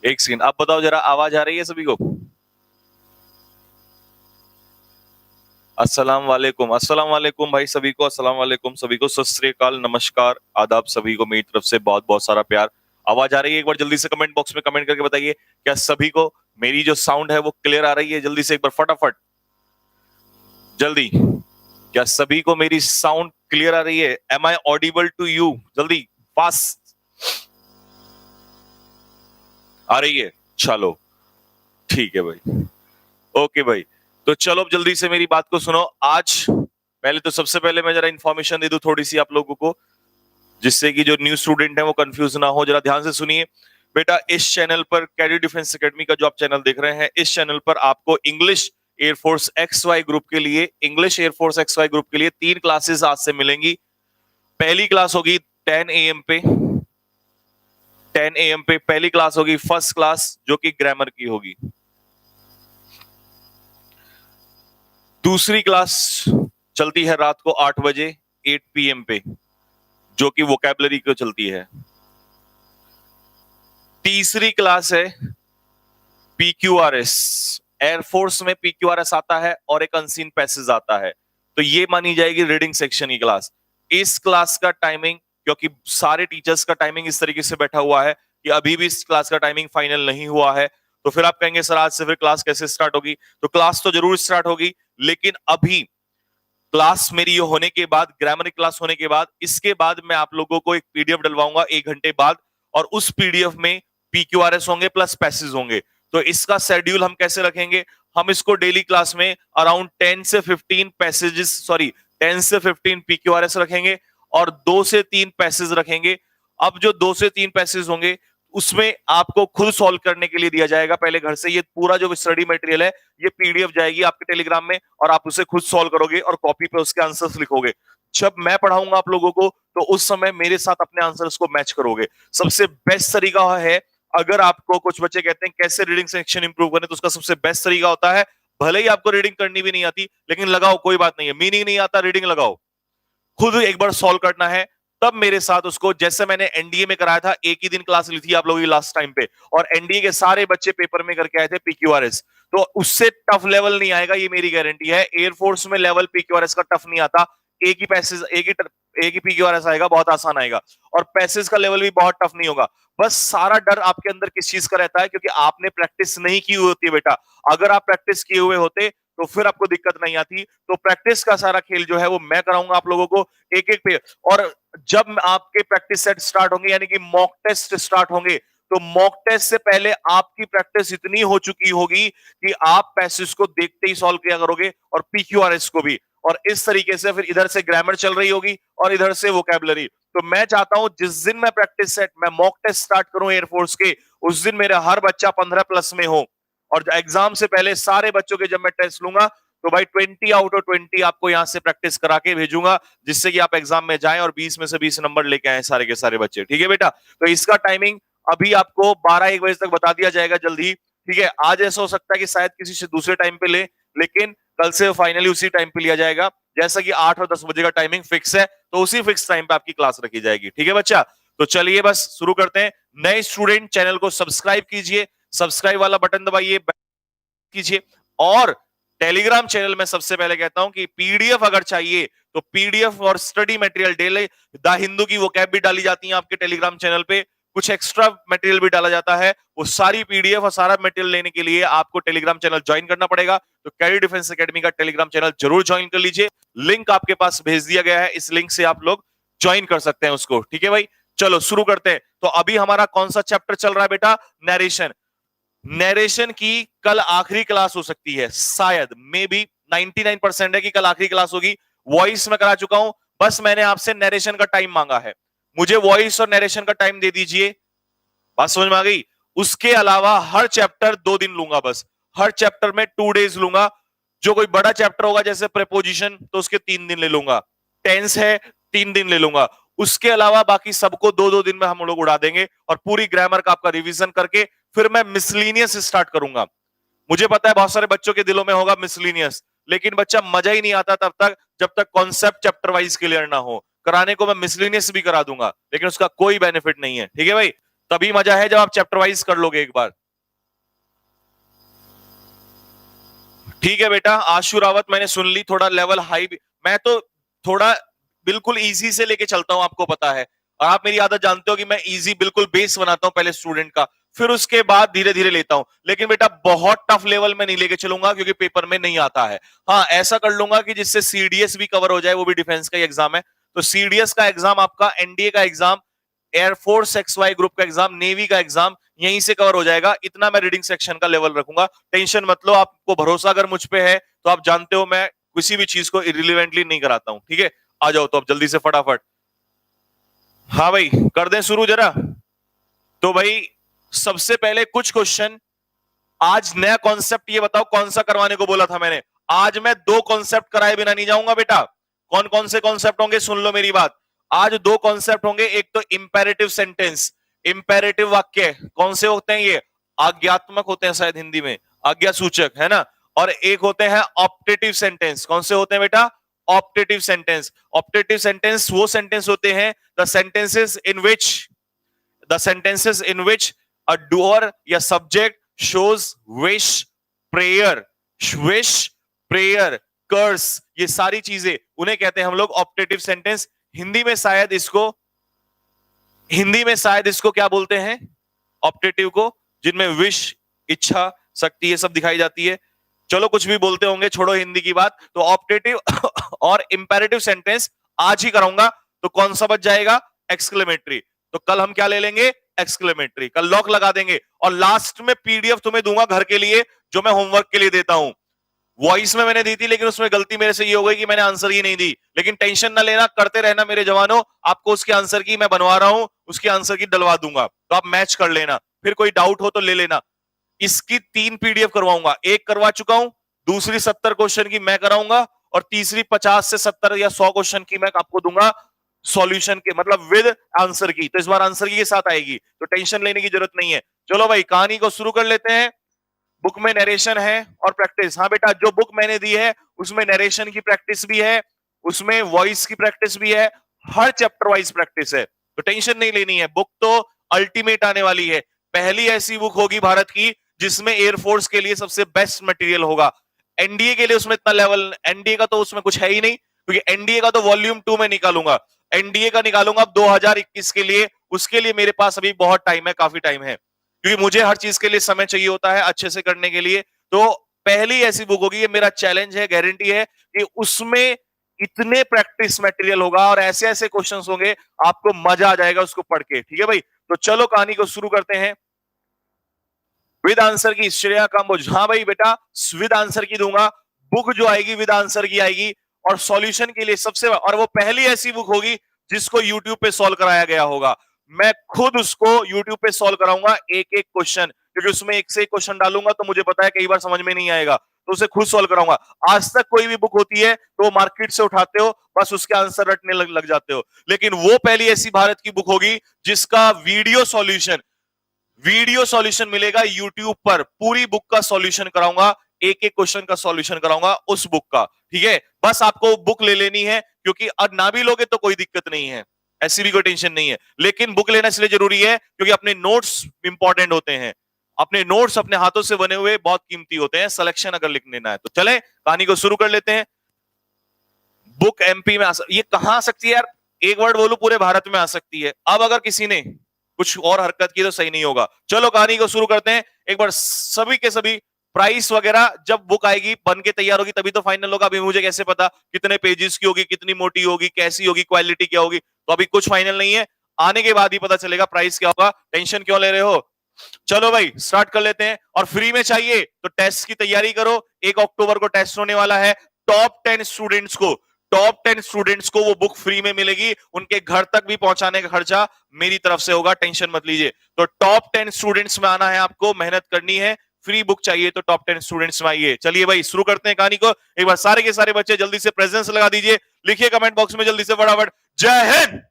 एक सेकंड, आप बताओ जरा, आवाज आ रही है सभी को? अस्सलाम वालेकुम, अस्सलाम वालेकुम भाई सभी को, अस्सलाम वालेकुम सभी को, सत श्री अकाल, नमस्कार, आदाब सभी को मेरी तरफ से बहुत बहुत सारा प्यार। आवाज आ रही है? एक बार जल्दी से कमेंट बॉक्स में कमेंट करके बताइए, क्या सभी को मेरी जो साउंड है वो क्लियर आ रही है? जल्दी से एक बार फटाफट, जल्दी, क्या सभी को मेरी साउंड क्लियर आ रही है? Am I audible to you? जल्दी, फास्ट, आ रही है? चलो ठीक है भाई, ओके भाई। तो चलो अब जल्दी से मेरी बात को सुनो। आज पहले तो सबसे पहले मैं जरा इंफॉर्मेशन दे दूं थोड़ी सी आप लोगों को, जिससे कि जो न्यू स्टूडेंट है वो कंफ्यूज ना हो। जरा ध्यान से सुनिए बेटा, इस चैनल पर कैडेट डिफेंस एकेडमी का जो आप चैनल देख रहे हैं, इस चैनल पर आपको English air force X Y group के लिए, English air force X Y group के लिए 3 क्लासेस आज से मिलेंगी। पहली क्लास होगी 10 AM पे, 10 AM पे पहली क्लास होगी, फर्स्ट क्लास, जो कि ग्रामर की होगी। दूसरी क्लास चलती है रात को 8 बजे 8 PM पे, जो कि वोकैबुलरी को चलती है। तीसरी क्लास है PQRS, एयरफोर्स में PQRS आता है और एक अनसीन पैसेज आता है, तो ये मानी जाएगी रीडिंग सेक्शन की क्लास। इस क्लास का टाइमिंग, क्योंकि सारे टीचर्स का टाइमिंग इस तरीके से बैठा हुआ है कि अभी भी इस क्लास का टाइमिंग फाइनल नहीं हुआ है, तो फिर आप कहेंगे सर आज से फिर क्लास कैसे स्टार्ट होगी? तो क्लास तो जरूर स्टार्ट होगी, लेकिन अभी क्लास मेरी ये होने के बाद, ग्रामर क्लास होने के बाद, इसके बाद मैं आप लोगों को एक PDF डलवाऊंगा 1 घंटे बाद, और उस PDF में PQRS होंगे प्लस पैसेज होंगे। तो इसका शेड्यूल हम कैसे रखेंगे? हम इसको डेली क्लास में अराउंड 10 से 15 पैसेजेस, सॉरी 10 से 15 PQRS रखेंगे और 2 से 3 पैसेज रखेंगे। अब जो 2 से 3 पैसेज होंगे उसमें आपको खुद सॉल्व करने के लिए दिया जाएगा पहले घर से। ये पूरा जो स्टडी मटेरियल है ये PDF जाएगी आपके टेलीग्राम में, और आप उसे खुद सॉल्व करोगे और कॉपी पे उसके आंसर्स लिखोगे। जब मैं पढ़ाऊंगा आप लोगों को तो उस समय मेरे साथ अपने आंसर्स को मैच करोगे। सबसे बेस्ट तरीका है, अगर आपको, कुछ बच्चे कहते हैं कैसे रीडिंग सेक्शन इंप्रूव करें, तो उसका सबसे बेस्ट तरीका होता है, भले ही आपको रीडिंग करनी भी नहीं आती, लेकिन लगाओ, कोई बात नहीं है, मीनिंग नहीं आता, रीडिंग लगाओ, खुद एक बार सॉल्व करना है, तब मेरे साथ उसको, जैसे मैंने एनडीए में कराया था, एक ही दिन क्लास ली थी आप लोगों की लास्ट टाइम पे, और एनडीए के सारे बच्चे पेपर में करके आए थे PQRS, तो उससे टफ लेवल नहीं आएगा, ये मेरी गारंटी है। एयरफोर्स में लेवल PQRS का टफ नहीं आता, एक ही पैसेज, एक ही PQRS आएगा, बहुत आसान आएगा, और पैसेज का लेवल भी बहुत टफ नहीं होगा। बस सारा डर आपके अंदर किस चीज का रहता है? क्योंकि आपने प्रैक्टिस नहीं की होती है बेटा। अगर आप प्रैक्टिस किए हुए होते तो फिर आपको दिक्कत नहीं आती। तो प्रैक्टिस का सारा खेल जो है वो मैं कराऊंगा आप लोगों को एक एक पे। और जब आपके प्रैक्टिस सेट स्टार्ट होंगे, यानी कि मॉक टेस्ट स्टार्ट होंगे, तो मॉक टेस्ट से पहले आपकी प्रैक्टिस इतनी हो चुकी होगी कि आप पैसेज को देखते ही सॉल्व किया करोगे, और PQRS को भी। और इस तरीके से फिर इधर से ग्रामर चल रही होगी और इधर से वोकैबुलरी। तो मैं चाहता हूं जिस दिन मैं प्रैक्टिस सेट, मैं मॉक टेस्ट स्टार्ट करूं एयरफोर्स के, उस दिन मेरा हर बच्चा 15+ में हो। और एग्जाम से पहले सारे बच्चों के जब मैं टेस्ट लूंगा, तो भाई 20 आउट ऑफ 20 आपको यहां से प्रैक्टिस करा के भेजूंगा, जिससे कि आप एग्जाम में जाएं और 20 में से 20 नंबर लेके आए सारे के सारे बच्चे। ठीक है बेटा? तो इसका टाइमिंग अभी आपको 12-1 बजे तक बता दिया जाएगा जल्दी। ठीक है? आज ऐसा हो सकता है कि शायद किसी से दूसरे टाइम पे ले, लेकिन कल से फाइनली उसी टाइम पे लिया जाएगा। जैसा कि 8 और 10 बजे का टाइमिंग फिक्स है, तो उसी फिक्स टाइम पे आपकी क्लास रखी जाएगी। ठीक है बच्चा? तो चलिए बस शुरू करते हैं। नए स्टूडेंट चैनल को सब्सक्राइब कीजिए, सब्सक्राइब वाला बटन दबाइए कीजिए, और टेलीग्राम चैनल में सबसे पहले कहता हूं कि PDF अगर चाहिए तो PDF और study material daily the Hindu की वोकैब भी डाली जाती है आपके टेलीग्राम चैनल पे, कुछ एक्स्ट्रा मटेरियल भी डाला जाता है। वो सारी PDF और सारा मटेरियल लेने के लिए आपको टेलीग्राम चैनल ज्वाइन करना पड़ेगा। तो कैडेट डिफेंस एकेडमी का टेलीग्राम चैनल जरूर ज्वाइन कर लीजिए, लिंक आपके पास भेज दिया गया है, इस लिंक से आप लोग ज्वाइन कर सकते हैं उसको। ठीक है भाई? चलो शुरू करते हैं। तो अभी हमारा कौन सा चैप्टर चल रहा है बेटा? नरेशन। नरेशन की कल आखिरी क्लास हो सकती है, शायद, मे बी 99% है कि कल आखिरी क्लास होगी। वॉइस में करा चुका हूं, बस मैंने आपसे नरेशन का टाइम मांगा है, मुझे वॉइस और नरेशन का टाइम दे दीजिए। बात समझ में आ गई? उसके अलावा हर चैप्टर 2 दिन लूंगा, बस हर चैप्टर में 2 डेज लूंगा। जो कोई बड़ा चैप्टर होगा जैसे प्रेपोजिशन, तो उसके 3 दिन ले लूंगा। टेंस है, 3 दिन ले लूंगा। उसके अलावा बाकी सबको 2-2 दिन में हम लोग उड़ा देंगे, और पूरी ग्रामर का आपका रिवीजन करके फिर मैं मिसलीनियस स्टार्ट करूंगा। मुझे पता है बहुत सारे बच्चों के दिलों में होगा मिसलीनियस, लेकिन बच्चा मजा ही नहीं आता तब तक जब तक कॉन्सेप्ट चैप्टर वाइज क्लियर ना हो। कराने को मैं मिसलीनियस भी करा दूंगा, लेकिन उसका कोई बेनिफिट नहीं है। ठीक है भाई? तभी मजा है जब आप चैप्टर वाइज कर लोगे एक बार। ठीक है बेटा, आशु रावत मैंने सुन ली, थोड़ा लेवल हाई। मैं तो थोड़ा बिल्कुल इजी से लेके चलता हूं, आपको पता है, और आप मेरी आदत जानते हो कि मैं इजी बिल्कुल बेस बनाता हूं पहले स्टूडेंट का, फिर उसके बाद धीरे धीरे लेता हूं। लेकिन बेटा बहुत टफ लेवल में नहीं लेके चलूंगा, क्योंकि पेपर में नहीं आता है। हाँ, ऐसा कर लूंगा कि जिससे सीडीएस भी कवर हो जाए, वो भी डिफेंस का ही एग्जाम है। तो सीडीएस का एग्जाम आपका, एनडीए का एग्जाम, एयरफोर्स एक्सवाई ग्रुप का एग्जाम, नेवी का एग्जाम यहीं से कवर हो जाएगा। इतना मैं रीडिंग सेक्शन का लेवल रखूंगा, टेंशन मत लो। आपको भरोसा अगर मुझ पे है तो आप जानते हो मैं किसी भी चीज को इरिलीवेंटली नहीं कराता हूं। ठीक है, आ जाओ तो अब जल्दी से फटाफट। हाँ भाई, कर दें शुरू जरा। तो भाई सबसे पहले कुछ क्वेश्चन। आज नया कॉन्सेप्ट ये बताओ कौन सा करवाने को बोला था मैंने। आज मैं दो कॉन्सेप्ट कराए बिना नहीं जाऊंगा बेटा। कौन कौन से कॉन्सेप्ट होंगे, सुन लो मेरी बात। आज दो कॉन्सेप्ट होंगे, एक तो इंपेरेटिव सेंटेंस, इंपेरेटिव वाक्य कौन से होते हैं ये, आज्ञात्मक होते हैं शायद हिंदी में, आज्ञा सूचक है ना। और एक होते हैं ऑप्टेटिव सेंटेंस, कौन से होते हैं बेटा, ऑप्टेटिव सेंटेंस। ऑप्टेटिव सेंटेंस वो सेंटेंस होते हैं, the sentences in which a doer या subject shows wish, prayer, wish, prayer, curse, ये सारी चीजें उन्हें कहते हैं हम लोग ऑप्टेटिव सेंटेंस। हिंदी में शायद इसको हिंदी में शायद इसको क्या बोलते हैं, ऑप्टेटिव को, जिनमें विश, इच्छा, शक्ति, ये सब दिखाई जाती है। चलो कुछ भी बोलते होंगे, छोड़ो हिंदी की बात। तो ऑप्टेटिव और इंपेरेटिव सेंटेंस आज ही कराऊंगा। तो कौन सा बच जाएगा, एक्सक्लेमेटरी। तो कल हम क्या ले लेंगे, एक्सक्लेमेटरी, कल लॉक लगा देंगे। और लास्ट में पीडीएफ तुम्हें दूंगा घर के लिए, जो मैं होमवर्क के लिए देता हूं। वॉइस में मैंने दी थी, लेकिन उसमें गलती मेरे से ये हो गई कि मैंने आंसर ही नहीं दी। लेकिन टेंशन ना लेना, करते रहना मेरे जवानों, आपको उसके आंसर की मैं बनवा रहा हूं, उसकी आंसर की डलवा दूंगा, तो आप मैच कर लेना। फिर कोई डाउट हो तो ले लेना। इसकी 3 पीडीएफ करवाऊंगा, एक करवा चुका हूं, दूसरी 70 क्वेश्चन की मैं कराऊंगा, और तीसरी 50 से 70 या 100 क्वेश्चन की मैं आपको दूंगा सॉल्यूशन के, मतलब विद आंसर की। तो इस बार आंसर की के साथ आएगी, तो टेंशन लेने की जरूरत नहीं है। चलो भाई कहानी को शुरू कर लेते हैं। बुक में नरेशन है और प्रैक्टिस। हाँ बेटा, जो बुक मैंने दी है उसमें नरेशन की प्रैक्टिस भी है, उसमें वॉइस की प्रैक्टिस भी है, हर चैप्टर वाइज प्रैक्टिस है, तो टेंशन नहीं लेनी है। बुक तो अल्टीमेट आने वाली है, पहली ऐसी बुक होगी भारत की जिसमें एयरफोर्स के लिए सबसे बेस्ट मटेरियल होगा। एनडीए के लिए उसमें इतना लेवल, एनडीए का तो उसमें कुछ है ही नहीं, क्योंकि एनडीए का तो वॉल्यूम 2 में निकालूंगा, एनडीए का निकालूंगा अब 2021 के लिए। उसके लिए मेरे पास अभी बहुत टाइम है, काफी टाइम है, क्योंकि मुझे हर चीज के लिए समय चाहिए होता है अच्छे से करने के लिए। तो पहली ऐसी बुक होगी, ये मेरा चैलेंज है, गारंटी है कि उसमें इतने प्रैक्टिस मटेरियल होगा और ऐसे ऐसे क्वेश्चंस होंगे, आपको मजा आ जाएगा उसको पढ़ के। ठीक है भाई, तो चलो कहानी को शुरू करते हैं। विद आंसर की श्रेया काम्बोज, हाँ भाई बेटा विद आंसर की दूंगा। बुक जो आएगी विद आंसर की आएगी, और सॉल्यूशन के लिए सबसे, और वो पहली ऐसी बुक होगी जिसको यूट्यूब पे सॉल्व कराया गया होगा। मैं खुद उसको यूट्यूब पे सॉल्व कराऊंगा एक एक क्वेश्चन, क्योंकि उसमें एक से एक क्वेश्चन डालूंगा तो मुझे पता है कई बार समझ में नहीं आएगा, तो उसे खुद सॉल्व कराऊंगा। आज तक कोई भी बुक होती है तो मार्केट से उठाते हो, बस उसके आंसर रटने लग जाते हो, लेकिन वो पहली ऐसी भारत की बुक होगी जिसका वीडियो सॉल्यूशन मिलेगा यूट्यूब पर। पूरी बुक का सॉल्यूशन कराऊंगा, एक एक क्वेश्चन का सॉल्यूशन कराऊंगा उस बुक का। ठीक है, बस आपको बुक ले लेनी है, क्योंकि अब ना भी लोगे तो कोई दिक्कत नहीं है, ऐसी भी कोई टेंशन नहीं है। लेकिन बुक लेना इसलिए जरूरी है क्योंकि अपने नोट्स इंपॉर्टेंट होते हैं। अपने नोट्स अपने हाथों से बने हुए बहुत कीमती होते हैं, सिलेक्शन अगर लिख लेना है तो। चले कहानी को शुरू कर लेते हैं। बुक एमपी में ये कहां आ सकती है यार, एक वर्ड बोलू, पूरे भारत में आ सकती है। अब अगर किसी ने कुछ और हरकत की तो सही नहीं होगा। चलो कहानी को शुरू करते हैं एक बार। सभी के सभी प्राइस वगैरह जब बुक आएगी बन के तैयार होगी तभी तो फाइनल होगा। अभी मुझे कैसे पता कितने पेजेस की होगी, कितनी मोटी होगी, कैसी होगी, क्वालिटी क्या होगी, तो अभी कुछ फाइनल नहीं है। आने के बाद ही पता चलेगा प्राइस क्या होगा, टेंशन क्यों ले रहे हो। चलो भाई स्टार्ट कर लेते हैं। और फ्री में चाहिए तो टेस्ट की तैयारी करो, 1 अक्टूबर को टेस्ट होने वाला है। टॉप 10 स्टूडेंट्स को वो बुक फ्री में मिलेगी, उनके घर तक भी पहुंचाने का खर्चा मेरी तरफ से होगा, टेंशन मत लीजिए। तो टॉप 10 स्टूडेंट्स में आना है, आपको मेहनत करनी है। फ्री बुक चाहिए तो टॉप 10 स्टूडेंट्स में आइए। चलिए भाई शुरू करते हैं कहानी को। एक बार सारे के सारे बच्चे जल्दी से प्रेजेंस लगा दीजिए, लिखिए कमेंट बॉक्स में जल्दी से फटाफट, जय हिंद।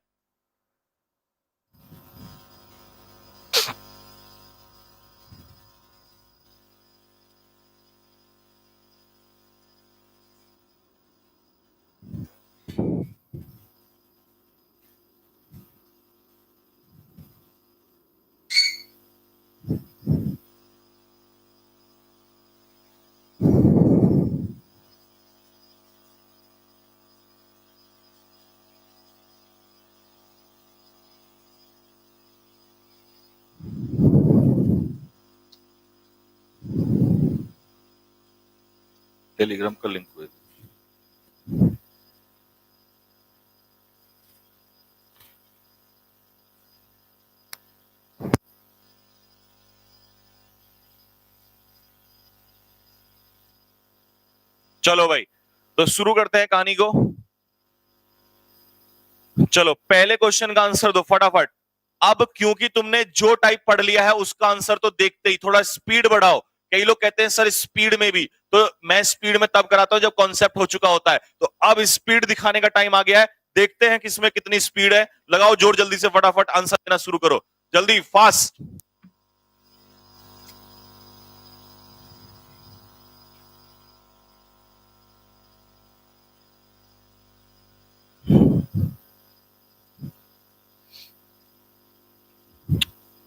टेलीग्राम का लिंक भेज। चलो भाई, तो शुरू करते हैं कहानी को। चलो पहले क्वेश्चन का आंसर दो फटाफट। अब क्योंकि तुमने जो टाइप पढ़ लिया है उसका आंसर तो देखते ही थोड़ा स्पीड बढ़ाओ। कई लोग कहते हैं सर स्पीड में भी, तो मैं स्पीड में तब कराता हूं जब कॉन्सेप्ट हो चुका होता है। तो अब स्पीड दिखाने का टाइम आ गया है, देखते हैं किसमें कितनी स्पीड है। लगाओ जोर, जल्दी से फटाफट आंसर देना शुरू करो, जल्दी फास्ट।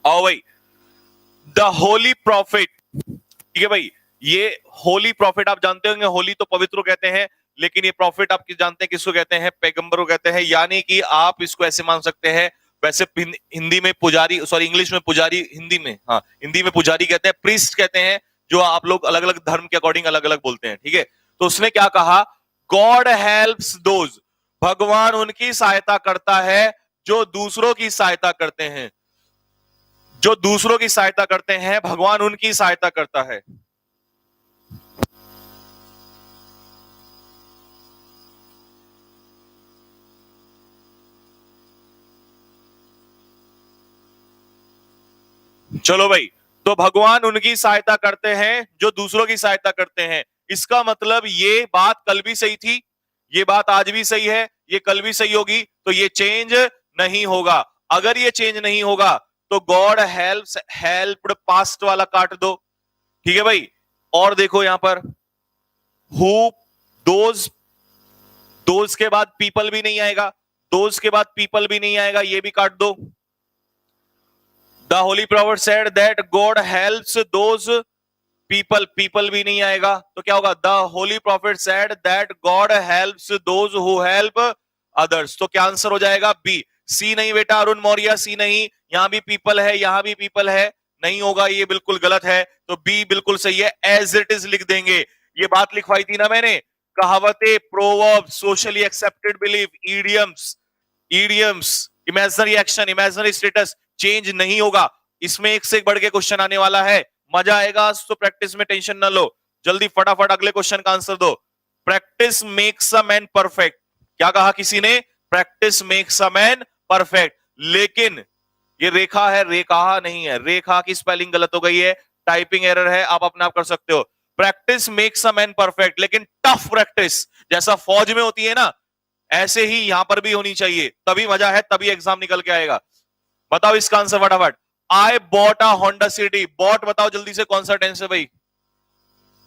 आओ भाई, द होली प्रॉफिट। ठीक है भाई, ये होली प्रॉफिट आप जानते होंगे, होली तो पवित्र कहते हैं, लेकिन ये प्रॉफिट आप जानते हैं किसको कहते हैं? पैगंबर को कहते हैं। यानी कि आप इसको ऐसे मान सकते हैं, वैसे हिंदी में पुजारी, सॉरी इंग्लिश में पुजारी, हिंदी में, हाँ हिंदी में पुजारी कहते हैं, प्रीस्ट कहते हैं, जो आप लोग अलग अलग धर्म के अकॉर्डिंग अलग अलग बोलते हैं। ठीक है, तो उसने क्या कहा? गॉड हेल्प्स दोज, भगवान उनकी सहायता करता है जो दूसरों की सहायता करते हैं। जो दूसरों की सहायता करते हैं भगवान उनकी सहायता करता है। चलो भाई, तो भगवान उनकी सहायता करते हैं जो दूसरों की सहायता करते हैं। इसका मतलब ये बात कल भी सही थी, ये बात आज भी सही है, ये कल भी सही होगी, तो ये चेंज नहीं होगा। अगर ये चेंज नहीं होगा तो गॉड हेल्प्स, हेल्प्ड पास्ट वाला काट दो। ठीक है भाई, और देखो यहां पर हु, दोज, दोज के बाद पीपल भी नहीं आएगा, दोज के बाद पीपल भी नहीं आएगा, ये भी काट दो। The holy prophet said that God helps those people, people भी नहीं आएगा, तो क्या होगा? The holy prophet said that God helps those who help others. तो क्या आंसर हो जाएगा? बी। सी नहीं बेटा अरुण मौर्य, सी नहीं। यहां भी पीपल है, यहां भी पीपल है, नहीं होगा, ये बिल्कुल गलत है। तो बी बिल्कुल सही है, एज इट इज लिख देंगे। ये बात लिखवाई थी ना मैंने, कहावतें, proverb, socially accepted belief, idioms, idioms, imaginary action, imaginary status change नहीं होगा। इसमें एक से एक बढ़ के क्वेश्चन आने वाला है, मजा आएगा। तो प्रैक्टिस में टेंशन ना लो, जल्दी फटाफट अगले क्वेश्चन का आंसर दो। Practice makes a man perfect. क्या कहा किसी ने? Practice makes a man perfect. लेकिन ये रेखा है, रेखा नहीं है, रेखा की स्पेलिंग गलत हो गई है, टाइपिंग एरर है, आप अपने आप कर सकते हो। Practice makes a man perfect, लेकिन टफ प्रैक्टिस जैसा फौज में होती है ना, ऐसे ही यहां पर भी होनी चाहिए, तभी मजा है, तभी एग्जाम निकल के आएगा। बताओ इसका आंसर फटाफट। I bought a Honda City, bought बताओ जल्दी से कौन सा टेंस है भाई?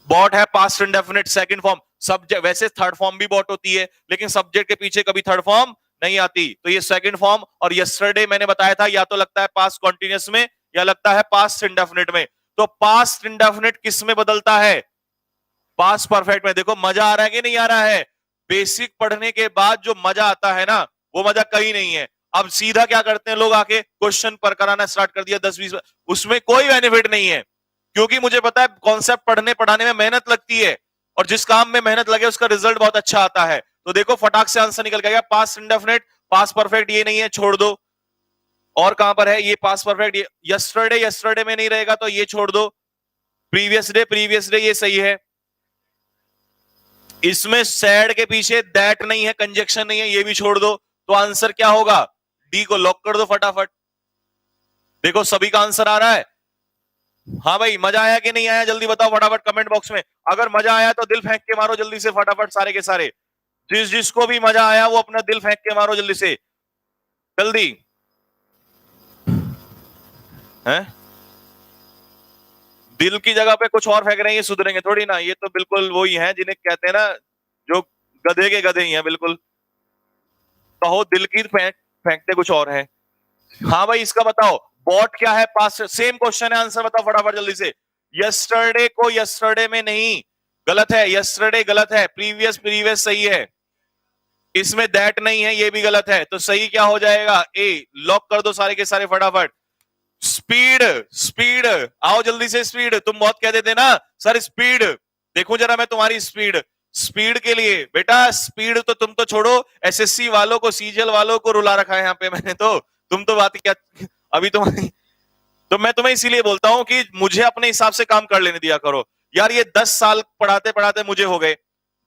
बॉट है past indefinite second form. Subject, वैसे थर्ड फॉर्म भी बॉट होती है, लेकिन सब्जेक्ट के पीछे कभी थर्ड फॉर्म नहीं आती, तो ये सेकंड फॉर्म। और यस्टरडे मैंने बताया था, या तो लगता है पास्ट कॉन्टिन्यूस में या लगता है पास्ट इंडेफिनिट में। तो पास्ट इंडेफिनिट किस में बदलता है? पास्ट परफेक्ट में। देखो मजा आ रहा है कि नहीं आ रहा है? बेसिक पढ़ने के बाद जो मजा आता है ना, वो मजा कहीं नहीं है। अब सीधा क्या करते हैं लोग, आके क्वेश्चन पर कराना स्टार्ट कर दिया 10-20, उसमें कोई बेनिफिट नहीं है, क्योंकि मुझे पता है कॉन्सेप्ट पढ़ने पढ़ाने में मेहनत लगती है, और जिस काम में मेहनत लगे उसका रिजल्ट बहुत अच्छा आता है। तो देखो फटाक से आंसर निकल गया, पास्ट इंडेफिनिट, पास्ट परफेक्ट ये नहीं है, छोड़ दो। और कहां पर है ये पास्ट परफेक्ट? यस्टरडे, यस्टरडे में नहीं रहेगा तो ये छोड़ दो। प्रीवियस डे, प्रीवियस डे ये सही है। इसमें सैड के पीछे दैट नहीं है, कंजक्शन नहीं है, ये भी छोड़ दो। तो आंसर क्या होगा? डी को लॉक कर दो फटाफट। देखो सभी का आंसर आ रहा है। हाँ भाई, मजा आया कि नहीं आया? जल्दी बताओ फटाफट कमेंट बॉक्स में। अगर मजा आया तो दिल फेंक के मारो जल्दी से फटाफट, सारे के सारे। जिस जिसको भी मजा आया वो अपना दिल फेंक के मारो जल्दी से, जल्दी है। दिल की जगह पे कुछ और फेंक रहे हैं, ये सुधरेंगे थोड़ी ना, ये तो बिल्कुल वही है जिन्हें कहते हैं ना, जो गधे के गधे ही हैं बिल्कुल। कहो दिल की फेंकते कुछ और है। हाँ भाई इसका बताओ, बॉट क्या है? पास्ट, सेम क्वेश्चन है, आंसर बताओ फटाफट जल्दी से। यस्टरडे को यस्टरडे में नहीं, गलत है, यस्टरडे गलत है, प्रीवियस, प्रीवियस सही है, इसमें दैट नहीं है, ये भी गलत है। तो सही क्या हो जाएगा? ए। लॉक कर दो सारे के सारे फटाफट। स्पीड, स्पीड आओ जल्दी से, स्पीड। तुम बहुत कहते थे ना सर स्पीड, देखूं जरा मैं तुम्हारी स्पीड। स्पीड के लिए बेटा, स्पीड तो तुम तो छोड़ो, एसएससी वालों को, सीजीएल वालों को रुला रखा है यहाँ पे मैंने तो। तुम तो बात क्या, अभी तुम्हारी, तो मैं तुम्हें इसीलिए बोलता हूं कि मुझे अपने हिसाब से काम कर लेने दिया करो यार। ये 10 साल पढ़ाते पढ़ाते मुझे हो गए,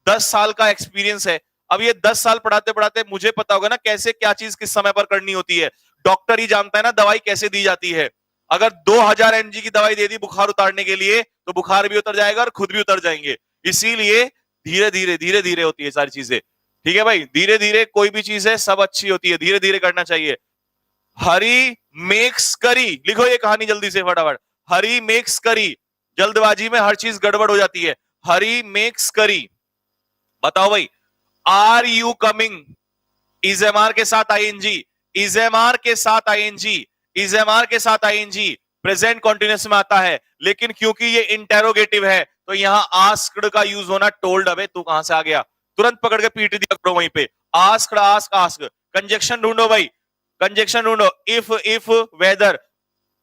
10 साल का एक्सपीरियंस है। अब ये 10 साल पढ़ाते पढ़ाते मुझे पता होगा ना कैसे क्या चीज किस समय पर करनी होती है। डॉक्टर ही जानता है ना दवाई कैसे दी जाती है। अगर 2000 mg की दवाई दे दी बुखार उतारने के लिए, तो बुखार भी उतर जाएगा और खुद भी उतर जाएंगे। इसीलिए धीरे धीरे होती है सारी चीजें। ठीक है भाई, धीरे धीरे कोई भी चीज है सब अच्छी होती है, धीरे धीरे करना चाहिए। हरी मेक्स करी, लिखो ये कहानी जल्दी से फटाफट। हरी मेक्स करी, जल्दबाजी में हर चीज गड़बड़ हो जाती है। हरी मेक्स करी, बताओ भाई। आर यू कमिंग, इजेमार के साथ आईएनजी, इजेमार के साथ आईएनजी, इजेमार के साथ आईएनजी प्रेजेंट कॉन्टिन्यूस में आता है। लेकिन क्योंकि ये इंटेरोगेटिव है तो यहां आस्क्ड का यूज होना टोल्ड। अबे तू कहां से आ गया, तुरंत पकड़ के पीट दिया करो वहीं पे। Asked, ask, ask. कंजक्शन ढूंढो भाई, कंजक्शन ढूंढो। इफ वेदर,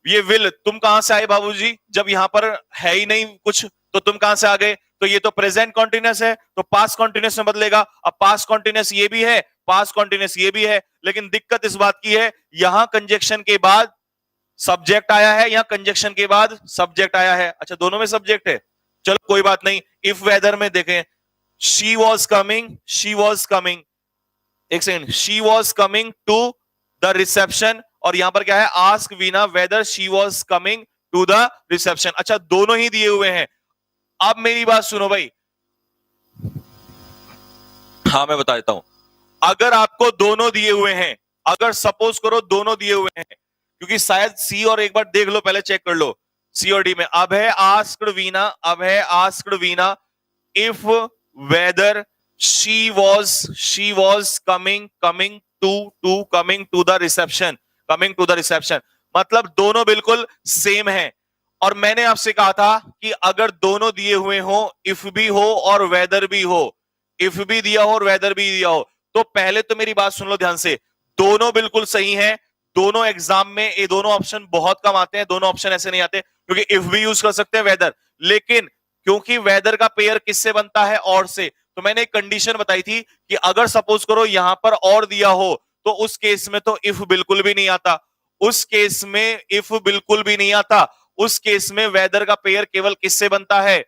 ये विल तुम कहां से आए बाबूजी, जब यहां पर है ही नहीं कुछ तो तुम कहां से आ गए। तो ये तो प्रेजेंट कॉन्टिन्यूस है तो पास्ट कॉन्टिन्यूस में बदलेगा। अब पास्ट कॉन्टिन्यूस ये भी है, पास्ट कॉन्टिन्यूस ये भी है, लेकिन दिक्कत इस बात की है यहां कंजक्शन के बाद सब्जेक्ट आया है, यहां कंजक्शन के बाद सब्जेक्ट आया है। अच्छा दोनों में सब्जेक्ट है, चलो कोई बात नहीं। इफ वेदर में देखें, she was coming, she was coming, एक second, she was coming to the reception, और यहां पर क्या है, ask Veena whether she was coming to the reception. अच्छा दोनों ही दिए हुए हैं। अब मेरी बात सुनो भाई, हाँ मैं बता देता हूं। अगर आपको दोनों दिए हुए हैं, अगर सपोज करो दोनों दिए हुए हैं, क्योंकि शायद सी और एक बार देख लो पहले, चेक कर लो सी और डी में। अब है आस्क्ड वीना, अब है asked Veena if whether she was coming to the reception, coming to the reception. मतलब दोनों बिल्कुल सेम है। और मैंने आपसे कहा था कि अगर दोनों दिए हुए हो, इफ भी हो और वेदर भी हो, इफ भी दिया हो और वेदर भी दिया हो, तो पहले तो मेरी बात सुन लो ध्यान से, दोनों बिल्कुल सही हैं। दोनों एग्जाम में ये दोनों ऑप्शन बहुत कम आते हैं, दोनों ऑप्शन ऐसे नहीं आते, क्योंकि इफ भी यूज कर सकते हैं वेदर, लेकिन क्योंकि वेदर का पेयर किससे बनता है, और से। तो मैंने एक कंडीशन बताई थी कि अगर सपोज करो यहां पर और दिया हो तो उस केस में तो इफ बिल्कुल भी नहीं आता, उस केस में इफ बिल्कुल भी नहीं आता। उस केस में वेदर का पेयर केवल किससे बनता है,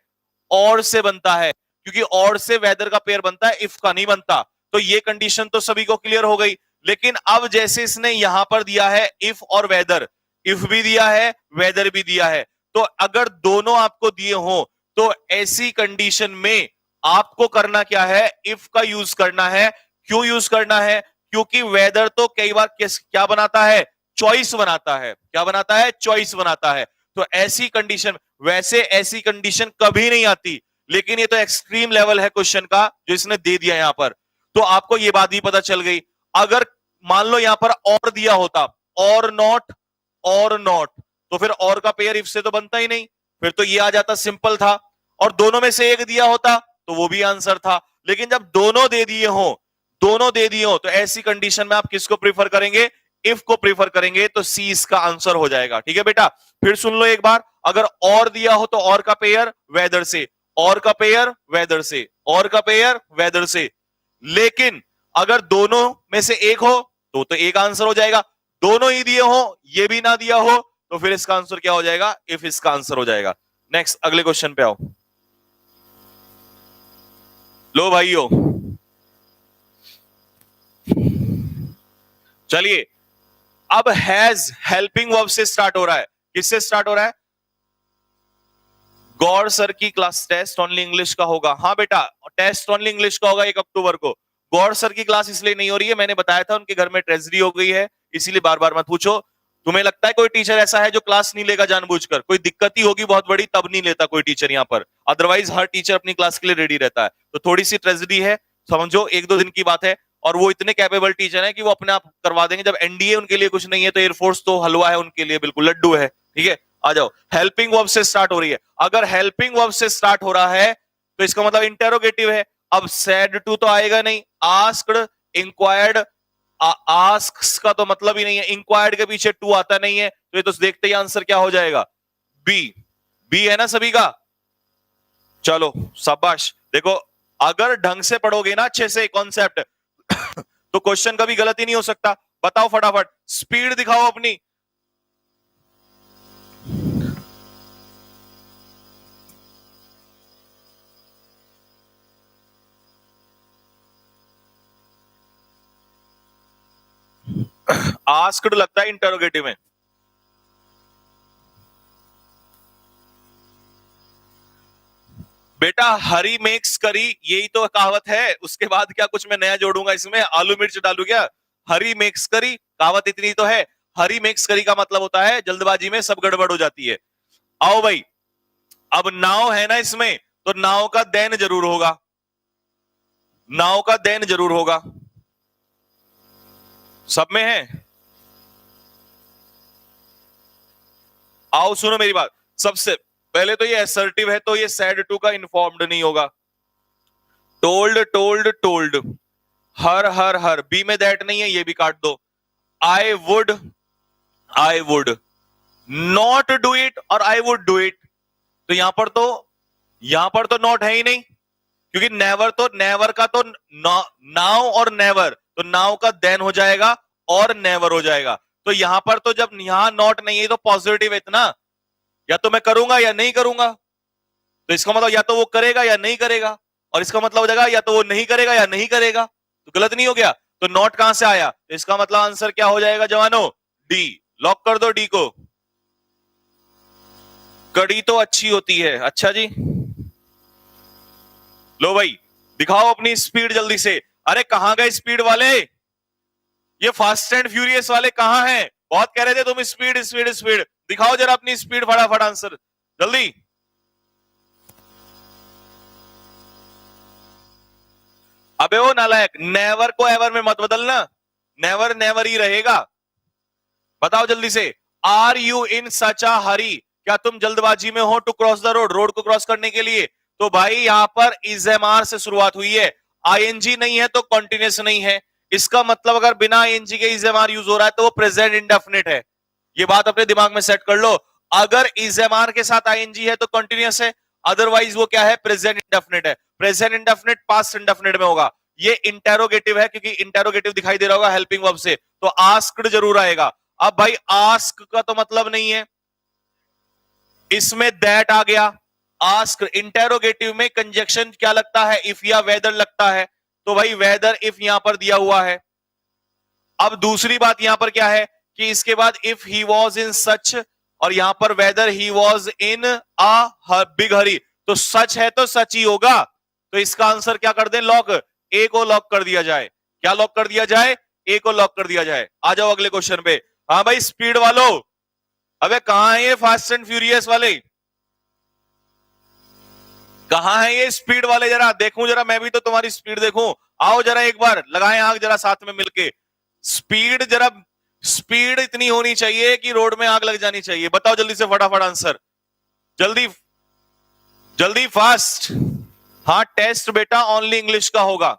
और से बनता है, क्योंकि और से वेदर का पेयर बनता है, इफ का नहीं बनता। तो ये कंडीशन तो सभी को क्लियर हो गई। लेकिन अब जैसे इसने यहां पर दिया है इफ और वेदर, इफ भी दिया है वेदर भी दिया है, तो अगर दोनों आपको दिए हो तो ऐसी कंडीशन में आपको करना क्या है, इफ का यूज करना है। क्यों यूज करना है, क्योंकि वेदर तो कई बार क्या बनाता है, चॉइस बनाता है। क्या बनाता है, चॉइस बनाता है। तो ऐसी कंडीशन, वैसे ऐसी कंडीशन कभी नहीं आती, लेकिन ये तो एक्सट्रीम लेवल है क्वेश्चन का जो इसने दे दिया यहां पर। तो आपको ये बात भी पता चल गई। अगर मान लो यहां पर और दिया होता, और नॉट, तो फिर और का पेयर इफ से तो बनता ही नहीं, फिर तो ये आ जाता, सिंपल था। और दोनों में से एक दिया होता तो वो भी आंसर था। लेकिन जब दोनों दे दिए हो, दोनों दे दिए हो, तो ऐसी कंडीशन में आप किसको प्रीफर करेंगे, इफ को प्रीफर करेंगे, तो सी इसका आंसर हो जाएगा। ठीक है बेटा, फिर सुन लो एक बार, अगर और दिया हो तो और का पेयर वेदर से, और का पेयर वेदर से, और का पेयर वेदर से। लेकिन अगर दोनों में से एक हो तो एक आंसर हो जाएगा। दोनों ही दिए हो, ये भी ना दिया हो, तो फिर इसका आंसर क्या हो जाएगा, इफ इसका आंसर हो जाएगा। नेक्स्ट अगले क्वेश्चन पे आओ। लो भाइयों, चलिए अब हैज हेल्पिंग वर्ब से स्टार्ट हो रहा है। किससे स्टार्ट हो रहा है, गौर सर की क्लास टेस्ट ओनली इंग्लिश का होगा। हाँ बेटा, टेस्ट ओनली इंग्लिश का होगा 1 अक्टूबर को। गौर सर की क्लास इसलिए नहीं हो रही है, मैंने बताया था उनके घर में ट्रेजेडी हो गई है, इसीलिए बार बार मत पूछो। तुम्हें लगता है कोई टीचर ऐसा है जो क्लास नहीं लेगा जानबूझकर, कोई दिक्कत ही होगी बहुत बड़ी तब नहीं लेता कोई टीचर यहाँ पर, अदरवाइज हर टीचर अपनी क्लास के लिए रेडी रहता है। तो थोड़ी सी ट्रेजेडी है, समझो 1-2 दिन की बात है। और वो इतने कैपेबल टीचर है कि वो अपने आप करवा देंगे। जब एनडीए उनके लिए कुछ नहीं है तो एयरफोर्स तो हलवा है उनके लिए, बिल्कुल लड्डू है। ठीक है, आ जाओ। हेल्पिंग वर्ब से स्टार्ट हो रही है, अगर हेल्पिंग वर्ब से स्टार्ट हो रहा है तो इसका मतलब इंटेरोगेटिव है। अब सेड टू तो आएगा नहीं, आस्क्ड, इंक्वायर्ड, आस्क्स का तो मतलब ही नहीं है, इंक्वायर्ड के पीछे टू आता नहीं है, तो ये तो देखते ही आंसर क्या हो जाएगा, बी। बी है ना सभी का, चलो शाबाश। देखो अगर ढंग से पढ़ोगे ना अच्छे से कॉन्सेप्ट तो क्वेश्चन कभी गलत ही नहीं हो सकता। बताओ फटाफट, स्पीड दिखाओ अपनी। आस्क्ड लगता है इंटरोगेटिव में। बेटा हरी मेक्स करी, यही तो कहावत है। उसके बाद क्या कुछ मैं नया जोड़ूंगा इसमें? आलू मिर्च डालू क्या? हरी मेक्स करी, कहावत इतनी तो है। हरी मेक्स करी का मतलब होता है जल्दबाजी में सब गड़बड़ हो जाती है। आओ भाई, अब नाव है ना इसमें, तो नाव का देन जरूर होगा। नाव का देन जरूर होगा। सब में है? आओ सुनो मेरी बात। सबसे पहले तो ये असर्टिव है, तो ये सैड टू का इन्फॉर्म्ड नहीं होगा। टोल्ड टोल्ड टोल्ड, हर हर हर, बी में दैट नहीं है, ये भी काट दो। I would not do it और आई वुड डू इट, तो यहां पर तो नॉट है ही नहीं, क्योंकि नेवर, तो नेवर का तो नाउ और नेवर, तो नाउ का देन हो जाएगा और नेवर हो जाएगा। तो यहां पर तो जब यहां नॉट नहीं है तो पॉजिटिव है इतना, या तो मैं करूंगा या नहीं करूंगा, तो इसका मतलब या तो वो करेगा या नहीं करेगा, और इसका मतलब हो जाएगा या तो वो नहीं करेगा या नहीं करेगा। तो गलत नहीं हो गया? तो नॉट कहां से आया? तो इसका मतलब आंसर क्या हो जाएगा जवानों? डी। लॉक कर दो डी को। कड़ी तो अच्छी होती है। अच्छा जी, लो भाई दिखाओ अपनी स्पीड जल्दी से। अरे कहां गए स्पीड वाले? ये फास्ट एंड फ्यूरियस वाले कहां हैं? बहुत कह रहे थे तुम स्पीड स्पीड स्पीड, दिखाओ जरा अपनी स्पीड, फटाफट आंसर जल्दी। अबे ओ नालायक, नेवर को एवर में मत बदलना, नेवर नेवर ही रहेगा। बताओ जल्दी से, आर यू इन सच अ हरी, क्या तुम जल्दबाजी में हो to cross the road, road को क्रॉस करने के लिए? तो भाई यहां पर इज एम आर से शुरुआत हुई है, आईएनजी नहीं है तो कॉन्टिन्यूस नहीं है। इसका मतलब अगर बिना आईएनजी के इज एम आर यूज हो रहा है तो वो प्रेजेंट इंडेफिनिट है। ये बात अपने दिमाग में सेट कर लो। अगर इज एम आर के साथ आईएनजी है तो कॉन्टिन्यूस है, अदरवाइज वो क्या है? प्रेजेंट इंडेफिनिट है। प्रेजेंट इंडेफिनिट पास्ट इंडेफिनिट में होगा। ये इंटेरोगेटिव है, क्योंकि इंटेरोगेटिव दिखाई दे रहा होगा हेल्पिंग वर्ब से, तो आस्क्ड जरूर आएगा। अब भाई आस्क का तो मतलब नहीं है, इसमें दैट आ गया। आस्क इंटेरोगेटिव में कंजक्शन क्या लगता है? इफ या वेदर लगता है, तो भाई वेदर इफ यहां पर दिया हुआ है। अब दूसरी बात यहां पर क्या है कि इसके बाद इफ ही वॉज इन सच, और यहां पर whether he was in a big hurry, तो सच है तो सच ही होगा। तो इसका आंसर क्या कर दें? लॉक। ए को लॉक कर दिया जाए। क्या लॉक कर दिया जाए? ए को लॉक कर दिया जाए। आ जाओ अगले क्वेश्चन पे। हाँ भाई स्पीड वालों, अबे कहां है ये फास्ट एंड फ्यूरियस वाले? कहां है ये स्पीड वाले? जरा देखूं, जरा मैं भी तो तुम्हारी स्पीड देखूं। आओ जरा एक बार लगाएं आग जरा साथ में मिलके। स्पीड जरा, स्पीड इतनी होनी चाहिए कि रोड में आग लग जानी चाहिए। बताओ जल्दी से फटाफट आंसर, जल्दी जल्दी फास्ट। हाँ टेस्ट बेटा ओनली इंग्लिश का होगा।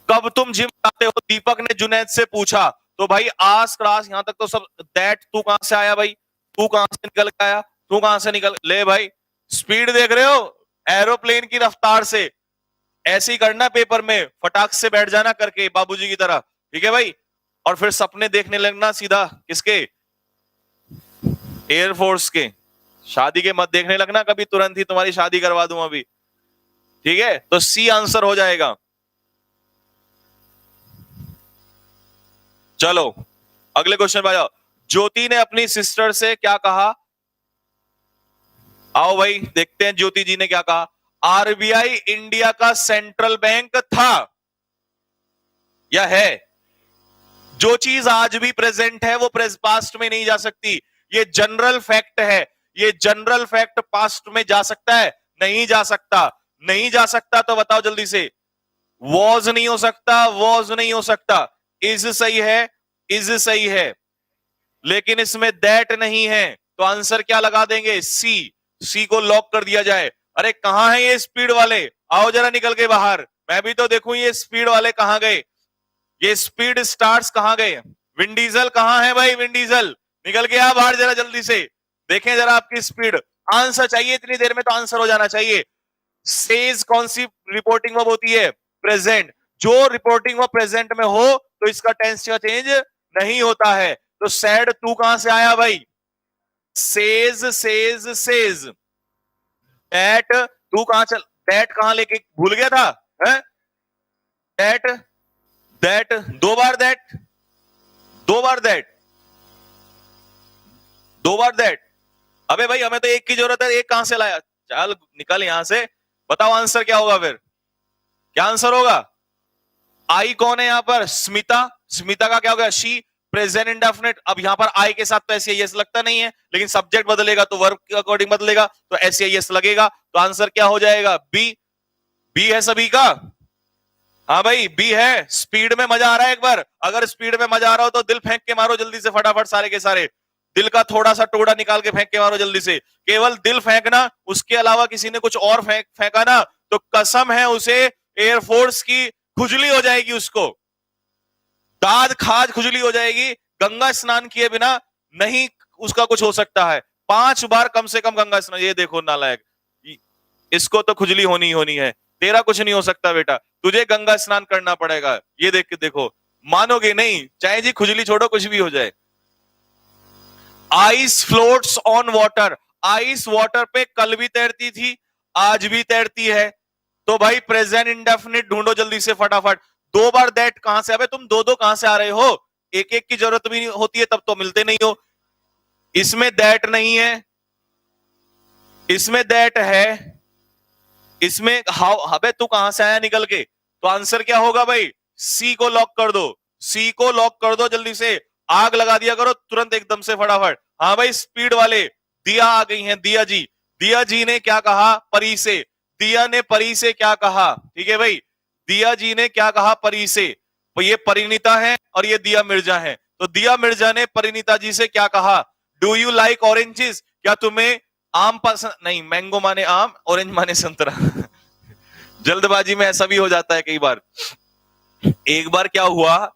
कब तुम जिम जाते हो? दीपक ने जुनैद से पूछा। तो भाई आस क्रास यहां तक तो सब दैट, तू कहां से आया भाई? तू कहां से निकल के आया? तू कहां से निकल ले भाई? स्पीड देख रहे हो एरोप्लेन की रफ्तार से? ऐसे ही करना पेपर में, फटाक से बैठ जाना करके बाबूजी की तरह, ठीक है भाई? और फिर सपने देखने लगना सीधा किसके? एयरफोर्स के। शादी के मत देखने लगना कभी, तुरंत ही तुम्हारी शादी करवा दूं अभी, ठीक है? तो सी आंसर हो जाएगा। चलो अगले क्वेश्चन पे आ जाओ। ज्योति ने अपनी सिस्टर से क्या कहा? आओ भाई देखते हैं ज्योति जी ने क्या कहा। आरबीआई इंडिया का सेंट्रल बैंक था या है? जो चीज आज भी प्रेजेंट है वो पास्ट में नहीं जा सकती। ये जनरल फैक्ट है। ये जनरल फैक्ट पास्ट में जा सकता है? नहीं जा सकता। नहीं जा सकता तो बताओ जल्दी से। वॉज नहीं हो सकता, वॉज नहीं हो सकता। इज सही है, इज सही है, लेकिन इसमें दैट नहीं है, तो आंसर क्या लगा देंगे? सी। सी को लॉक कर दिया जाए। अरे कहां है ये स्पीड वाले? आओ जरा निकल के बाहर, मैं भी तो देखूं ये स्पीड वाले कहां गए। ये स्पीड स्टार्स कहां गए? विन डीजल कहां है भाई? विन डीजल निकल के आ बाहर जरा जल्दी से, देखें जरा आपकी स्पीड। आंसर चाहिए इतनी देर में, तो आंसर हो जाना चाहिए। सेज कौन सी रिपोर्टिंग वर्ब होती है? प्रेजेंट। जो रिपोर्टिंग वर्ब प्रेजेंट में हो तो इसका टेंस का चेंज नहीं होता है। तो सैड तू कहां से आया भाई? Says says says. दैट तू कहां चल, दैट कहां लेके भूल गया था? है दैट, दैट दो बार दैट, दो बार दैट, दो बार दैट। अबे भाई हमें तो एक की जरूरत है, एक कहां से लाया? चल निकल यहां से। बताओ आंसर क्या होगा फिर? क्या आंसर होगा? आई कौन है यहां पर? स्मिता। स्मिता का क्या होगा? शी। Present indefinite. अब यहां पर आई के साथ तो एस लगता नहीं है, लेकिन सब्जेक्ट बदलेगा तो वर्ब के अकॉर्डिंग बदलेगा, तो एस लगेगा। तो आंसर क्या हो जाएगा? बी। बी है सभी का? हाँ भाई बी है। स्पीड में मजा आ रहा है? एक बार अगर स्पीड में मजा आ रहा हो तो दिल फेंक के मारो जल्दी से, फटाफट सारे के सारे। दिल का थोड़ा सा टुकड़ा निकाल के फेंक के मारो जल्दी से। केवल दिल फेंकना, उसके अलावा किसी ने कुछ और फेंका ना तो कसम है उसे एयरफोर्स की खुजली हो जाएगी, उसको दाद खाज खुजली हो जाएगी। गंगा स्नान किए बिना नहीं उसका कुछ हो सकता है। 5 बार कम से कम गंगा स्नान। ये देखो नालायक, इसको तो खुजली होनी ही होनी है। तेरा कुछ नहीं हो सकता बेटा, तुझे गंगा स्नान करना पड़ेगा। ये देख के देखो, मानोगे नहीं, चाहे जी खुजली छोड़ो कुछ भी हो जाए। Ice floats on water. Ice water पे कल भी तैरती थी, आज भी तैरती है। तो भाई प्रेजेंट इंडेफिनिट ढूंढो जल्दी से फटाफट। दो बार दैट कहां से? अबे तुम दो दो कहां से आ रहे हो? एक एक की जरूरत भी नहीं होती है तब तो मिलते नहीं हो। इसमें दैट नहीं है, इसमें दैट है, इसमें हाउ। अबे तू कहां से आया निकल के? तो आंसर क्या होगा भाई? सी को लॉक कर दो, सी को लॉक कर दो जल्दी से। आग लगा दिया करो तुरंत एकदम से फटाफट। हाँ भाई स्पीड वाले। दिया आ गई हैं, दिया जी। दिया जी ने क्या कहा? परी से। दिया ने परी से क्या कहा? ठीक है भाई, दिया जी ने क्या कहा परी से? तो ये परिणीता है और ये दिया मिर्जा है। तो दिया मिर्जा ने परिणीता जी से क्या कहा? Do you like oranges? क्या तुम्हें आम पसंद? नहीं, मैंगो माने आम, ऑरेंज माने संतरा। जल्दबाजी में ऐसा भी हो जाता है कई बार। एक बार क्या हुआ,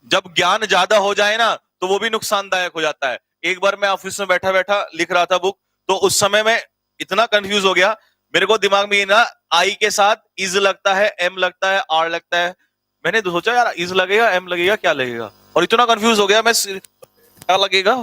जब ज्ञान ज्यादा हो जाए ना तो वो भी नुकसानदायक हो जाता है। एक बार मैं ऑफिस में बैठा बैठा लिख रहा था बुक, तो उस समय मैं इतना कंफ्यूज हो गया, मेरे को दिमाग में ये ना आई के साथ इज लगता है, एम लगता है, आर लगता है। मैंने तो सोचा यार इज लगेगा, एम लगेगा, क्या लगेगा, और इतना कंफ्यूज हो गया मैं, क्या लगेगा।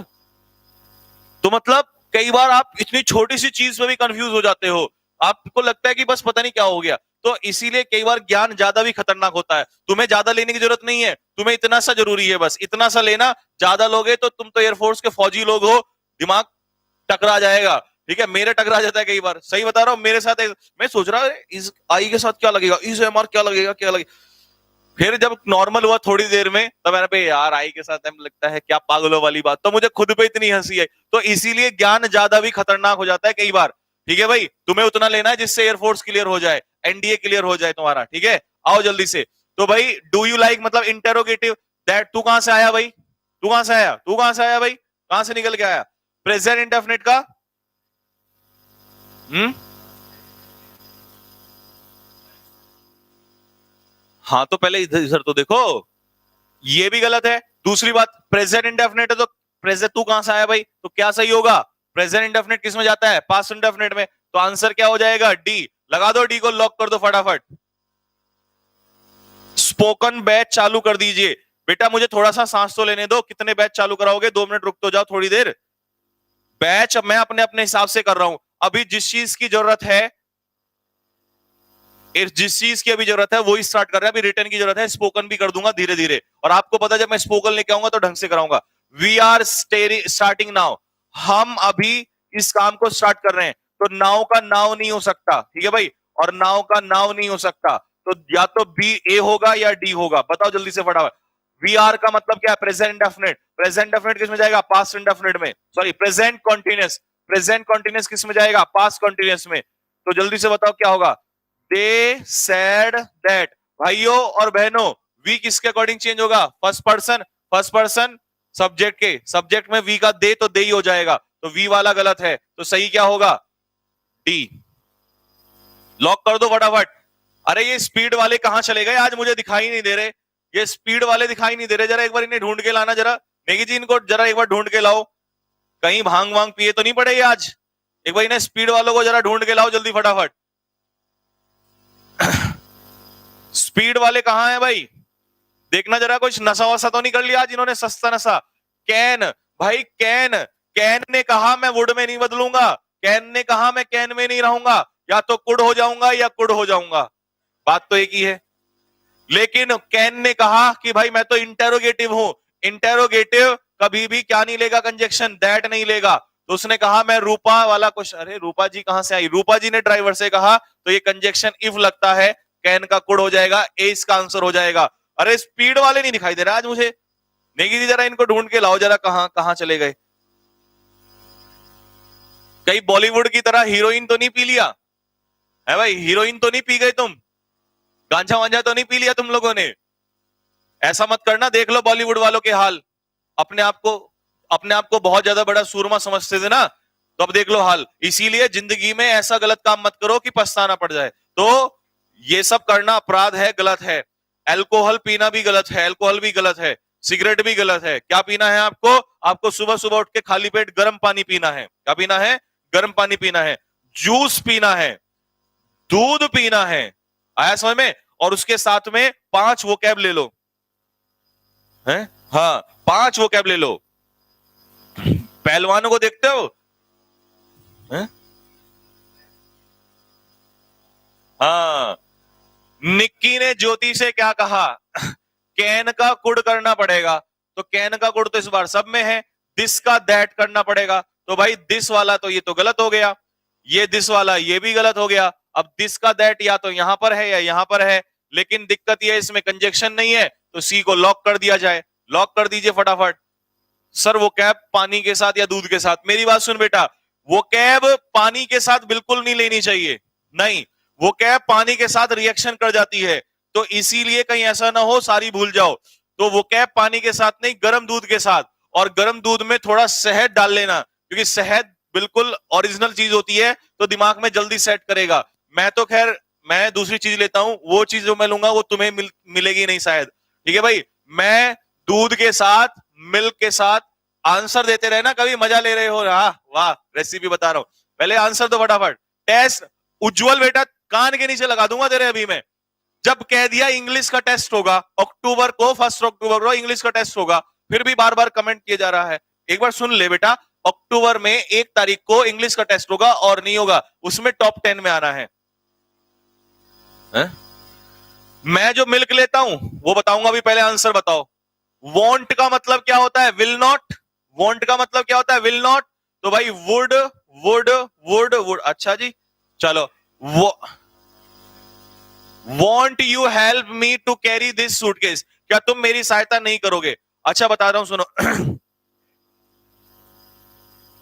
तो मतलब कई बार आप इतनी छोटी सी चीज में भी कंफ्यूज हो जाते हो, आपको लगता है कि बस पता नहीं क्या हो गया। तो इसीलिए कई बार ज्ञान ज्यादा भी खतरनाक होता है। तुम्हें ज्यादा लेने की जरूरत नहीं है, तुम्हें इतना सा जरूरी है, बस इतना सा लेना। ज्यादा लोगे तो तुम तो एयरफोर्स के फौजी लोग हो, दिमाग टकरा जाएगा। ठीक है, मेरे टकरा जाता है कई बार, सही बता रहा हूं। मेरे साथ मैं सोच रहा इस आई के साथ क्या लगेगा, इस एम आर क्या लगेगा, क्या लगेगा। फिर जब नॉर्मल हुआ थोड़ी देर में, तब मैंने पे यार आई के साथ एम लगता है, क्या पागलों वाली बात। तो मुझे खुद पे इतनी हंसी आई। तो इसीलिए ज्ञान ज्यादा भी खतरनाक हो जाता है कई बार। ठीक है भाई, तुम्हें उतना लेना है जिससे एयरफोर्स क्लियर हो जाए, एनडीए क्लियर हो जाए तुम्हारा। ठीक है, आओ जल्दी से। तो भाई डू यू लाइक मतलब इंटेरोगेटिव। दैट तू कहां से आया भाई? तू कहां से आया? तू कहां से आया भाई? कहां से निकल के आया? प्रेजेंट इंडेफिनिट का हाँ तो पहले इधर इधर तो देखो, ये भी गलत है। दूसरी बात, प्रेजेंट इंडेफिनिट है तो प्रेजेंट तू कहां से आया भाई? तो क्या सही होगा? प्रेजेंट इंडेफिनिट किस में जाता है? पास्ट इंडेफिनिट में। तो आंसर क्या हो जाएगा? डी। लगा दो, डी को लॉक कर दो फटाफट। स्पोकन बैच चालू कर दीजिए। बेटा मुझे थोड़ा सा सांस तो लेने दो, कितने बैच चालू कराओगे? 2 मिनट रुक तो जाओ थोड़ी देर। बैच अब मैं अपने अपने हिसाब से कर रहा हूं। अभी जिस चीज की जरूरत है, जिस चीज की अभी जरूरत है वही स्टार्ट कर रहे हैं। अभी रिटर्न की जरूरत है, स्पोकन भी कर दूंगा धीरे धीरे। और आपको पता है जब मैं स्पोकन लेके आऊंगा तो ढंग से कराऊंगा। We are starting now. हम अभी इस काम को स्टार्ट कर रहे हैं। तो नाउ का नाउ नहीं हो सकता, ठीक है भाई, और नाउ का नाउ नहीं हो सकता। तो या तो बी ए होगा या डी होगा। बताओ जल्दी से फटाफट। वी आर का मतलब क्या है? Present indefinite. प्रेजेंट इंडेफिनिट किस में जाएगा? पास्ट इंडेफिनिट में। Sorry, present continuous. Present continuous किस में जाएगा? पास्ट कॉन्टिन्यूअस में। तो जल्दी से बताओ क्या होगा? They said that. भाइयों और बहनों, वी किसके अकॉर्डिंग चेंज होगा? First person. First person subject के, सब्जेक्ट में वी का दे तो दे ही हो जाएगा। तो वी वाला गलत है, तो सही क्या होगा? डी। लॉक कर दो फटाफट। अरे ये स्पीड वाले कहां चले गए? आज मुझे दिखाई नहीं दे रहे। ये स्पीड वाले दिखाई नहीं दे रहे। जरा एक बार इन्हें ढूंढ के लाना, जरा नेगी जी इनको जरा एक बार ढूंढ के लाओ। कहीं भांग वांग पिए तो नहीं पड़े आज? एक भाई ने स्पीड वालों को जरा ढूंढ के लाओ जल्दी फटाफट। स्पीड वाले कहां हैं भाई? देखना जरा कुछ नशा वसा तो नहीं कर लिया आज इन्होंने, सस्ता नशा। कैन भाई, कैन कैन ने कहा मैं वुड में नहीं बदलूंगा, कैन ने कहा मैं कैन में नहीं रहूंगा, या तो कुड हो जाऊंगा या कुड हो जाऊंगा, बात तो एक ही है। लेकिन कैन ने कहा कि भाई मैं तो इंटेरोगेटिव हूं, इंटेरोगेटिव कभी भी क्या नहीं लेगा, कंजक्शन दैट नहीं लेगा। तो उसने कहा मैं रूपा वाला कुछ, अरे रूपा जी कहां से आई? रूपा जी ने ड्राइवर से कहा तो ये कंजक्शन इफ लगता है, कैन का कुड हो जाएगा, ए इसका आंसर हो जाएगा। अरे स्पीड वाले नहीं दिखाई दे रहा आज मुझे, नेगी जी जरा इनको ढूंढ के लाओ जरा, कहां कहां चले गए? कहीं बॉलीवुड की तरह हीरोइन तो नहीं पी लिया है भाई? हीरोइन तो नहीं पी गए तुम? गांजा वांजा तो नहीं पी लिया तुम लोगों ने? ऐसा मत करना, देख लो बॉलीवुड वालों के हाल। अपने आप को बहुत ज्यादा बड़ा सूरमा समझते थे ना, तो अब देख लो हाल। इसीलिए जिंदगी में ऐसा गलत काम मत करो कि पछताना पड़ जाए। तो ये सब करना अपराध है, गलत है। अल्कोहल पीना भी गलत है, अल्कोहल भी गलत है, सिगरेट भी गलत है। क्या पीना है आपको? आपको सुबह सुबह उठ के खाली पेट गर्म पानी पीना है। क्या पीना है? गर्म पानी पीना है, जूस पीना है, दूध पीना है। आया समझ में? और उसके साथ में 5 वोकैब ले लो, हैं? हाँ, 5 वोकैब ले लो। पहलवानों को देखते हो, हैं? हाँ, निक्की ने ज्योति से क्या कहा? कैन का कुड करना पड़ेगा, तो कैन का कुड तो इस बार सब में है, दिस का दैट करना पड़ेगा। तो भाई दिस वाला तो ये तो गलत हो गया, ये दिस वाला ये भी गलत हो गया। अब दिस का दैट या तो यहां पर है या यहां पर है, लेकिन दिक्कत ये इसमें कंजक्शन नहीं है, तो सी को लॉक कर दिया जाए। लॉक कर दीजिए फटाफट। सर वो कैब पानी के साथ या दूध के साथ? मेरी बात सुन बेटा, वो कैब पानी के साथ बिल्कुल नहीं लेनी चाहिए, नहीं, वो कैब पानी के साथ रिएक्शन कर जाती है, तो इसीलिए कहीं ऐसा ना हो सारी भूल जाओ। तो वो कैब पानी के साथ नहीं, गर्म दूध के साथ, और गर्म दूध में थोड़ा शहद डाल लेना, क्योंकि शहद बिल्कुल ओरिजिनल चीज होती है, तो दिमाग में जल्दी सेट करेगा। मैं तो खैर मैं दूसरी चीज लेता हूं, वो चीज जो मैं लूंगा वो तुम्हें मिलेगी नहीं शायद। ठीक है भाई, मैं दूध के साथ, मिल्क के साथ, आंसर देते रहे ना, कभी मजा ले रहे हो? हाँ वाह, रेसिपी बता रहा हूं, पहले आंसर दो फटाफट। टेस्ट उज्जवल बेटा कान के नीचे लगा दूंगा तेरे अभी मैं, जब कह दिया इंग्लिश का टेस्ट होगा अक्टूबर को, 1 अक्टूबर को इंग्लिश का टेस्ट होगा, फिर भी बार बार कमेंट किया जा रहा है। एक बार सुन ले बेटा, अक्टूबर में 1 तारीख को इंग्लिश का टेस्ट होगा, और नहीं होगा उसमें टॉप 10 में आना है। मैं जो मिल्क लेता हूं वो बताऊंगा, अभी पहले आंसर बताओ। वॉन्ट का मतलब क्या होता है? Will not. वॉन्ट का मतलब क्या होता है? Will not. तो भाई वुड वुड वुड वुड, अच्छा जी चलो। वो won't you help me to carry this suitcase, क्या तुम मेरी सहायता नहीं करोगे? अच्छा बता रहा हूं सुनो।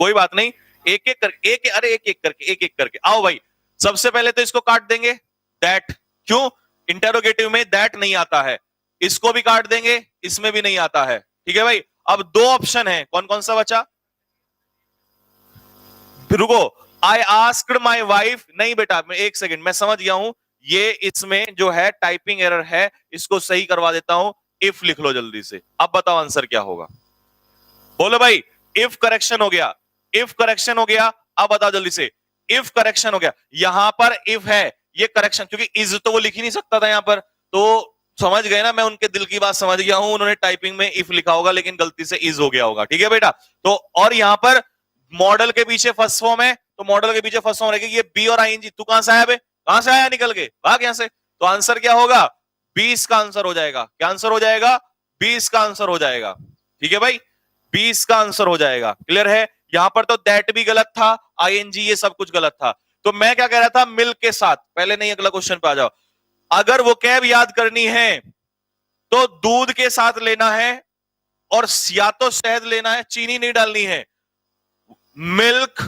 कोई बात नहीं, एक एक करके, एक एक करके आओ भाई। सबसे पहले तो इसको काट देंगे, दैट। क्यों? इंटेरोगेटिव में दैट नहीं आता है। इसको भी काट देंगे, इसमें भी नहीं आता है। ठीक है भाई, अब 2 ऑप्शन है, कौन कौन सा बचा? रुको, आई आस्क्ड माई वाइफ, नहीं बेटा मैं 1 सेकंड, मैं समझ गया हूं, ये इसमें जो है टाइपिंग एरर है, इसको सही करवा देता हूं। इफ लिख लो जल्दी से। अब बताओ आंसर क्या होगा, बोलो भाई। इफ करेक्शन हो गया, इफ करेक्शन हो गया। अब बताओ जल्दी से, इफ करेक्शन हो गया। यहां पर इफ है, ये करेक्शन, क्योंकि इज तो वो लिख ही नहीं सकता था यहां पर, तो समझ गए ना, मैं उनके दिल की बात समझ गया हूं। उन्होंने टाइपिंग में इफ लिखा होगा, लेकिन गलती से इज हो गया होगा। ठीक है बेटा, तो और यहां पर मॉडल के पीछे फर्स्ट फॉर्म है, तो मॉडल के पीछे फर्स्ट फॉर्म रहेगी, ये बी और आईएनजी। तू कहां से आया बे? कहां से आया निकल के? भाग यहां से। तो आंसर क्या होगा? 20 का आंसर हो जाएगा। क्या आंसर हो जाएगा? 20 का आंसर हो जाएगा। ठीक है भाई, 20 का आंसर हो जाएगा। क्लियर है? यहां पर तो दैट भी गलत था, आईएनजी ये सब कुछ गलत था। तो मैं क्या कह रहा था? मिल्क के साथ। पहले नहीं, अगला क्वेश्चन पे आ जाओ। अगर वो कैब याद करनी है तो दूध के साथ लेना है, और या तो शहद लेना है, चीनी नहीं डालनी है। मिल्क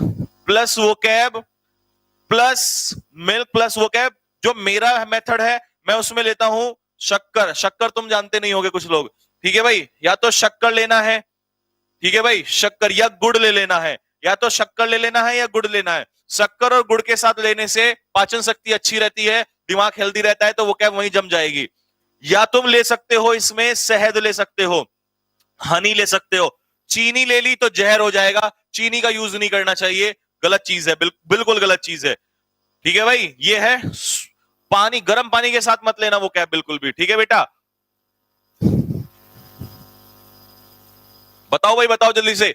प्लस वो कैब प्लस मिल्क प्लस वो कैब। जो मेरा मेथड है मैं उसमें लेता हूं शक्कर। शक्कर तुम जानते नहीं होगे कुछ लोग। ठीक है भाई, या तो शक्कर लेना है, ठीक है भाई, शक्कर, या गुड़ ले लेना है, या तो शक्कर ले लेना है या गुड़ लेना है। शक्कर और गुड़ के साथ लेने से पाचन शक्ति अच्छी रहती है, दिमाग हेल्दी रहता है, तो वो कैब वहीं जम जाएगी। या तुम ले सकते हो इसमें शहद ले सकते हो, हनी ले सकते हो। चीनी ले ली तो जहर हो जाएगा, चीनी का यूज नहीं करना चाहिए। गलत चीज है, बिल्कुल गलत चीज है। ठीक है भाई, ये है पानी, गर्म पानी के साथ मत लेना वो कैब बिल्कुल भी। ठीक है बेटा, बताओ भाई, बताओ जल्दी से।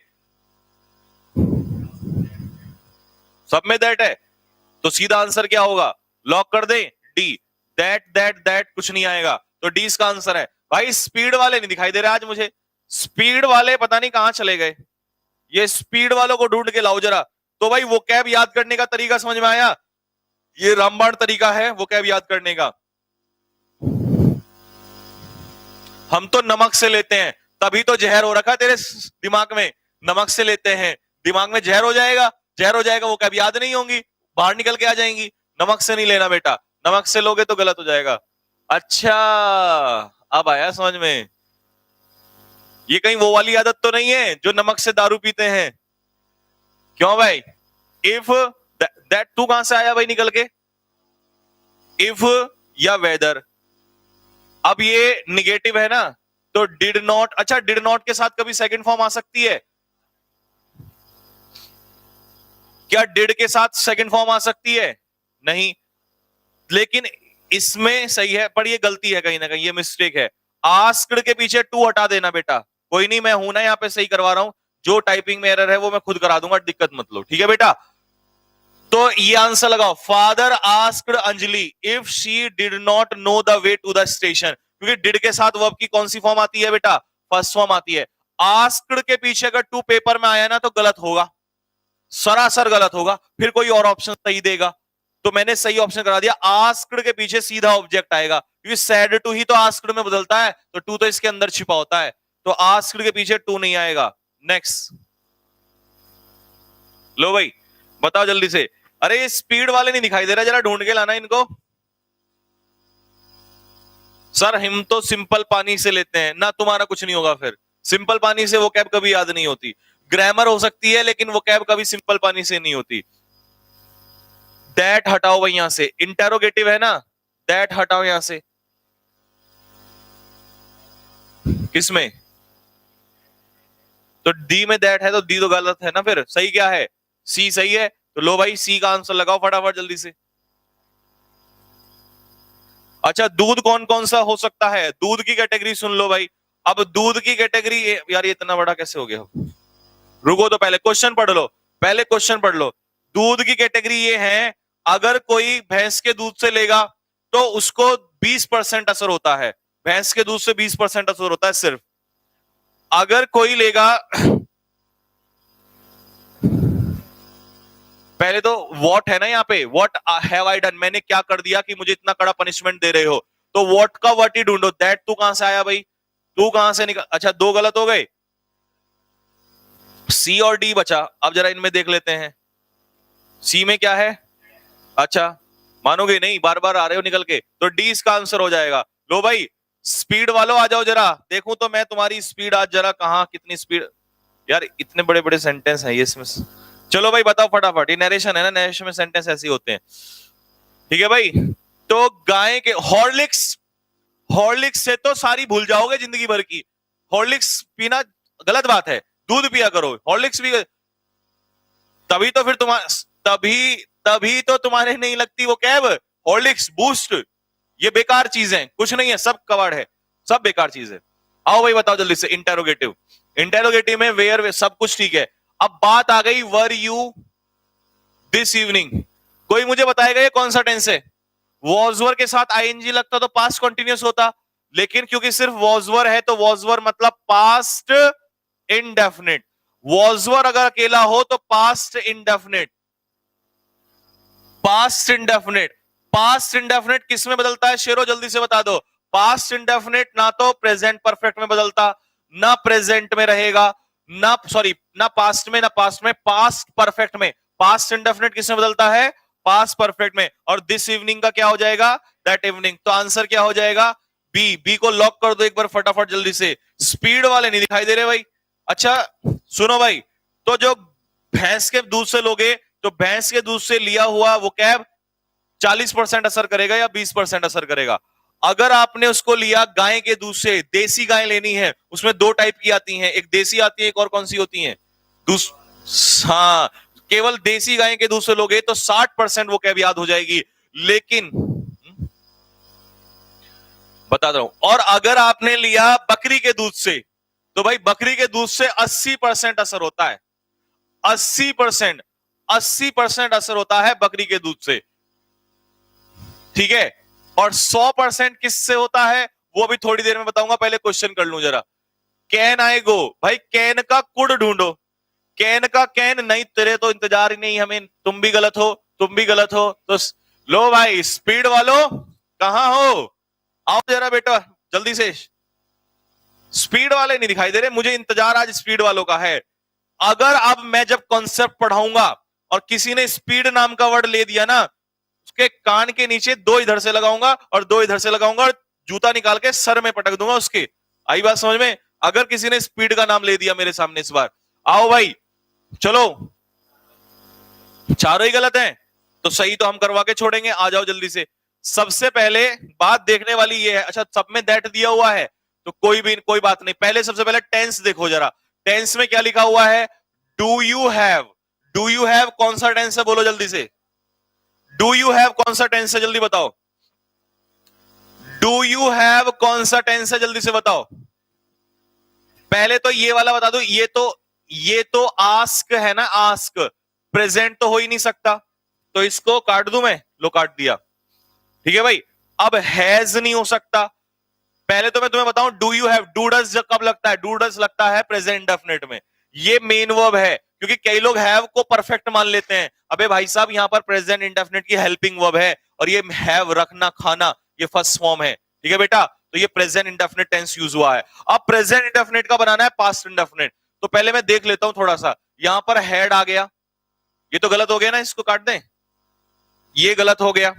सब में दैट है तो सीधा आंसर क्या होगा, लॉक कर दें डी। दैट कुछ नहीं आएगा, तो डी इसका आंसर है। भाई स्पीड वाले नहीं दिखाई दे रहे आज मुझे, स्पीड वाले पता नहीं कहां चले गए, ये स्पीड वालों को ढूंढ के लाओ जरा। तो भाई वो कैब याद करने का तरीका समझ में आया, ये रामबाण तरीका है वो कैब याद करने का। हम तो नमक से लेते हैं, तभी तो जहर हो रखा है तेरे दिमाग में, नमक से लेते हैं, दिमाग में जहर हो जाएगा, जहर हो जाएगा, वो कैब याद नहीं होंगी, बाहर निकल के आ जाएंगी। नमक से नहीं लेना बेटा, नमक से लोगे तो गलत हो जाएगा। अच्छा, अब आया समझ में, ये कहीं वो वाली आदत तो नहीं है जो नमक से दारू पीते हैं। क्यों भाई, इफ दैट तू कहां से आया भाई निकल के, इफ या वेदर, अब ये निगेटिव है ना, तो डिड नॉट, अच्छा डिड नॉट के साथ कभी सेकंड फॉर्म आ सकती है क्या, डिड के साथ सेकंड फॉर्म आ सकती है, नहीं, लेकिन इसमें सही है, पर ये गलती है कहीं ना कहीं, ये मिस्टेक है। आस्क्ड के पीछे टू हटा देना बेटा, कोई नहीं, मैं हूं ना यहाँ पे सही करवा रहा हूं, जो टाइपिंग में एरर है वो मैं खुद करा दूंगा, दिक्कत मत लो। ठीक है बेटा, तो ये आंसर लगाओ, father asked Anjali if she did not know the way to the station, क्योंकि डिड के साथ वर्ब की कौन सी फॉर्म आती है बेटा, फर्स्ट फॉर्म आती है। आस्क्ड के पीछे अगर टू पेपर में आया ना तो गलत होगा, सरासर गलत होगा, फिर कोई और ऑप्शन सही देगा, तो मैंने सही ऑप्शन करा दिया, आस्क्ड के पीछे सीधा ऑब्जेक्ट आएगा, क्योंकि सैड टू ही तो आस्क्ड में बदलता है, तो टू तो इसके अंदर छिपा होता है, तो आस्क्ड के पीछे टू नहीं आएगा। नेक्स्ट, लो भाई बताओ जल्दी से, अरे ये स्पीड वाले नहीं दिखाई दे रहा, जरा ढूंढ के लाना इनको। सर हम तो सिंपल पानी से लेते हैं ना, तुम्हारा कुछ नहीं होगा फिर, सिंपल पानी से वो कैब कभी याद नहीं होती, ग्रामर हो सकती है लेकिन वो कैब कभी सिंपल पानी से नहीं होती। दैट हटाओ भाई यहां से, इंटेरोगेटिव है ना, दैट हटाओ यहां से, किसमें, तो डी में दैट है तो डी तो गलत है ना, फिर सही क्या है, सी सही है, तो लो भाई सी का आंसर लगाओ फटाफट जल्दी से। अच्छा दूध कौन कौन सा हो सकता है, दूध की कैटेगरी सुन लो भाई, अब दूध की कैटेगरी, यार ये इतना बड़ा कैसे हो गया, रुको तो पहले क्वेश्चन पढ़ लो, पहले क्वेश्चन पढ़ लो। दूध की कैटेगरी ये है, अगर कोई भैंस के दूध से लेगा तो उसको 20% असर होता है, भैंस के दूध से 20% असर होता है सिर्फ, अगर कोई लेगा पहले तो वॉट है ना यहाँ पे, वॉट हैव आई डन, मैंने क्या कर दिया कि मुझे इतना कड़ा पनिशमेंट दे रहे हो, तो वॉट का वट ही ढूंढो, दैट तू कहां से आया भाई, तू कहां से निकल, अच्छा दो गलत हो गए, सी और डी बचा, अब जरा इनमें देख लेते हैं, सी में क्या है, अच्छा मानोगे नहीं, बार बार आ रहे हो निकल के, तो डी इसका आंसर हो जाएगा। लो भाई स्पीड वालों आ जाओ जरा, देखूं तो मैं तुम्हारी स्पीड आज जरा, कहां कितनी स्पीड, यार इतने बड़े बड़े सेंटेंस हैं ये इसमें, चलो भाई बताओ फटाफट, ये नरेशन है ना, नरेशन में सेंटेंस ऐसे होते हैं। ठीक है भाई, तो गाय के हॉर्लिक्स, हॉर्लिक्स से तो सारी भूल जाओगे जिंदगी भर की, हॉर्लिक्स पीना गलत बात है, दूध पिया करो, हॉर्लिक्स भी, तभी तो फिर तभी तभी तो तुम्हारे नहीं लगती वो कैब, हॉर्लिक्स बूस्ट, ये बेकार चीज है, कुछ नहीं है, सब कबाड़ है, सब बेकार चीज है। आओ भाई बताओ जल्दी से, इंटेरोगेटिव, इंटेरोगेटिव में वेयर सब कुछ ठीक है, अब बात आ गई वर यू दिस इवनिंग, कोई मुझे बताएगा ये कौन सा टेंस है, वॉजवर के साथ आईएनजी लगता तो पास्ट कंटिन्यूअस होता, लेकिन क्योंकि सिर्फ वॉजवर है तो वॉजवर मतलब पास्ट इंडेफिनिट, वॉजवर अगर अकेला हो तो past indefinite, past indefinite, past indefinite किस में बदलता है शेरो जल्दी से बता दो, पास्ट इंडेफिनिट ना तो प्रेजेंट परफेक्ट में बदलता, ना प्रेजेंट में रहेगा, ना सॉरी ना पास्ट में, ना पास्ट में, पास्ट परफेक्ट में, पास्ट इंडेफिनिट किस में बदलता है, पास्ट परफेक्ट में, और दिस इवनिंग का क्या हो जाएगा, दैट इवनिंग, तो आंसर क्या हो जाएगा, बी, बी को लॉक कर दो एक बार फटाफट जल्दी से, स्पीड वाले नहीं दिखाई दे रहे भाई। अच्छा सुनो भाई, तो जो भैंस के दूध से लोगे तो भैंस के दूध से लिया हुआ वो कैब 40% असर करेगा या 20% असर करेगा, अगर आपने उसको लिया गाय के दूध से, देसी गाय लेनी है, उसमें दो टाइप की आती हैं, एक देसी आती है, एक और कौन सी होती है, हाँ केवल देसी गाय के दूध से लोगे तो 60% वो कैब याद हो जाएगी। लेकिन बता रहा हूं, और अगर आपने लिया बकरी के दूध से, तो भाई बकरी के दूध से 80% असर होता है। 80% असर होता है बकरी के दूध से, ठीक है। और 100% किससे होता है वो भी थोड़ी देर में बताऊंगा, पहले क्वेश्चन कर लूं जरा। कैन आई गो, भाई कैन का कुड ढूंढो। कैन का कैन नहीं, तेरे तो इंतजार ही नहीं हमें, तुम भी गलत हो, तुम भी गलत हो। तो लो भाई स्पीड वालों कहां हो, आओ जरा बेटा जल्दी से। स्पीड वाले नहीं दिखाई दे रहे, मुझे इंतजार आज स्पीड वालों का है। अगर अब मैं जब कॉन्सेप्ट पढ़ाऊंगा और किसी ने स्पीड नाम का वर्ड ले दिया ना, उसके कान के नीचे 2 इधर से लगाऊंगा और 2 इधर से लगाऊंगा और जूता निकाल के सर में पटक दूंगा उसके। आई बात समझ में? अगर किसी ने स्पीड का नाम ले दिया मेरे सामने इस बार, आओ भाई चलो, चारों ही गलत हैं तो सही तो हम करवा के छोड़ेंगे, आ जाओ जल्दी से। सबसे पहले बात देखने वाली ये है, अच्छा सब में दैट दिया हुआ है तो कोई बात नहीं। पहले सबसे पहले टेंस देखो जरा, टेंस में क्या लिखा हुआ है, do you have. Do you have कौन सा टेंस है, बोलो जल्दी से। डू यू हैव कौन सा टेंस है, जल्दी बताओ। डू यू हैव कौन सा टेंस है, जल्दी से बताओ। पहले तो ये वाला बता दो, ये तो आस्क है ना, आस्क। प्रेजेंट तो हो ही नहीं सकता, तो इसको काट दूं मैं, लो काट दिया, ठीक है भाई। अब हैज नहीं हो सकता। पहले तो मैं तुम्हें बताऊं, do you have, do does कब लगता है, डू डज लगता है प्रेजेंट डेफिनेट में। ये मेन वर्ब है, क्योंकि कई लोग हैव को परफेक्ट मान लेते हैं। अबे भाई साहब यहां पर प्रेजेंट इंडेफिनिट की हेल्पिंग वर्ब है, और ये हैव रखना खाना ये फर्स्ट फॉर्म है, ठीक है बेटा। तो ये प्रेजेंट इंडेफिनिट टेंस यूज हुआ है। अब प्रेजेंट इंडेफिनिट का बनाना है पास्ट इंडेफिनिट, तो पहले मैं देख लेता हूं थोड़ा सा। यहां पर हैड आ गया, ये तो गलत हो गया ना, इसको काट दें, ये गलत हो गया।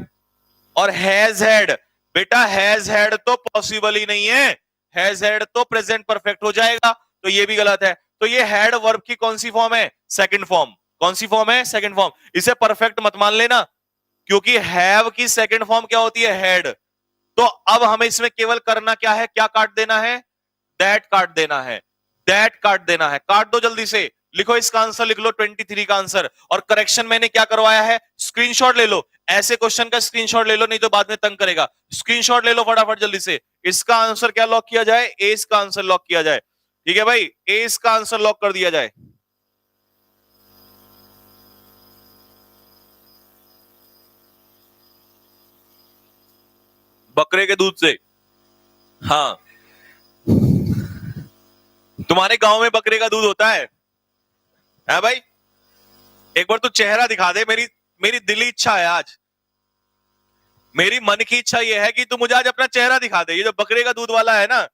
और हैज हैड, बेटा हैज हैड तो पॉसिबल ही नहीं है, हैज हैड तो प्रेजेंट परफेक्ट हो जाएगा, तो ये भी गलत है। तो ये हैड वर्ब की कौन सी फॉर्म है, सेकंड फॉर्म। कौन सी फॉर्म है, सेकंड फॉर्म। इसे परफेक्ट मत मान लेना, क्योंकि हैव की सेकंड फॉर्म क्या होती है, हैड। तो अब हमें इसमें केवल करना क्या है, क्या काट देना है, दैट काट देना है, दैट काट देना है। काट दो जल्दी से, लिखो इसका आंसर, लिख लो 23 का आंसर। और करेक्शन मैंने क्या करवाया है, स्क्रीनशॉट ले लो, ऐसे क्वेश्चन का स्क्रीनशॉट ले लो, नहीं तो बाद में तंग करेगा। स्क्रीनशॉट ले लो फटाफट जल्दी से। इसका आंसर क्या लॉक किया जाए, ए इसका आंसर लॉक किया जाए, ठीक है भाई, ए इसका आंसर लॉक कर दिया जाए। बकरे के दूध से, हाँ तुम्हारे गांव में बकरे का दूध होता है भाई? एक बार तू चेहरा दिखा दे, मेरी दिली इच्छा है आज, मेरी मन की इच्छा यह है कि तू मुझे आज अपना चेहरा दिखा दे। ये जो बकरे का दूध वाला है ना,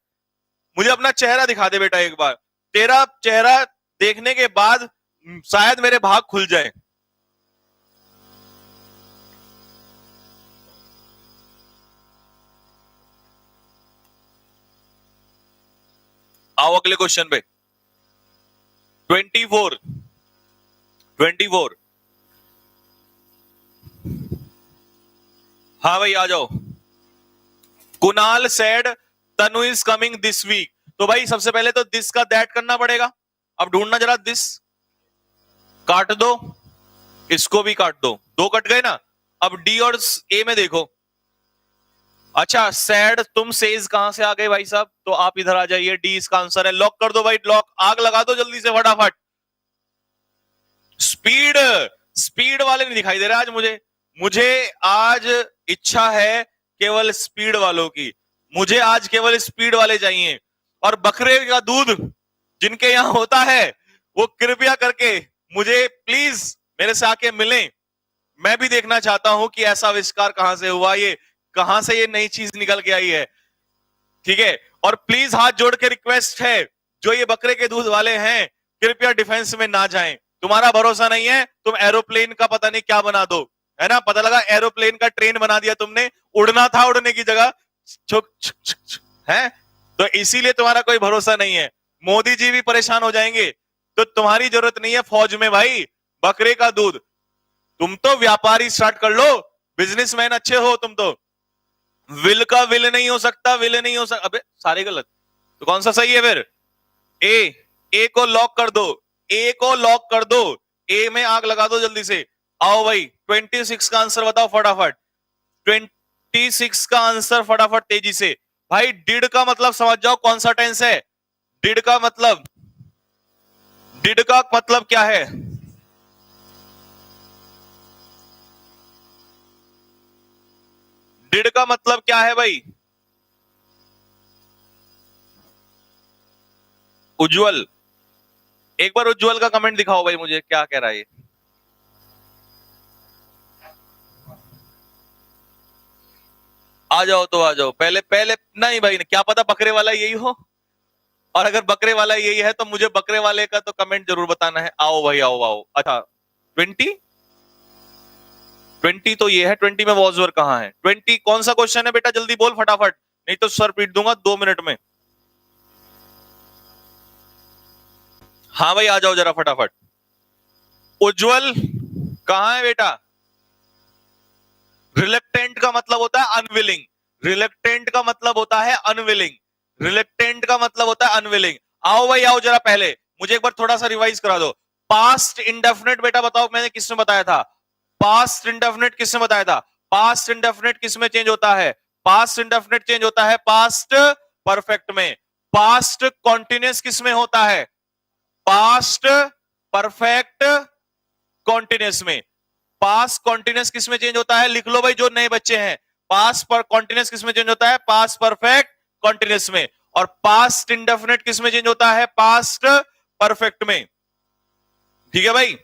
मुझे अपना चेहरा दिखा दे बेटा एक बार। तेरा चेहरा देखने के बाद शायद मेरे भाग खुल जाए। आओ अगले क्वेश्चन पे, 24। हाँ भाई आ जाओ। Kunal said Tanu is coming this week. तो भाई सबसे पहले तो दिस का दैट करना पड़ेगा। अब ढूंढना जरा, दिस काट दो, इसको भी काट दो, 2 कट गए ना। अब डी और ए में देखो, अच्छा सैड तुम सेज कहां से आ गए भाई साहब, तो आप इधर आ जाइए, डी इसका आंसर है। लॉक कर दो भाई, लॉक, आग लगा दो जल्दी से फटाफट। स्पीड वाले नहीं दिखाई दे रहे आज मुझे आज इच्छा है केवल स्पीड वालों की, मुझे आज केवल स्पीड वाले चाहिए। और बकरे का दूध जिनके यहां होता है वो कृपया करके मुझे प्लीज मेरे से आके मिलें। मैं भी देखना चाहता हूं कि ऐसा आविष्कार कहां से हुआ, ये कहां से ये नई चीज निकल के आई है, ठीक है। और प्लीज हाथ जोड़ के रिक्वेस्ट है, जो ये बकरे के दूध वाले हैं कृपया डिफेंस में ना जाएं। तुम्हारा भरोसा नहीं है, तुम एरोप्लेन का पता नहीं क्या बना दो, है ना, पता लगा एरोप्लेन का ट्रेन बना दिया तुमने, उड़ना था उड़ने की जगह छुक छुक छुक छुक, है। तो इसीलिए तुम्हारा कोई भरोसा नहीं है। मोदी जी भी परेशान हो जाएंगे, तो तुम्हारी जरूरत नहीं है फौज में भाई। बकरे का दूध, तुम तो व्यापारी स्टार्ट कर लो, बिजनेसमैन अच्छे हो तुम तो। विल का विल नहीं हो सकता, विल नहीं हो सकता, अबे सारे गलत, तो कौन सा सही है फिर, ए को लॉक कर दो, ए को लॉक कर दो, ए में आग लगा दो जल्दी से। आओ भाई 26 का आंसर बताओ फटाफट। 26 का आंसर फटाफट तेजी से। भाई डिड का मतलब समझ जाओ कौन सा टेंस है। डिड का मतलब क्या है? डिड का मतलब क्या है भाई? उज्जवल, एक बार उज्जवल का कमेंट दिखाओ भाई मुझे, क्या कह रहा है ये। आ जाओ तो आ जाओ, पहले पहले नहीं भाई, क्या पता बकरे वाला यही हो, और अगर बकरे वाला यही है तो मुझे बकरे वाले का तो कमेंट जरूर बताना है। आओ भाई आओ आओ। अच्छा 20 20 तो ये है, 20 में वॉजवर कहाँ है? 20 कौन सा क्वेश्चन है बेटा, जल्दी बोल फटाफट, नहीं तो सर पीट दूंगा 2 मिनट में। हाँ भाई आ जाओ जरा फटाफट। उज्जवल कहाँ है बेटा? रिलेक्टेंट का मतलब होता है अनविलिंग। रिलेक्टेंट का मतलब होता है अनविलिंग। रिलेक्टेंट का मतलब होता है अनविलिंग। आओ भाई आओ जरा, पहले मुझे एक बार थोड़ा सा रिवाइज करा दो। पास्ट इंडेफिनिट बेटा बताओ, मैंने किसमें बताया था? पास्ट इंडेफिनिट किसमें बताया था? पास्ट इंडेफिनिट किसमें चेंज होता है? पास्ट इंडेफिनिट चेंज होता है पास्ट परफेक्ट में। पास्ट कॉन्टिन्यूस किसमें होता है? पास्ट परफेक्ट कॉन्टिन्यूस में। पास कॉन्टिन्यूस किसमें चेंज होता है? लिख लो भाई जो नए बच्चे हैं, पास पर कॉन्टिन्यूस किसमें चेंज होता है? पास परफेक्ट कॉन्टिन्यूस में। और पास्ट इंडेफिनिट किसमें चेंज होता है? पास्ट परफेक्ट में। ठीक है भाई,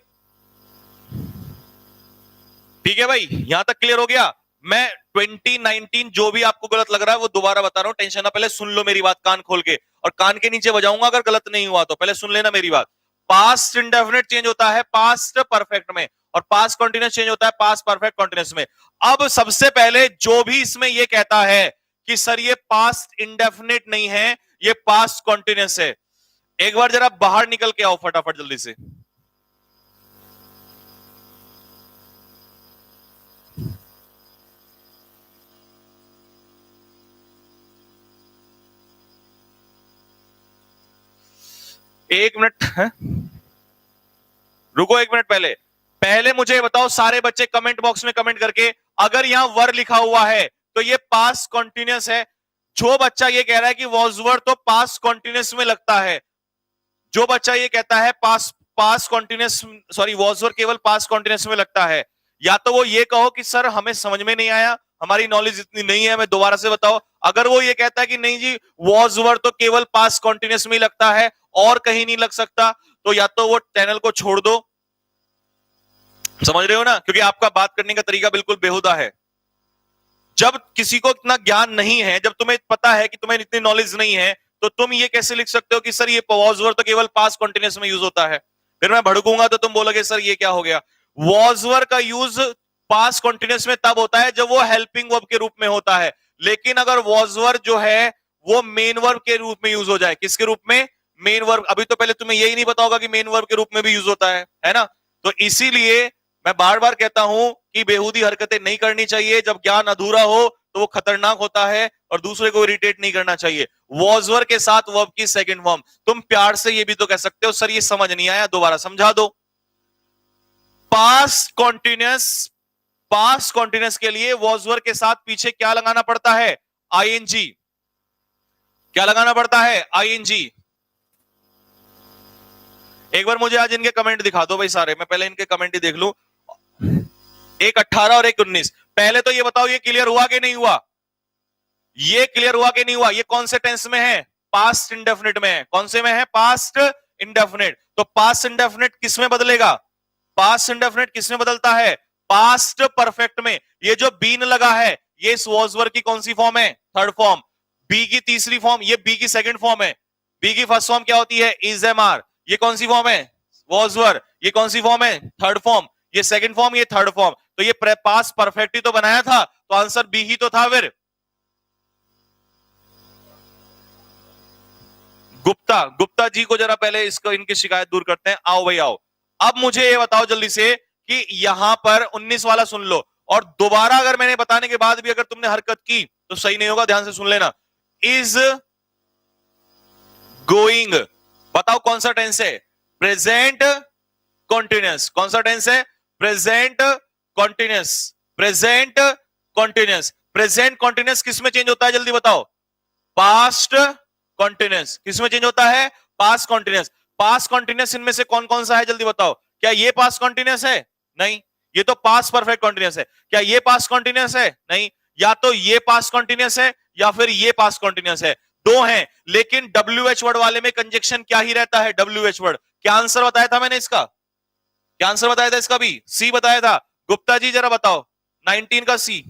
ठीक है भाई, यहां तक क्लियर हो गया। मैं 2019 जो भी आपको गलत लग रहा है वो दोबारा बता रहा हूं, टेंशन ना, पहले सुन लो मेरी बात कान खोल के, और कान के नीचे बजाऊंगा अगर गलत नहीं हुआ तो, पहले सुन लेना मेरी बात। पास्ट इंडेफिनिट चेंज होता है पास्ट परफेक्ट में, और पास्ट कॉन्टिन्यूस चेंज होता है पास्ट परफेक्ट कॉन्टिन्यूस में। अब सबसे पहले जो भी इसमें ये कहता है कि सर ये पास्ट इंडेफिनिट नहीं है, ये पास्ट कॉन्टिन्यूस है, एक बार जरा बाहर निकल के आओ फटाफट जल्दी से। एक मिनट है? रुको एक मिनट, पहले पहले मुझे बताओ सारे बच्चे कमेंट बॉक्स में कमेंट करके, अगर यहां वर लिखा हुआ है तो ये पास्ट कॉन्टिन्यूस है। जो बच्चा ये कह रहा है कि वॉज वर तो पास्ट कॉन्टिन्यूस में लगता है, जो बच्चा ये कहता है past past continuous, sorry was were केवल पास्ट कॉन्टिन्यूस में लगता है, या तो वो ये कहो कि सर हमें समझ में नहीं आया, हमारी नॉलेज इतनी नहीं है, हमें दोबारा से बताओ। अगर वो ये कहता है कि नहीं जी वॉज वर तो केवल पास्ट कॉन्टिन्यूस में ही लगता है और कहीं नहीं लग सकता, तो या तो वो चैनल को छोड़ दो, समझ रहे हो ना, क्योंकि आपका बात करने का तरीका बिल्कुल बेहुदा है। जब किसी को इतना ज्ञान नहीं है, जब तुम्हें पता है कि तुम्हें इतनी नॉलेज नहीं है, तो तुम ये कैसे लिख सकते हो कि सर ये वॉज वर तो केवल पास्ट कॉन्टिन्यूस में यूज होता है? फिर मैं भड़कूंगा तो तुम बोलोगे सर ये क्या हो गया। वॉज वर का यूज पास्ट कॉन्टिन्यूस में तब होता है जब वो हेल्पिंग वर्ब के रूप में होता है, लेकिन अगर वॉज वर जो है वो मेन वर्ब के रूप में यूज हो जाए, किसके रूप में? Main verb. अभी तो पहले तुम्हें यही नहीं पता होगा कि मेन वर्ब के रूप में भी यूज होता है ना? तो इसीलिए मैं बार बार कहता हूं कि बेहूदी हरकतें नहीं करनी चाहिए, जब ज्ञान अधूरा हो तो वो खतरनाक होता है, और दूसरे को इरिटेट नहीं करना चाहिए। वॉज वर के साथ वर्ब की सेकंड फॉर्म, तुम प्यार से ये भी तो कह सकते हो सर ये समझ नहीं आया, दोबारा समझा दो। पास्ट कॉन्टिन्यूस, पास्ट कॉन्टिन्यूस के लिए वॉज वर के साथ पीछे क्या लगाना पड़ता है? आईएनजी। क्या लगाना पड़ता है? आईएनजी। एक बार मुझे आज इनके कमेंट दिखा दो भाई सारे, मैं पहले इनके कमेंट ही देख लूं। एक 18 और एक 19। पहले तो ये बताओ ये क्लियर हुआ कि नहीं हुआ? ये क्लियर हुआ कि नहीं हुआ? ये कौन से टेंस में है? पास्ट इंडेफिनिट में है। कौन से में है? Past indefinite. तो पास्ट इंडेफिनिट किस में बदलेगा? पास्ट इंडेफिनिट किस में बदलता है? पास्ट परफेक्ट में। ये जो बीन लगा है ये इस वॉज वर की कौन सी फॉर्म है? Third form. बी की तीसरी फॉर्म, ये बी की सेकंड फॉर्म है। बी की फर्स्ट फॉर्म क्या होती है? Is am are. ये कौन सी फॉर्म है? Was were. ये कौन सी फॉर्म है? Third form. ये सेकंड फॉर्म, ये थर्ड फॉर्म। तो ये पास्ट परफेक्ट ही तो बनाया था, तो आंसर बी ही तो था। फिर गुप्ता, गुप्ता जी को जरा पहले इसको इनकी शिकायत दूर करते हैं। आओ भाई आओ। अब मुझे ये बताओ जल्दी से कि यहां पर 19 वाला सुन लो, और दोबारा अगर मैंने बताने के बाद भी अगर तुमने हरकत की तो सही नहीं होगा, ध्यान से सुन लेना। इज गोइंग, बताओ कौन सा टेंस है? Present continuous. कौन सा टेंस है? Present continuous. Present continuous. Present continuous किस में चेंज होता है जल्दी बताओ? Past continuous. किस में चेंज होता है? Past continuous. पास्ट कॉन्टिन्यूस इनमें से कौन कौन सा है जल्दी बताओ? क्या ये पास्ट कॉन्टिन्यूस है? नहीं, ये तो पास्ट परफेक्ट कॉन्टिन्यूस है। क्या ये पास्ट कॉन्टिन्यूस है? नहीं, या तो ये पास्ट कॉन्टिन्यूस है या फिर ये पास्ट कॉन्टिन्यूस है, दो हैं। लेकिन WH वर्ड वाले में कंजक्शन क्या ही रहता है? WH word. क्या आंसर बताया था मैंने इसका? क्या आंसर बताया था इसका? भी सी बताया था। गुप्ता जी जरा बताओ 19 का सी।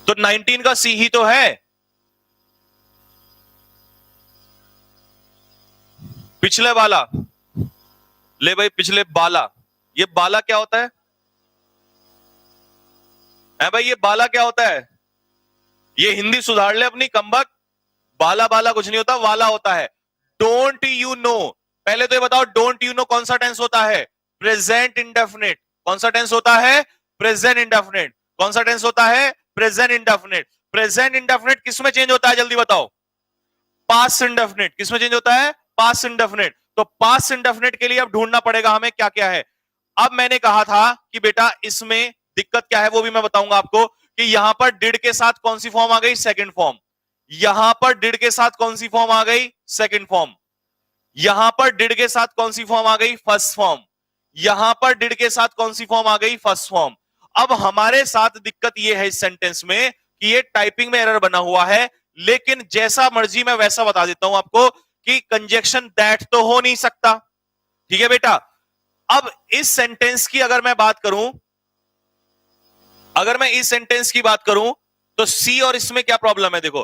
तो 19 का सी ही तो है। पिछले वाला ले भाई, पिछले बाला। ये बाला क्या होता है भाई? ये बाला क्या होता है? ये हिंदी सुधार ले अपनी कमबक। बाला बाला कुछ नहीं होता, वाला होता है। डोंट यू नो, पहले तो ये बताओ डोंट यू नो कौन सा टेंस होता है? Present indefinite. कौन सा टेंस होता है? Present indefinite. कौन सा टेंस होता है? Present indefinite. प्रेजेंट इंडेफिनिट किस में चेंज होता है जल्दी बताओ? Past indefinite. किस में चेंज होता है? Past indefinite. तो पास्ट इंडेफिनिट के लिए अब ढूंढना पड़ेगा हमें क्या क्या है। अब मैंने कहा था कि बेटा इसमें दिक्कत क्या है वो भी मैं बताऊंगा आपको, कि यहां पर डिड के साथ कौन सी फॉर्म आ गई? Second form. यहां पर डिड के साथ कौन सी फॉर्म आ गई? Second form. यहां पर डिड के साथ कौन सी फॉर्म आ गई? First form. यहां पर डिड के साथ कौन सी फॉर्म आ गई? First form. अब हमारे साथ दिक्कत यह है इस सेंटेंस में कि ये टाइपिंग में एरर बना हुआ है, लेकिन जैसा मर्जी मैं वैसा बता देता हूं आपको कि कंजक्शन दैट तो हो नहीं सकता। ठीक है बेटा? अब इस सेंटेंस की अगर मैं बात करूं, अगर मैं इस सेंटेंस की बात करूं तो सी और इसमें क्या प्रॉब्लम है? देखो,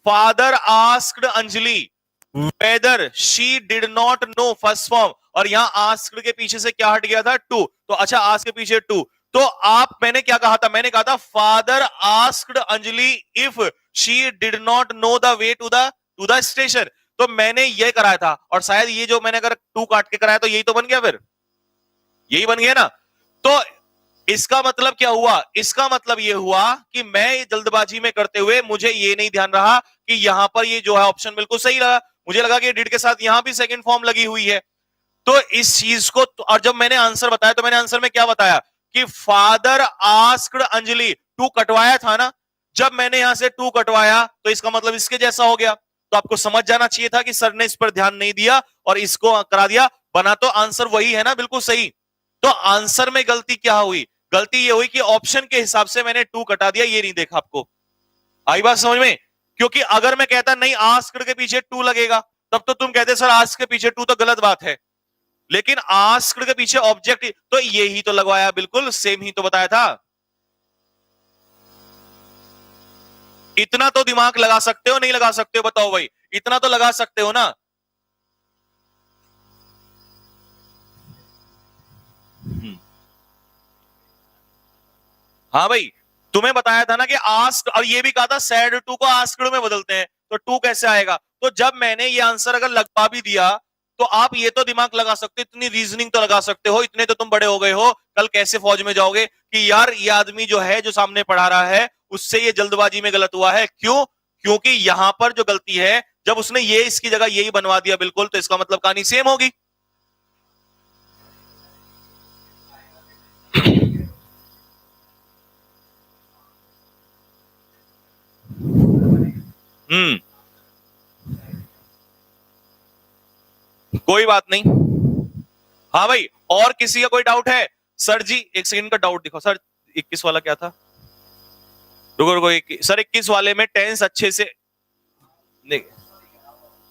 father asked Anjali whether she did not no first form, और यहां आस्क्ड के पीछे से क्या हट गया था? टू। तो अच्छा, आस्क के पीछे टू, तो आप, मैंने क्या कहा था? मैंने कहा था father asked Anjali if she did not know the way to the station. तो मैंने ये कराया था, और शायद ये जो मैंने अगर टू काट के कराया तो यही तो बन गया, फिर यही बन गया ना। तो इसका मतलब क्या हुआ? इसका मतलब यह हुआ कि मैं जल्दबाजी में करते हुए मुझे ये नहीं ध्यान रहा कि यहां पर ये जो है ऑप्शन बिल्कुल सही लगा। मुझे लगा कि डिड के साथ यहां भी सेकंड फॉर्म लगी हुई है। तो इस चीज को, और जब मैंने आंसर बताया तो मैंने आंसर में क्या बताया कि फादर आस्क्ड अंजलि, टू कटवाया था ना। जब मैंने यहां से टू कटवाया तो इसका मतलब इसके जैसा हो गया। तो आपको समझ जाना चाहिए था कि सर ने इस पर ध्यान नहीं दिया और इसको करा दिया, बना तो आंसर वही है ना, बिल्कुल सही। तो आंसर में गलती क्या हुई? गलती ये हुई कि ऑप्शन के हिसाब से मैंने टू कटा दिया, ये नहीं देखा। आपको आई बात समझ में? क्योंकि अगर मैं कहता नहीं आस्क्ड के पीछे टू लगेगा, तब तो तुम कहते सर आस्क के पीछे टू तो गलत बात है, लेकिन आस्क्ड के पीछे ऑब्जेक्ट, तो ये ही तो लगवाया, बिल्कुल सेम ही तो बताया था। इतना तो दिमाग लगा सकते हो, नहीं लगा सकते हो बताओ भाई? इतना तो लगा सकते हो ना। हाँ भाई, तुम्हें बताया था ना कि आस्क, और ये भी कहा था सैड टू को आस्क्ड में बदलते हैं, तो टू कैसे आएगा? तो जब मैंने ये आंसर अगर लगवा भी दिया तो आप ये तो दिमाग लगा सकते हो, इतनी रीजनिंग तो लगा सकते हो, इतने तो तुम बड़े हो गए हो। कल कैसे फौज में जाओगे कि यार ये आदमी जो है, जो सामने पढ़ा रहा है, उससे ये जल्दबाजी में गलत हुआ है। क्यों? क्योंकि यहां पर जो गलती है, जब उसने ये इसकी जगह यही बनवा दिया बिल्कुल, तो इसका मतलब कहानी सेम होगी। हम्म, कोई बात नहीं। हाँ भाई, और किसी का कोई डाउट है? सर जी एक सेकंड का डाउट दिखाओ सर। 21 वाला क्या था? रुको रुको, सर 21 वाले में टेंस अच्छे से नहीं,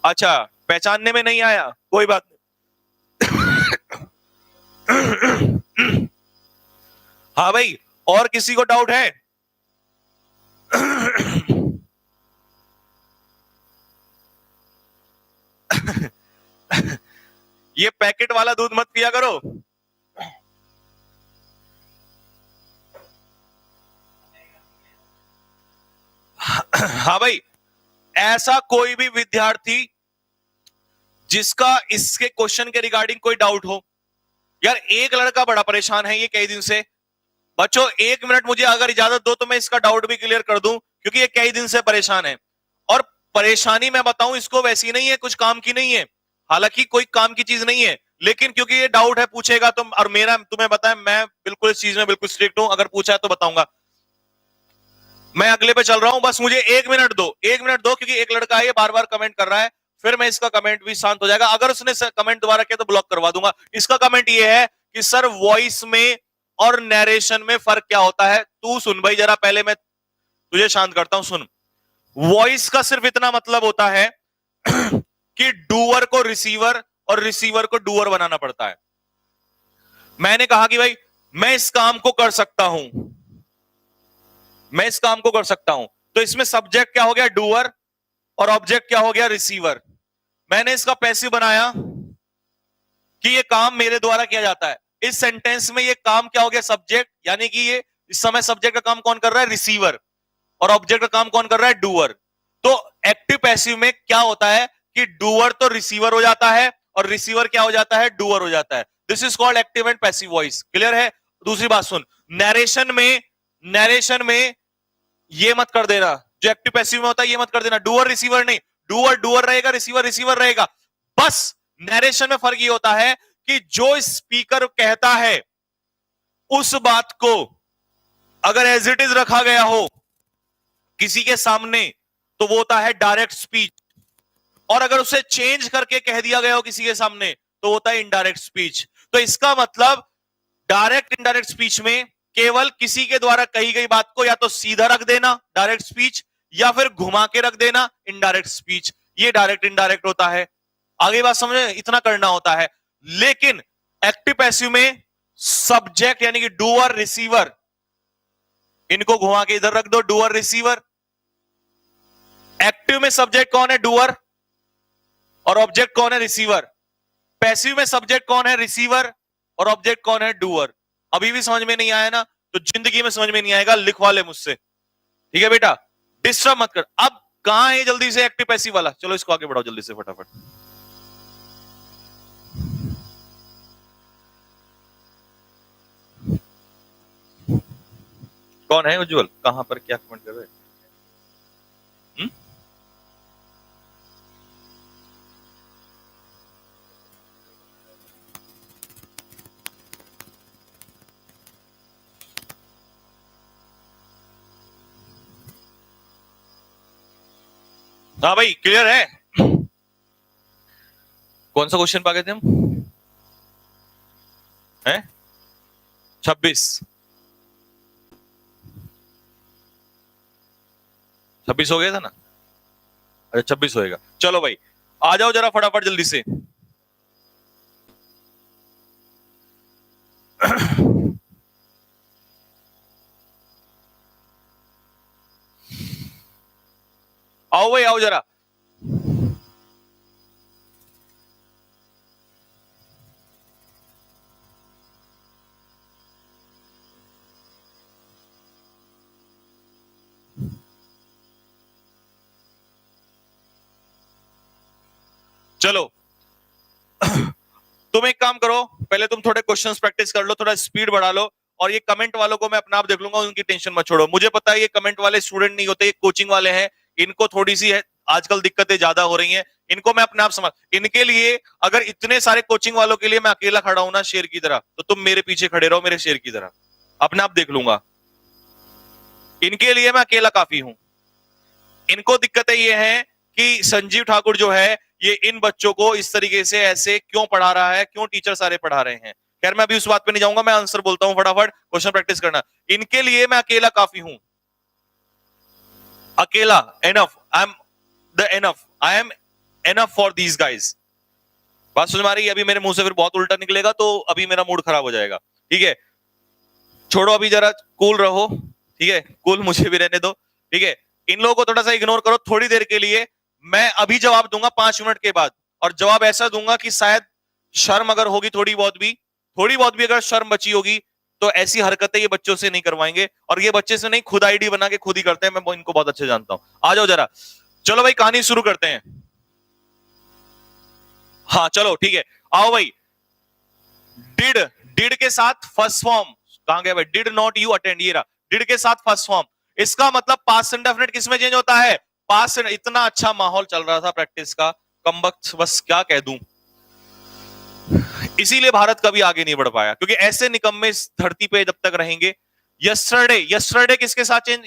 अच्छा पहचानने में नहीं आया, कोई बात नहीं। हाँ भाई, और किसी को डाउट है? ये पैकेट वाला दूध मत पिया करो। हाँ भाई, ऐसा कोई भी विद्यार्थी जिसका इसके क्वेश्चन के रिगार्डिंग कोई डाउट हो। यार एक लड़का बड़ा परेशान है ये कई दिन से। बच्चों 1 मिनट मुझे अगर इजाजत दो तो मैं इसका डाउट भी क्लियर कर दूं, क्योंकि ये कई दिन से परेशान है। और परेशानी मैं बताऊं इसको वैसी नहीं है, कुछ काम की नहीं है। हालांकि कोई काम की चीज नहीं है, लेकिन क्योंकि ये डाउट है पूछेगा तो, और मेरा तुम्हें बताया मैं बिल्कुल इस चीज में बिल्कुल स्ट्रिक्ट हूं, अगर पूछा है तो बताऊंगा। मैं अगले पे चल रहा हूं, बस मुझे 1 मिनट दो, 1 मिनट दो, क्योंकि एक लड़का है ये बार बार कमेंट कर रहा है, फिर मैं इसका कमेंट भी शांत हो जाएगा। अगर उसने कमेंट दोबारा किया तो ब्लॉक करवा दूंगा। इसका कमेंट ये है कि सर वॉइस में और नरेशन में फर्क क्या होता है। तू सुन भाई जरा, पहले मैं तुझे शांत करता हूं, सुन। वॉइस का सिर्फ इतना मतलब होता है कि डूअर को रिसीवर और रिसीवर को डूअर बनाना पड़ता है। मैंने कहा कि भाई मैं इस काम को कर सकता हूं, मैं इस काम को कर सकता हूं, तो इसमें सब्जेक्ट क्या हो गया, डूअर, और ऑब्जेक्ट क्या हो गया, रिसीवर। मैंने इसका पैसिव बनाया कि ये काम मेरे द्वारा किया जाता है। इस सेंटेंस में ये काम क्या हो गया, सब्जेक्ट, यानी कि ये इस समय सब्जेक्ट का काम कौन कर रहा है, रिसीवर, और ऑब्जेक्ट का काम कौन कर रहा है, डूअर। तो एक्टिव पैसिव में क्या होता है कि डूअर तो रिसीवर हो जाता है और रिसीवर क्या हो जाता है, डूअर हो जाता है। This is called active and passive voice. Clear है। दूसरी बात सुन, नरेशन में ये मत कर देना, जो एक्टिव पैसिव में होता है ये मत कर देना, डूअर रिसीवर नहीं, डूअर डूअर रहेगा, रिसीवर रिसीवर रहेगा। बस नरेशन में फर्क ये होता है कि जो स्पीकर कहता है उस बात को अगर एज इट इज रखा गया हो किसी के सामने तो वो होता है डायरेक्ट स्पीच, और अगर उसे चेंज करके कह दिया गया हो किसी के सामने तो होता है इनडायरेक्ट स्पीच। तो इसका मतलब डायरेक्ट इनडायरेक्ट स्पीच में केवल किसी के द्वारा कही गई बात को या तो सीधा रख देना डायरेक्ट स्पीच, या फिर घुमा के रख देना इनडायरेक्ट स्पीच। ये डायरेक्ट इनडायरेक्ट होता है। आगे बात समझे, इतना करना होता है। लेकिन एक्टिव पैसिव में सब्जेक्ट यानी कि डूअर रिसीवर, इनको घुमा के इधर रख दो, डूअर रिसीवर। एक्टिव में सब्जेक्ट कौन है, डूअर, और ऑब्जेक्ट कौन है, रिसीवर। पैसिव में सब्जेक्ट कौन है, रिसीवर, और ऑब्जेक्ट कौन है, डूअर। अभी भी समझ में नहीं आया ना, तो जिंदगी में समझ में नहीं आएगा, लिखवा ले मुझसे, ठीक है बेटा, डिस्टर्ब मत कर। अब कहां है जल्दी से एक्टिव पैसिव वाला, चलो इसको आगे बढ़ाओ जल्दी से फटाफट। कौन है उज्जवल, कहां पर क्या कमेंट कर रहे हैं? हाँ भाई क्लियर है। कौन सा क्वेश्चन पा गए थे हम, हैं 26 26 हो गया था ना, अच्छा 26 होएगा। चलो भाई आ जाओ जरा फटाफट जल्दी से। आओ भाई आओ जरा। चलो तुम एक काम करो, पहले तुम थोड़े क्वेश्चंस प्रैक्टिस कर लो, थोड़ा स्पीड बढ़ा लो, और ये कमेंट वालों को मैं अपना आप देख लूंगा, उनकी टेंशन मत छोड़ो। मुझे पता है ये कमेंट वाले स्टूडेंट नहीं होते, ये कोचिंग वाले हैं, इनको थोड़ी सी है आजकल दिक्कतें ज्यादा हो रही हैं, इनको मैं अपने आप समझ, इनके लिए अगर इतने सारे कोचिंग वालों के लिए मैं अकेला खड़ा हूं ना शेर की तरह, तो तुम मेरे पीछे खड़े रहो मेरे शेर की तरह, अपने आप देख लूंगा। इनके लिए मैं अकेला काफी हूं। इनको दिक्कतें ये हैं कि संजीव ठाकुर जो है ये इन बच्चों को इस तरीके से ऐसे क्यों पढ़ा रहा है, क्यों टीचर सारे पढ़ा रहे हैं। खैर मैं अभी उस बात पे नहीं जाऊंगा, मैं आंसर बोलता हूं फटाफट, क्वेश्चन प्रैक्टिस करना। इनके लिए मैं अकेला काफी हूं, अकेला, enough, I am the enough, I am enough for these guys. बात समझ में आ रही है? अभी मेरे मुंह से फिर बहुत उल्टा निकलेगा तो अभी मेरा मूड खराब हो जाएगा, ठीक है। छोड़ो अभी, जरा कूल रहो, ठीक है, कूल मुझे भी रहने दो, ठीक है। इन लोगों को थोड़ा सा इग्नोर करो थोड़ी देर के लिए, मैं अभी जवाब दूंगा 5 मिनट के बाद, और जवाब ऐसा दूंगा कि शायद शर्म अगर होगी थोड़ी बहुत भी अगर शर्म बची होगी तो ऐसी हरकतें ये बच्चों से नहीं करवाएंगे, और ये बच्चे से नहीं खुद आईडी बना के खुद ही करते हैं, मैं इनको बहुत अच्छे जानता हूं। आ जाओ जरा, चलो भाई कहानी शुरू करते हैं। हाँ चलो ठीक है, आओ भाई। डिड, डिड के साथ फर्स्ट फॉर्म, कहां गया भाई, डिड नॉट यू अटेंड, ये रहा, डिड के साथ फर्स्ट फॉर्म। इसका मतलब पास्ट इंडेफिनिट किस में चेंज होता है, पास्ट। इतना अच्छा माहौल चल रहा था प्रैक्टिस का, कमबख्त बस क्या कह दूं, इसीलिए भारत कभी आगे नहीं बढ़ पाया, क्योंकि ऐसे निकम्मे इस धरती पे जब तक रहेंगे। यस्टरडे किसके साथ चेंज,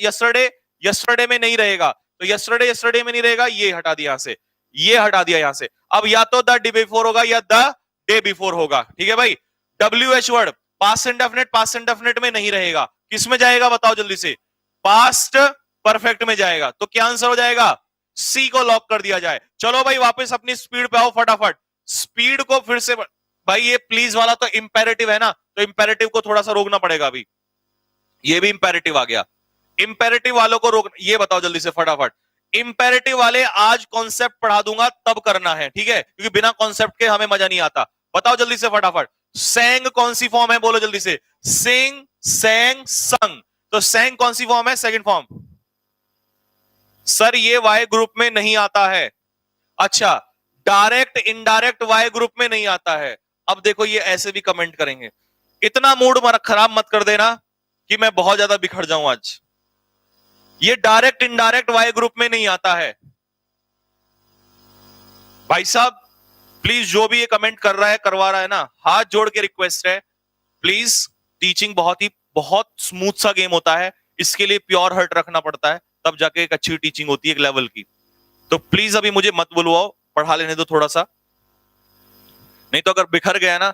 यस्टरडे में नहीं रहेगा, तो यस्टरडे में नहीं रहेगा, ये हटा दिया यहां से, ये हटा दिया यहां से। अब या तो द डे बिफोर होगा या द डे बिफोर होगा, ठीक है भाई। WH वर्ड पास्ट इंडेफिनिट में नहीं रहेगा, किस में जाएगा बताओ जल्दी से, पास्ट परफेक्ट में जाएगा। तो क्या आंसर हो जाएगा, सी को लॉक कर दिया जाए। चलो भाई वापस अपनी स्पीड पे आओ फटाफट, स्पीड को फिर से, भाई ये प्लीज वाला तो इंपेरेटिव है ना, तो इंपेरेटिव को थोड़ा सा रोकना पड़ेगा अभी, ये भी इंपेरेटिव आ गया। इंपेरेटिव वालों को रोक, ये बताओ जल्दी से फटाफट, इंपेरेटिव वाले आज कॉन्सेप्ट पढ़ा दूंगा तब करना है, ठीक है, क्योंकि बिना कॉन्सेप्ट के हमें मजा नहीं आता। बताओ जल्दी से फटाफट, सेंग कौन सी फॉर्म है, बोलो जल्दी से, सिंग, सेंग, संग। तो सेंग कौन सी फॉर्म है, सेकंड फॉर्म। सर ये वाई ग्रुप में नहीं आता है। अच्छा, डायरेक्ट इनडायरेक्ट वाई ग्रुप में नहीं आता है। अब देखो ये ऐसे भी कमेंट करेंगे, इतना मूड खराब मत कर देना कि मैं बहुत ज्यादा बिखर जाऊं आज। ये डायरेक्ट इनडायरेक्ट वाई ग्रुप में नहीं आता है। भाई साहब प्लीज, जो भी ये कमेंट कर रहा है करवा रहा है ना, हाथ जोड़ के रिक्वेस्ट है प्लीज, टीचिंग बहुत स्मूथ सा गेम होता है, इसके लिए प्योर हर्ट रखना पड़ता है, तब जाके एक अच्छी टीचिंग होती है एक लेवल की। तो प्लीज अभी मुझे मत बुलवाओ, पढ़ा लेने दो थोड़ा सा, नहीं तो अगर बिखर गया ना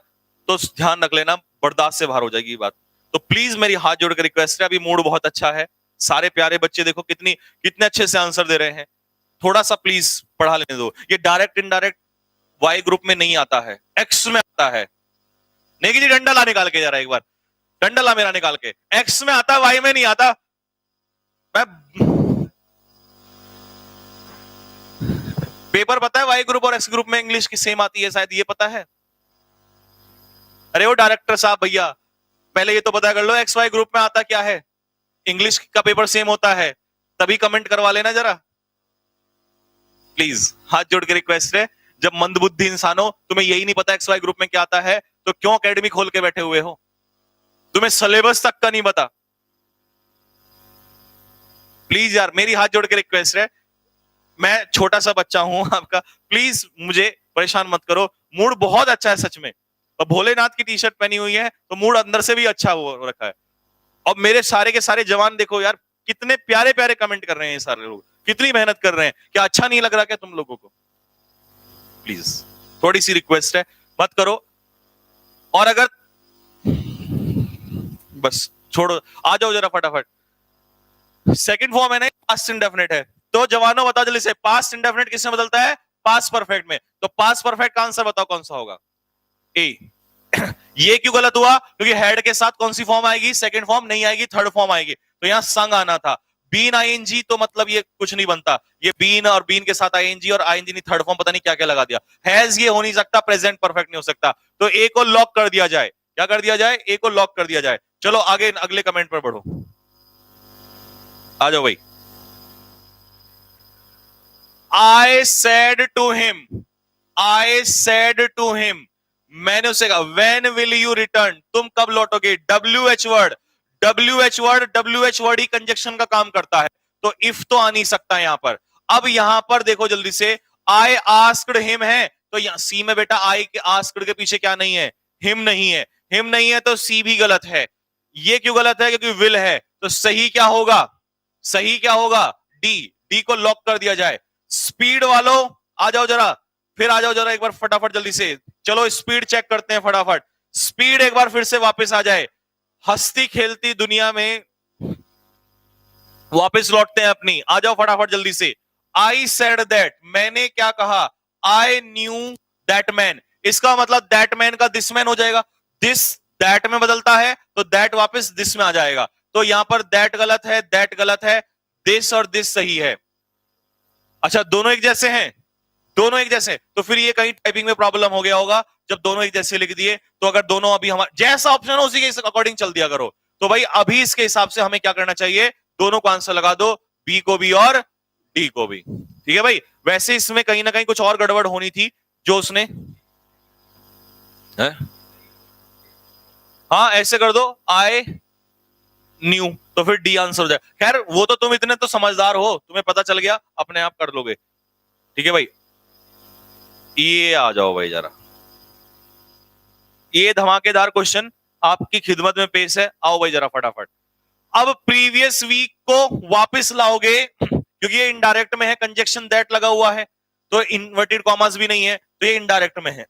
तो ध्यान रख लेना, बर्दाश्त से बाहर हो जाएगी बात। तो प्लीज मेरी हाथ जोड़ के रिक्वेस्ट है, अभी मूड बहुत अच्छा है, सारे प्यारे बच्चे देखो कितने अच्छे से आंसर दे रहे हैं, थोड़ा सा प्लीज पढ़ा लेने दो। ये डायरेक्ट इनडायरेक्ट वाई ग्रुप में नहीं आता है, एक्स में आता है। नहीं जी, डंडा ला निकाल के जा रहा है, एक बार डंडा ला मेरा निकाल के, एक्स में आता, वाई में नहीं आता। मैं पेपर पता है वाई ग्रुप और एक्स ग्रुप में इंग्लिश की सेम आती है, शायद ये पता है। अरे वो डायरेक्टर साहब भैया, पहले ये तो पता कर लो एक्स वाई ग्रुप में आता क्या है, इंग्लिश का पेपर सेम होता है, तभी कमेंट करवा लेना जरा प्लीज, हाथ जोड़ के रिक्वेस्ट है। जब मंदबुद्धि इंसान हो, तुम्हें यही नहीं पता एक्स वाई ग्रुप में क्या आता है, तो क्यों एकेडमी खोल के बैठे हुए हो, तुम्हें सिलेबस तक का नहीं पता। प्लीज यार मेरी हाथ जोड़ के रिक्वेस्ट है, मैं छोटा सा बच्चा हूं आपका, प्लीज मुझे परेशान मत करो। मूड बहुत अच्छा है सच में, और भोलेनाथ की टी शर्ट पहनी हुई है तो मूड अंदर से भी अच्छा हो रखा है। और मेरे सारे के सारे जवान देखो यार, कितने प्यारे प्यारे कमेंट कर रहे हैं सारे लोग, कितनी मेहनत कर रहे हैं, क्या अच्छा नहीं लग रहा क्या तुम लोगों को? प्लीज थोड़ी सी रिक्वेस्ट है, मत करो। और अगर बस छोड़ो, आ जाओ जरा फटाफट। सेकंड फॉर्म है ना, पास्ट इंडेफिनिट है, तो जवानों बताओ जल्दी से, पास्ट इंडेफिनिट किसमें बदलता है, पास्ट परफेक्ट में। तो पास्ट परफेक्ट का आंसर बताओ कौन सा होगा, ए। ये क्यों गलत हुआ, क्योंकि हेड के साथ कौन सी फॉर्म आएगी, सेकंड फॉर्म नहीं आएगी, थर्ड फॉर्म आएगी, तो यहां संग आना था। बीन आईएनजी तो मतलब ये कुछ नहीं बनता, ये बीन और बीन के साथ आईएनजी और आईएनजी नहीं, थर्ड फॉर्म पता नहीं क्या क्या लगा दिया। हैज ये हो नहीं सकता, प्रेजेंट परफेक्ट नहीं हो सकता, तो ए को लॉक कर दिया जाए। क्या कर दिया जाए, ए को लॉक कर दिया जाए। चलो आगे अगले कमेंट पर बढ़ो, आ जाओ भाई। I said to him, I said to him, मैंने उससे कहा when will you return, तुम कब लौटोगे। WH वर्ड, WH वर्ड ही कंजक्शन का काम करता है, तो if तो आ नहीं सकता यहां पर। अब यहां पर देखो जल्दी से, I asked him है, तो यहां सी में बेटा I के asked के पीछे क्या नहीं है, him नहीं है, him नहीं है तो सी भी गलत है। ये क्यों गलत है, क्योंकि will है, तो सही क्या होगा, सही क्या होगा, डी को लॉक कर दिया जाए। स्पीड वालों आ जाओ जरा, फिर आ जाओ जरा एक बार फटाफट जल्दी से, चलो स्पीड चेक करते हैं फटाफट, स्पीड एक बार फिर से वापस आ जाए, हंसती खेलती दुनिया में वापस लौटते हैं अपनी, आ जाओ फटाफट जल्दी से। आई सेड दैट, मैंने क्या कहा, आई न्यू दैट मैन, इसका मतलब दैट मैन का दिस मैन हो जाएगा, दिस दैट में बदलता है तो दैट वापस दिस में आ जाएगा, तो यहां पर दैट गलत है, दैट गलत है, दिस और दिस सही है। अच्छा दोनों एक जैसे हैं, दोनों एक जैसे, तो फिर ये कहीं टाइपिंग में प्रॉब्लम हो गया होगा जब दोनों एक जैसे लिख दिए। तो अगर दोनों अभी हमारा जैसा ऑप्शन हो उसी के अकॉर्डिंग चल दिया करो। तो भाई अभी इसके हिसाब से हमें क्या करना चाहिए, दोनों को आंसर लगा दो, बी को भी और डी को भी, ठीक है भाई। वैसे इसमें कहीं ना कहीं कुछ और गड़बड़ होनी थी जो उसने है? हाँ ऐसे कर दो, आई न्यू, तो फिर डी आंसर हो जाए। खैर वो तो तुम इतने तो समझदार हो, तुम्हें पता चल गया, अपने आप कर लोगे, ठीक है भाई। ये आ जाओ भाई जरा, ये धमाकेदार क्वेश्चन आपकी खिदमत में पेश है, आओ भाई जरा फटाफट। अब प्रीवियस वीक को वापस लाओगे, क्योंकि ये इनडायरेक्ट में है, कंजक्शन दैट लगा हुआ है, तो इन्वर्टेड कॉमास भी नहीं है, तो ये इनडायरेक्ट में है।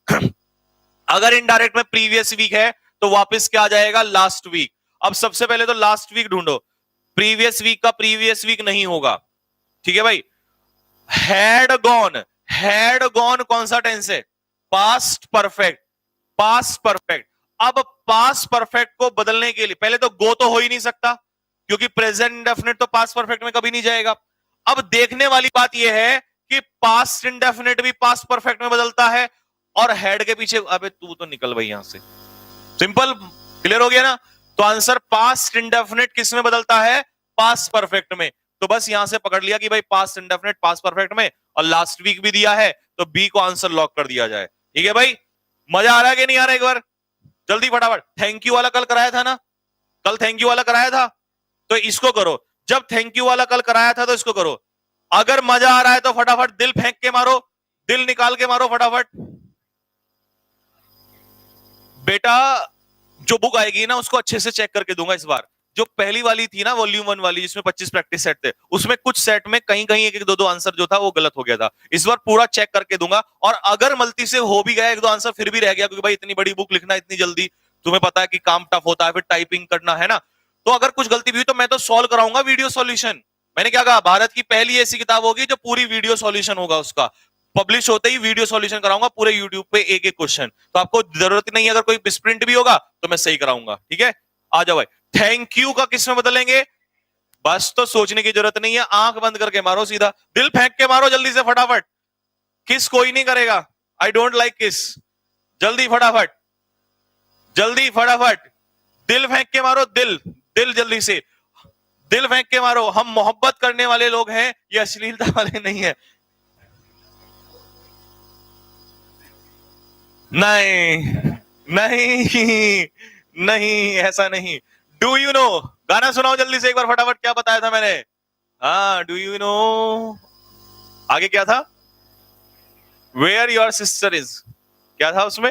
अगर इनडायरेक्ट में प्रीवियस वीक है तो वापस क्या आ जाएगा, लास्ट वीक। अब सबसे पहले तो लास्ट वीक ढूंढो, प्रीवियस वीक का प्रीवियस वीक नहीं होगा, ठीक है भाई। हैड गॉन कौन सा टेंस है, पास्ट परफेक्ट, पास्ट परफेक्ट। अब पास्ट परफेक्ट को बदलने के लिए पहले तो गो तो हो ही नहीं सकता, क्योंकि प्रेजेंट इंडेफिनिट तो पास्ट परफेक्ट में कभी नहीं जाएगा। अब देखने वाली बात यह है कि पास्ट इंडेफिनिट भी पास्ट परफेक्ट में बदलता है, और हेड के पीछे, अबे तू तो निकल भाई यहां से, सिंपल, क्लियर हो गया ना। तो आंसर पास्ट इंडेफिनिट किस में बदलता है, पास्ट परफेक्ट में। तो बस यहां से पकड़ लिया कि भाई पास्ट इंडेफिनिट पास्ट परफेक्ट में, और लास्ट वीक भी दिया है, तो बी को आंसर लॉक कर दिया जाए। ठीक है भाई, मजा आ रहा है कि नहीं आ रहा, एक बार जल्दी फटाफट। थैंक यू वाला कल कराया था ना, कल थैंक यू वाला कराया था, तो इसको करो। जब थैंक यू वाला कल कराया था तो इसको करो। अगर मजा आ रहा है तो फटाफट दिल फेंक के मारो, दिल निकाल के मारो फटाफट। बेटा जो बुक आएगी ना उसको अच्छे से चेक करके दूंगा इस बार। जो पहली वाली थी ना वॉल्यूम 1 वाली, जिसमें 25 प्रैक्टिस सेट थे, उसमें कुछ सेट में कहीं कहीं एक एक दो दो आंसर जो था वो गलत हो गया था। इस बार पूरा चेक करके दूंगा, और अगर मल्टी से हो भी गया एक दो आंसर फिर भी रह गया, क्योंकि भाई इतनी बड़ी बुक लिखना इतनी जल्दी, तुम्हें पता है कि काम टफ होता है, फिर टाइपिंग करना है ना, तो अगर कुछ गलती भी हुई तो मैं तो सॉल्व कराऊंगा वीडियो सॉल्यूशन। मैंने क्या कहा, भारत की पहली ऐसी किताब होगी जो पूरी वीडियो सॉल्यूशन होगा, उसका पब्लिश होते ही वीडियो सॉल्यूशन कराऊंगा पूरे यूट्यूब पे, एक एक क्वेश्चन। तो आपको जरूरत नहीं है, अगर कोई स्प्रिंट भी होगा तो मैं सही कराऊंगा, ठीक है। आ जाओ भाई, थैंक यू का किस में बदलेंगे, बस तो सोचने की जरूरत नहीं है, आंख बंद करके मारो, सीधा दिल फेंक के मारो जल्दी से फटाफट। किस कोई नहीं करेगा, आई डोंट लाइक किस। जल्दी फटाफट, जल्दी फटाफट, दिल फेंक के मारो, दिल दिल जल्दी से दिल फेंक के मारो। हम मोहब्बत करने वाले लोग हैं, ये अश्लीलता वाले नहीं है। नहीं नहीं नहीं, ऐसा नहीं। डू यू नो, गाना सुनाओ जल्दी से एक बार फटाफट, क्या बताया था मैंने। हाँ, डू यू नो, आगे क्या था, वेयर योर सिस्टर इज, क्या था उसमें।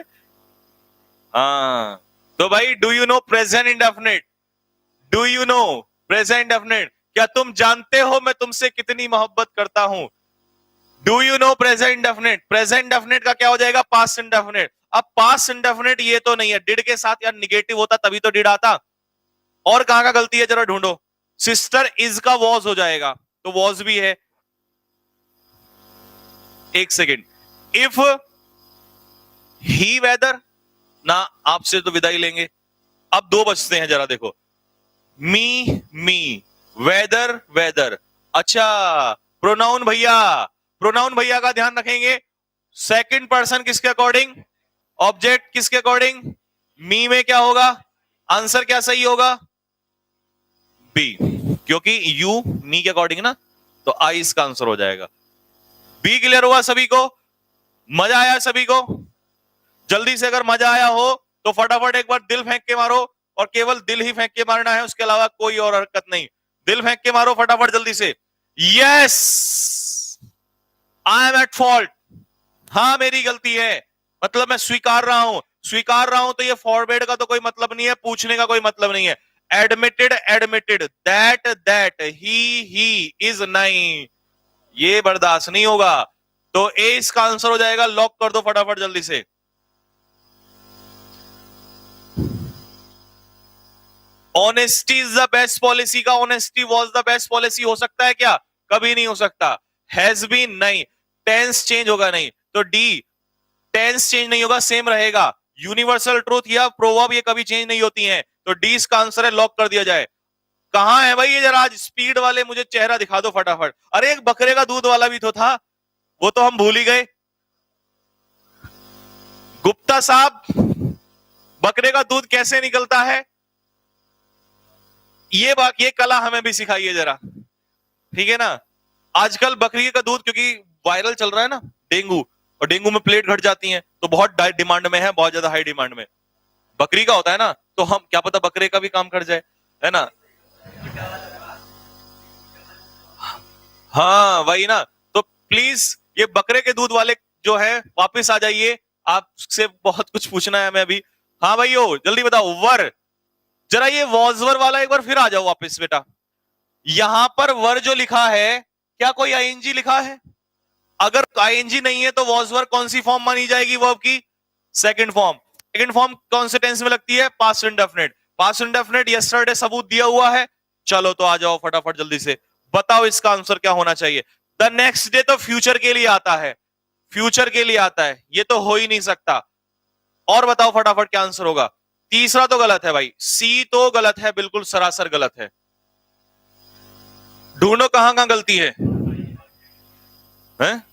हाँ, तो भाई do you know present indefinite, do you know present indefinite, क्या तुम जानते हो मैं तुमसे कितनी मोहब्बत करता हूं। Do you know present indefinite, present indefinite का क्या हो जाएगा, पास्ट इंडेफिनिट। अब पास्ट इंडेफिनिट ये तो नहीं है, डिड के साथ यार निगेटिव होता तभी तो डिड आता। और कहां का गलती है जरा ढूंढो, सिस्टर इज का वॉज हो जाएगा, तो वॉज भी है। एक सेकेंड, इफ ही वेदर ना, आपसे तो विदाई लेंगे। अब दो बचते हैं, जरा देखो, मी वेदर वेदर। अच्छा, प्रोनाउन भैया, प्रोनाउन भैया का ध्यान रखेंगे। सेकंड पर्सन किसके अकॉर्डिंग, ऑब्जेक्ट किसके अकॉर्डिंग, मी में क्या होगा, आंसर क्या सही होगा, बी, क्योंकि यू मी के अकॉर्डिंग ना, तो आई इसका आंसर हो जाएगा। बी क्लियर हुआ सभी को, मजा आया सभी को। जल्दी से अगर मजा आया हो तो फटाफट एक बार दिल फेंक के मारो, और केवल दिल ही फेंक के मारना है, उसके अलावा कोई और हरकत नहीं। दिल फेंक के मारो फटाफट जल्दी से। Yes, I am at fault, हाँ मेरी गलती है, मतलब मैं स्वीकार रहा हूं, स्वीकार रहा हूं, तो ये फॉरवर्ड का तो कोई मतलब नहीं है, पूछने का कोई मतलब नहीं है। Admitted admitted, that he is नहीं, ये बर्दाश्त नहीं होगा, तो ए इसका आंसर हो जाएगा। लॉक कर दो फटाफट जल्दी से। Honesty is the best policy का honesty was the best policy हो सकता है क्या, कभी नहीं हो सकता। हैज बीन नहीं, टेंस चेंज होगा नहीं, तो डी, टेंस चेंज नहीं होगा, सेम रहेगा। यूनिवर्सल ट्रूथ या प्रोवर्ब ये कभी चेंज नहीं होती हैं, तो डी इसका आंसर है, लॉक कर दिया जाए। कहां है भाई ये, जरा आज स्पीड वाले मुझे चेहरा दिखा दो फटाफट। अरे एक बकरे का दूध वाला भी तो था, वो तो हम भूल ही गए। गुप्ता साहब, बकरे का दूध कैसे निकलता है, ये कला हमें भी सिखाइए जरा, ठीक है ना। आजकल बकरी का दूध, क्योंकि वायरल चल रहा है ना डेंगू, और डेंगू में प्लेट घट जाती हैं, तो बहुत डिमांड में है, बहुत ज्यादा हाई डिमांड में बकरी का होता है ना, तो हम क्या पता बकरे का भी काम कर जाए, है ना। हाँ वही ना, तो प्लीज ये बकरे के दूध वाले जो है वापस आ जाइए, आपसे बहुत कुछ पूछना है हमें अभी। हाँ भाइयों जल्दी बताओ। वर, जरा ये वॉज वर वाला एक बार फिर आ जाओ वापस बेटा। यहां पर वर जो लिखा है, क्या कोई आईएनजी लिखा है? अगर आईएनजी नहीं है तो वॉज वर कौन सी फॉर्म मानी जाएगी वर्ब की? Second form. सेकंड फॉर्म कौन से टेंस में लगती है? Past indefinite. Past indefinite yesterday सबूत दिया हुआ है। चलो तो आ जाओ फटाफट जल्दी से, बताओ इसका आंसर क्या होना चाहिए। द नेक्स्ट डे तो फ्यूचर के लिए आता है, फ्यूचर के लिए आता है, ये तो हो ही नहीं सकता। और बताओ फटाफट क्या आंसर होगा। तीसरा तो गलत है भाई, सी तो गलत है, बिल्कुल सरासर गलत है। ढूंढो कहां कहां गलती है, हैं?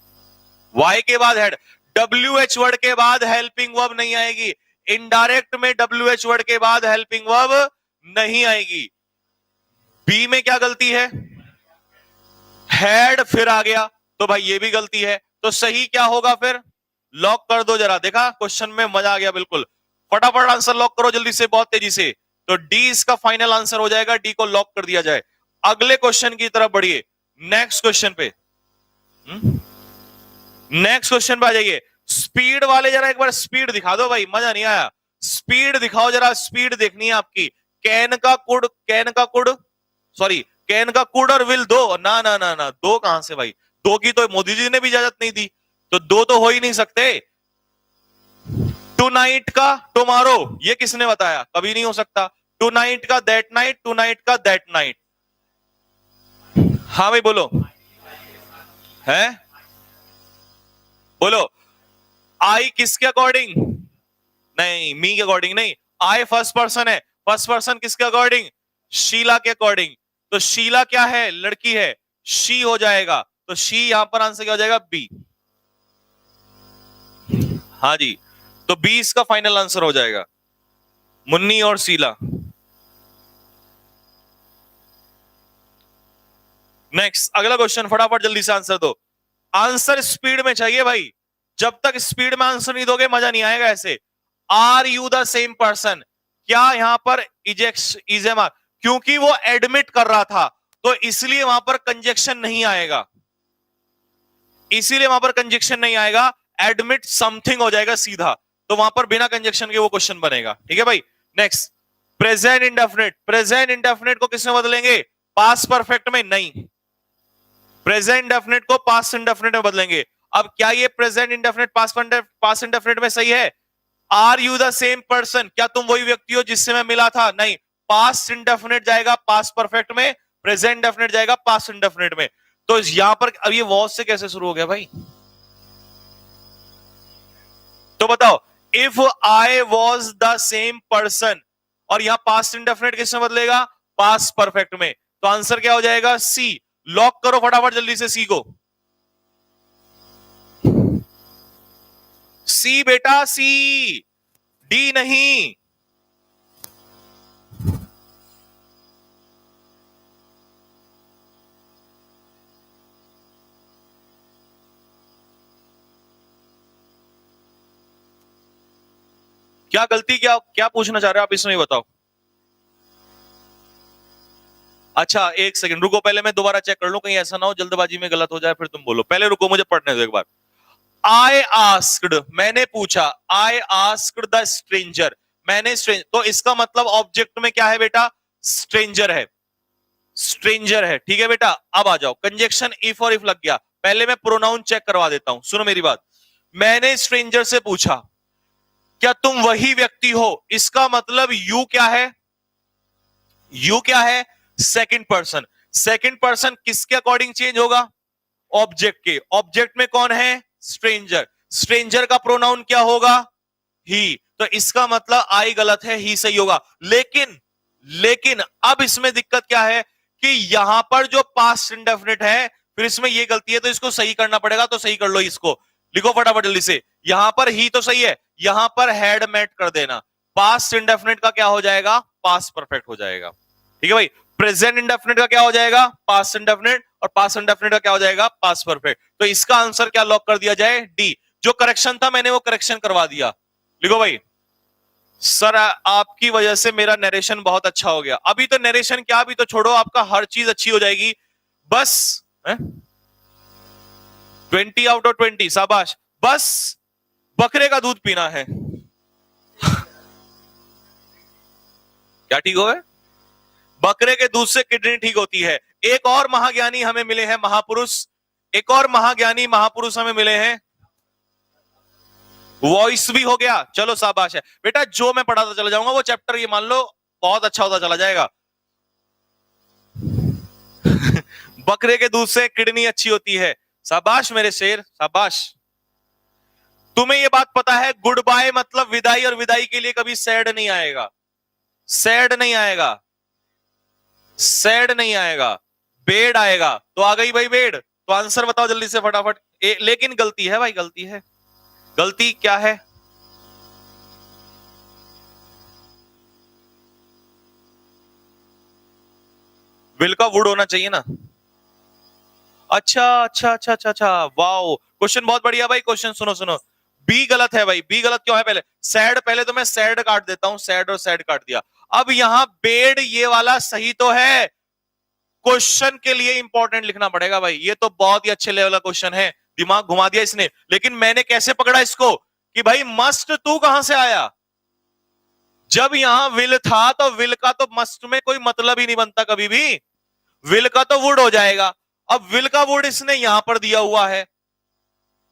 वाई के बाद हेड, डब्ल्यू एच वर्ड के बाद हेल्पिंग वर्ब नहीं आएगी। इनडायरेक्ट में डब्ल्यू एच वर्ड के बाद हेल्पिंग वर्ब नहीं आएगी। बी में क्या गलती है? हेड फिर आ गया, तो भाई ये भी गलती है। तो सही क्या होगा फिर? लॉक कर दो जरा, देखा क्वेश्चन में मजा आ गया बिल्कुल। फटाफट आंसर लॉक करो जल्दी से, बहुत तेजी से। तो डी इसका फाइनल आंसर हो जाएगा, डी को लॉक कर दिया जाए। अगले क्वेश्चन की तरफ बढ़िए, नेक्स्ट क्वेश्चन पे। नेक्स्ट क्वेश्चन पे आ जाइए। स्पीड वाले जरा एक बार स्पीड दिखा दो भाई, मजा नहीं आया। स्पीड दिखाओ जरा, स्पीड देखनी है आपकी। कैन का कुड, कैन का कुड, सॉरी कैन का कुड और विल दो, ना ना ना ना, दो कहां से भाई? दो की तो मोदी जी ने भी इजाजत नहीं दी, तो दो तो हो ही नहीं सकते। टू नाइट का टुमारो, ये किसने बताया? कभी नहीं हो सकता। टू नाइट का दैट नाइट, टू नाइट का दैट नाइट। हाँ भाई बोलो, है बोलो। आई किसके अकॉर्डिंग? नहीं, मी के अकॉर्डिंग नहीं। आई फर्स्ट पर्सन है, फर्स्ट पर्सन किसके अकॉर्डिंग? शीला के अकॉर्डिंग। तो शीला क्या है? लड़की है, शी हो जाएगा। तो शी यहां पर आंसर क्या हो जाएगा? बी। हाँ जी, तो बी इसका फाइनल आंसर हो जाएगा, मुन्नी और शीला। नेक्स्ट अगला क्वेश्चन, फटाफट जल्दी से आंसर दो। आंसर स्पीड में चाहिए भाई, जब तक स्पीड में आंसर नहीं दोगे मजा नहीं आएगा ऐसे। Are you the same person, क्या यहां पर इजेमा, क्योंकि वो एडमिट कर रहा था तो इसलिए वहां पर कंजक्शन नहीं आएगा, इसीलिए वहां पर कंजक्शन नहीं आएगा। एडमिट समथिंग हो जाएगा सीधा, तो वहां पर बिना कंजक्शन के वो क्वेश्चन बनेगा। ठीक है भाई। Next, present indefinite. Present indefinite को किसमें बदलेंगे? पास्ट परफेक्ट में नहीं, प्रेजेंट इंडेफिनिट को पास्ट इंडेफिनिट में बदलेंगे। अब क्या ये प्रेजेंट इंडेफिनिट पास्ट इंडेफिनिट में सही है? Are you the same person, क्या तुम वही व्यक्ति हो जिससे मैं मिला था? नहीं, पास्ट इंडेफिनिट जाएगा पास्ट परफेक्ट में, प्रेजेंट इंडेफिनिट जाएगा पास्ट इंडेफिनिट में। तो यहां पर अब ये वॉज से कैसे शुरू हो गया भाई? तो बताओ, if I was the same person, और यहां पास्ट इंडेफिनिट किसमें बदलेगा? पास्ट परफेक्ट में। तो आंसर क्या हो जाएगा? सी। लॉक करो फटाफट जल्दी से सी को। सी बेटा, सी, डी नहीं। क्या गलती, क्या क्या पूछना चाह रहे हो आप इसमें बताओ। अच्छा एक सेकंड रुको, पहले मैं दोबारा चेक कर लूं, कहीं ऐसा ना हो जल्दबाजी में गलत हो जाए फिर तुम बोलो। पहले रुको, मुझे पढ़ने दो एक बार। आई आस्क्ड, मैंने पूछा। आई आस्क्ड द स्ट्रेंजर, मैंने तो इसका मतलब ऑब्जेक्ट में क्या है बेटा? स्ट्रेंजर है, स्ट्रेंजर है। ठीक है बेटा, अब आ जाओ, कंजक्शन इफ और इफ लग गया। पहले मैं प्रोनाउन चेक करवा देता हूं, सुनो मेरी बात। मैंने स्ट्रेंजर से पूछा क्या तुम वही व्यक्ति हो, इसका मतलब यू क्या है? यू क्या है? Second person. सेकंड पर्सन किसके अकॉर्डिंग चेंज होगा? ऑब्जेक्ट के। ऑब्जेक्ट में कौन है? स्ट्रेंजर। स्ट्रेंजर का प्रोनाउन क्या होगा? ही। तो इसका मतलब आई गलत है, ही सही होगा। लेकिन लेकिन अब इसमें दिक्कत क्या है कि यहां पर जो पास्ट इंडेफिनिट है, फिर इसमें ये गलती है, तो इसको सही करना पड़ेगा। तो सही कर लो, इसको लिखो फटाफट जल्दी से। यहां पर ही तो सही है, यहां पर हैड मेट कर देना। पास्ट इंडेफिनिट का क्या हो जाएगा? पास्ट परफेक्ट हो जाएगा। ठीक है भाई। प्रेजेंट इंडेफिनिट का क्या हो जाएगा? पास्ट इंडेफिनिट, और पास्ट इंडेफिनिट का क्या हो जाएगा? Past perfect. तो इसका आंसर क्या लॉक कर दिया जाए? डी। जो करेक्शन था मैंने वो करेक्शन करवा दिया। लिखो भाई। सर आपकी वजह से मेरा नरेशन बहुत अच्छा हो गया। अभी तो नरेशन क्या, अभी तो छोड़ो, आपका हर चीज अच्छी हो जाएगी। बस 20 आउट ऑफ 20, शाबाश। बस बकरे का दूध पीना है। क्या ठीक हो गए? बकरे के दूध से किडनी ठीक होती है। एक और महाज्ञानी हमें मिले हैं, महापुरुष, एक और महाज्ञानी महापुरुष हमें मिले हैं। वॉइस भी हो गया, चलो शाबाश है बेटा। जो मैं पढ़ाता चला जाऊंगा वो चैप्टर ये मान लो बहुत अच्छा होता चला जाएगा। बकरे के दूध से किडनी अच्छी होती है, शाबाश मेरे शेर, शाबाश। तुम्हें ये बात पता है गुड बाय मतलब विदाई, और विदाई के लिए कभी सैड नहीं आएगा, सैड नहीं आएगा, सैड नहीं आएगा, बेड आएगा। तो आ गई भाई बेड। तो आंसर बताओ जल्दी से फटाफट। लेकिन गलती है भाई, गलती है। गलती क्या है? विल का वुड होना चाहिए ना। अच्छा अच्छा अच्छा अच्छा अच्छा, वाओ, क्वेश्चन बहुत बढ़िया भाई। क्वेश्चन सुनो सुनो, बी गलत है भाई। बी गलत क्यों है? पहले सैड, पहले तो मैं सैड काट देता हूं, सैड और सैड काट दिया। अब यहां बेड ये वाला सही तो है, क्वेश्चन के लिए इंपॉर्टेंट लिखना पड़ेगा भाई। ये तो बहुत ही अच्छे लेवल का क्वेश्चन है, दिमाग घुमा दिया इसने। लेकिन मैंने कैसे पकड़ा इसको कि भाई मस्ट तू कहां से आया? जब यहां विल था तो विल का तो मस्ट में कोई मतलब ही नहीं बनता कभी भी। विल का तो वुड हो जाएगा। अब विल का वुड इसने यहां पर दिया हुआ है,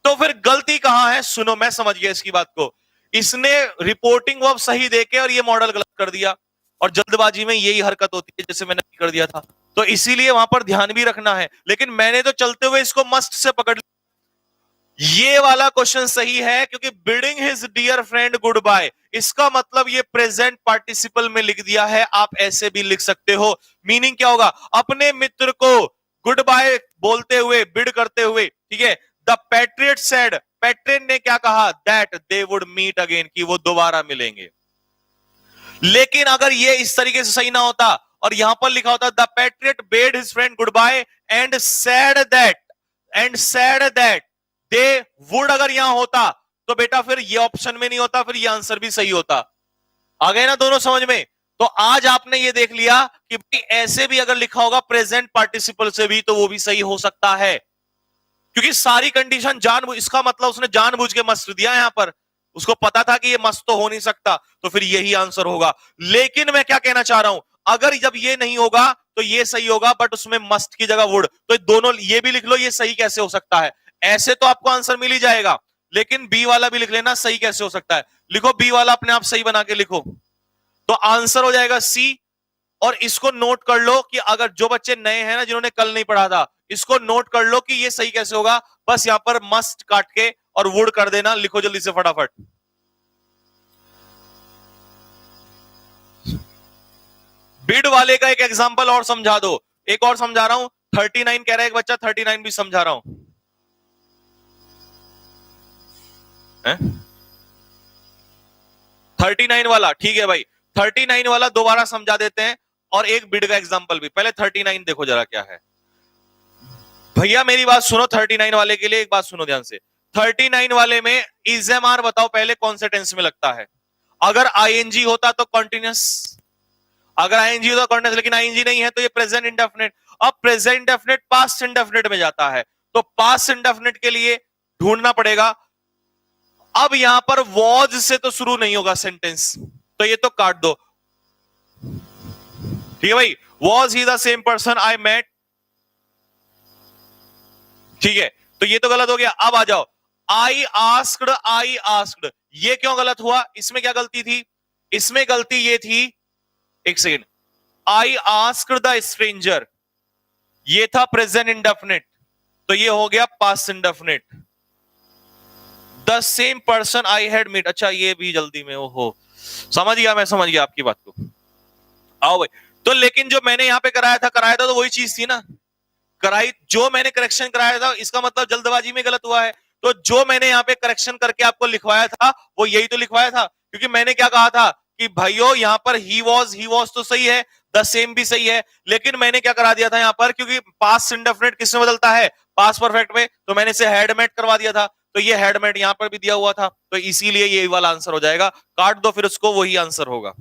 तो फिर गलती कहां है? सुनो, मैं समझ गया इसकी बात को। इसने रिपोर्टिंग वर्ब सही देके और ये मॉडल गलत कर दिया, और जल्दबाजी में यही हरकत होती है जैसे मैंने कर दिया था। तो इसीलिए वहां पर ध्यान भी रखना है। लेकिन मैंने तो चलते हुए इसको मस्ट से पकड़ लिया। ये वाला क्वेश्चन सही है क्योंकि bidding his dear friend goodbye, इसका मतलब ये प्रेजेंट पार्टिसिपल में लिख दिया है। आप ऐसे भी लिख सकते हो। मीनिंग क्या होगा? अपने मित्र को गुड बाय बोलते हुए, बिड करते हुए, ठीक है। द पैट्रियट सेड, पैट्रियट ने क्या कहा? That they would meet again, कि वो दोबारा मिलेंगे। लेकिन अगर ये इस तरीके से सही ना होता और यहां पर लिखा होता the patriot bade his friend goodbye and said that they would, अगर यहां होता तो बेटा फिर ये ऑप्शन में नहीं होता, फिर ये आंसर भी सही होता। आ गए ना दोनों समझ में? तो आज आपने ये देख लिया कि भाई ऐसे भी अगर लिखा होगा प्रेजेंट पार्टिसिपल से भी, तो वो भी सही हो सकता है। क्योंकि सारी कंडीशन इसका मतलब उसने जानबूझ के मस्त दिया यहां पर। उसको पता था कि ये मस्त तो हो नहीं सकता, तो फिर यही आंसर होगा। लेकिन मैं क्या कहना चाह रहा हूं, अगर जब ये नहीं होगा तो ये सही होगा, बट उसमें मस्ट की जगह वुड, तो दोनों ये भी लिख लो। ये सही कैसे हो सकता है? ऐसे तो आपको आंसर मिल ही जाएगा, लेकिन बी वाला भी लिख लेना, सही कैसे हो सकता है। लिखो बी वाला अपने आप सही बना के लिखो, तो आंसर हो जाएगा सी। और इसको नोट कर लो कि अगर जो बच्चे नए हैं ना, जिन्होंने कल नहीं पढ़ा था, इसको नोट कर लो कि ये सही कैसे होगा। बस यहां पर मस्ट काट के और वुड कर देना। लिखो जल्दी से फटाफट। बिड वाले का एक एग्जांपल और समझा दो। एक और समझा रहा हूं। 39 कह रहा है एक बच्चा, 39 भी समझा रहा हूं। 39 वाला ठीक है भाई, 39 वाला दोबारा समझा देते हैं, और एक बिड का एग्जांपल भी। पहले 39 देखो जरा क्या है। भैया मेरी बात सुनो, 39 वाले के लिए एक बात सुनो ध्यान से। 39 वाले में इजएमआर बताओ पहले कौन से टेंस में लगता है? अगर आईएनजी होता तो कॉन्टिन्यूस, अगर आईएनजी होता कॉन्टिन्यूस, लेकिन आईएनजी नहीं है तो ये प्रेजेंट इंडेफिनिट। अब प्रेजेंट इंडेफिनिट पास्ट इंडेफिनिट में जाता है, तो पास्ट इंडेफिनिट के लिए ढूंढना पड़ेगा। अब यहां पर वॉज से तो शुरू नहीं होगा सेंटेंस, तो ये तो काट दो। ठीक है भाई, was he the same person I met, ठीक है, तो ये तो गलत हो गया। अब आ जाओ, आई आस्क्ड, ये क्यों गलत हुआ? इसमें क्या गलती थी? इसमें गलती ये थी, एक second, I asked the stranger, ये था प्रेजेंट इंडेफिनिट, तो ये हो गया past indefinite. The same person I had meet, अच्छा ये भी जल्दी में, ओहो समझ गया, मैं समझ गया आपकी बात को। आओ भाई, तो लेकिन जो मैंने यहां पे कराया था तो वही चीज थी ना। कराई, जो मैंने करेक्शन कराया था, इसका मतलब जल्दबाजी में गलत हुआ है। तो जो मैंने यहाँ पे करेक्शन करके आपको लिखवाया था वो यही तो लिखवाया था। क्योंकि मैंने क्या कहा था कि भाइयों यहाँ पर ही वॉज तो सही है, द सेम भी सही है, लेकिन मैंने क्या करा दिया था यहाँ पर, क्योंकि पास्ट इंडेफिनिट किसमें बदलता है? पास्ट परफेक्ट में, तो मैंने इसे हैड मेट करवा दिया था। तो ये हैड मेट यहाँ पर भी दिया हुआ था, तो इसीलिए ये वाला आंसर हो जाएगा। काट दो फिर उसको, वही आंसर होगा।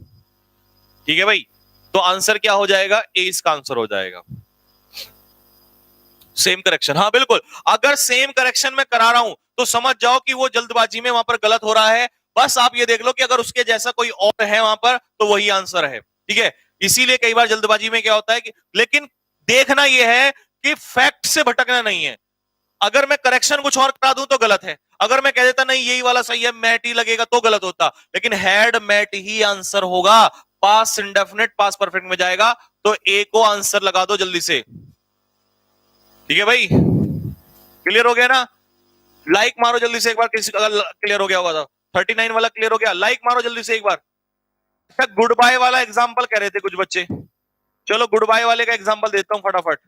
ठीक है भाई, तो आंसर क्या हो जाएगा? ए इसका आंसर हो जाएगा। सेम करेक्शन, हाँ बिल्कुल। अगर सेम करेक्शन में करा रहा हूं तो समझ जाओ कि वो जल्दबाजी में वहां पर गलत हो रहा है। बस आप ये देख लो कि अगर उसके जैसा कोई और है वहां पर तो वही आंसर है। ठीक है। इसीलिए कई बार जल्दबाजी में क्या होता है कि, लेकिन देखना यह है कि फैक्ट से भटकना नहीं है। अगर मैं करेक्शन कुछ और करा दूं तो गलत है, अगर मैं कह देता नहीं यही वाला सही है, मैट ही लगेगा, तो गलत होता। लेकिन हैड मैट ही आंसर होगा, पास इंडेफिनिट पास परफेक्ट में जाएगा, तो ए को आंसर लगा दो जल्दी से। ठीक है भाई, क्लियर हो गया ना? लाइक मारो जल्दी से एक बार, किसी अगर क्लियर हो गया होगा तो। 39 वाला क्लियर हो गया, लाइक मारो जल्दी से एक बार। अच्छा, गुड बाय वाला एग्जांपल कह रहे थे कुछ बच्चे, चलो गुड बाय वाले का एग्जांपल देता हूं फटाफट।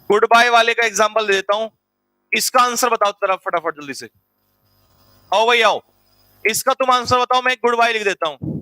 गुड बाय वाले का एग्जांपल देता हूं, इसका आंसर बताओ तरफ फटाफट जल्दी से। आओ भाई आओ, इसका तुम आंसर बताओ, मैं एक गुड बाय लिख देता हूं।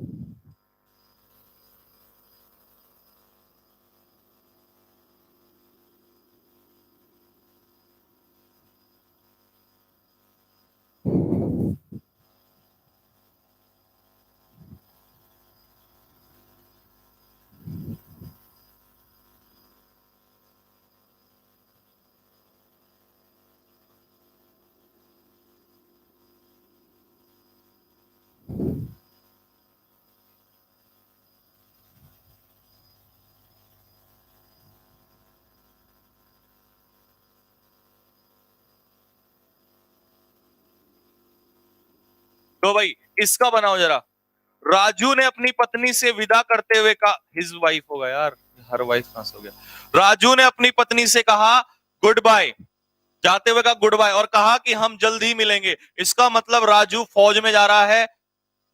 तो भाई इसका बनाओ जरा। राजू ने अपनी पत्नी से विदा करते हुए कहा, हिज वाइफ होगा यार, हर वाइफ कहां से हो गया। राजू ने अपनी पत्नी से कहा गुड बाय, जाते हुए कहा गुड बाय, और कहा कि हम जल्द ही मिलेंगे। इसका मतलब राजू फौज में जा रहा है,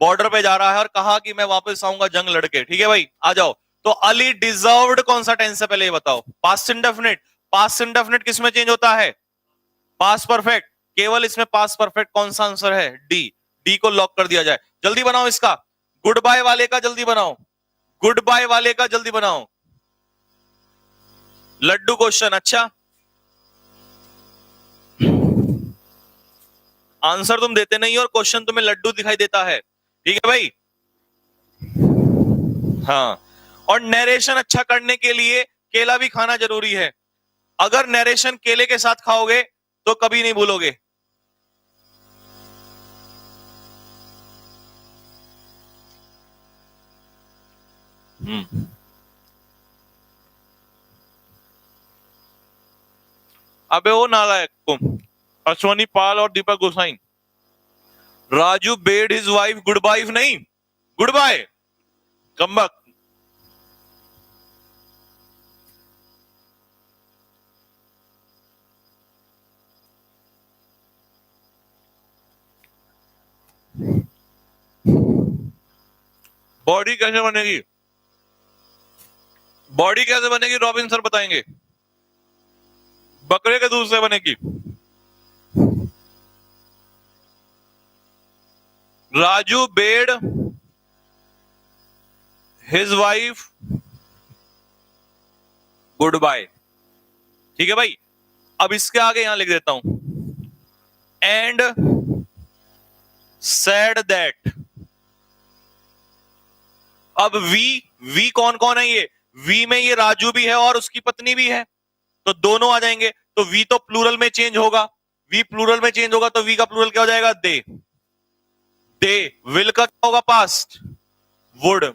बॉर्डर पे जा रहा है, और कहा कि मैं वापस आऊंगा जंग लड़के। ठीक है भाई, आ जाओ। तो अली डिजर्व्ड कौन सा टेंस है पहले ये बताओ? Past indefinite. पास्ट इंडेफिनिट किस में चेंज होता है? Past perfect. केवल इसमें पास्ट परफेक्ट कौन सा आंसर है? डी। डी को लॉक कर दिया जाए। जल्दी बनाओ इसका, गुड बाय वाले का जल्दी बनाओ, गुड बाय वाले का जल्दी बनाओ। लड्डू क्वेश्चन, अच्छा आंसर तुम देते नहीं और क्वेश्चन तुम्हें लड्डू दिखाई देता है। ठीक है भाई, हाँ। और नरेशन अच्छा करने के लिए केला भी खाना जरूरी है। अगर नरेशन केले के साथ खाओगे तो कभी नहीं भूलोगे। अबे वो नालायक तुम, अश्वनी पाल और Deepak Gosai. Raju bade his wife good bye, नहीं गुड बाय, कमबक। बॉडी कैसे बनेगी? बॉडी कैसे बनेगी रॉबिन सर बताएंगे। बकरे के दूध से बनेगी। Raju bade his wife good bye. ठीक है भाई, अब इसके आगे यहां लिख देता हूं, एंड सेड दैट। अब वी कौन कौन है? ये वी में ये राजू भी है और उसकी पत्नी भी है, तो दोनों आ जाएंगे। तो वी तो प्लूरल में चेंज होगा, वी प्लूरल में चेंज होगा, तो वी का प्लूरल क्या हो जाएगा? दे। दे। विल का क्या होगा? Past, would.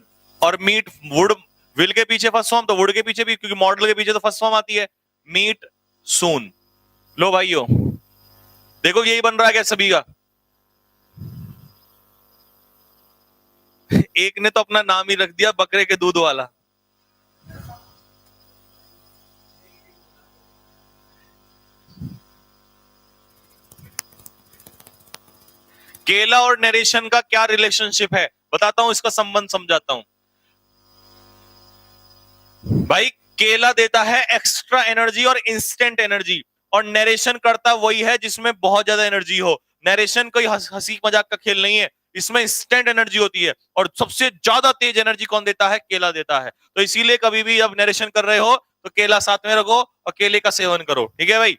और मीट, वुड विल के पीछे फर्स्ट फॉर्म, तो वुड के पीछे भी, क्योंकि मॉडल के पीछे तो फर्स्ट फॉर्म आती है। Meet soon. लो भाइयों देखो यही बन रहा है क्या सभी का? एक ने तो अपना नाम ही रख दिया बकरे के दूध वाला। केला और नरेशन का क्या रिलेशनशिप है बताता हूं, इसका संबंध समझाता हूं भाई। केला देता है एक्स्ट्रा एनर्जी और इंस्टेंट एनर्जी, और नरेशन करता वही है जिसमें बहुत ज्यादा एनर्जी हो। नरेशन कोई हंसी मजाक का खेल नहीं है, इसमें इंस्टेंट एनर्जी होती है, और सबसे ज्यादा तेज एनर्जी कौन देता है? केला देता है। तो इसीलिए कभी भी जब नरेशन कर रहे हो तो केला साथ में रखो और केले का सेवन करो। ठीक है भाई,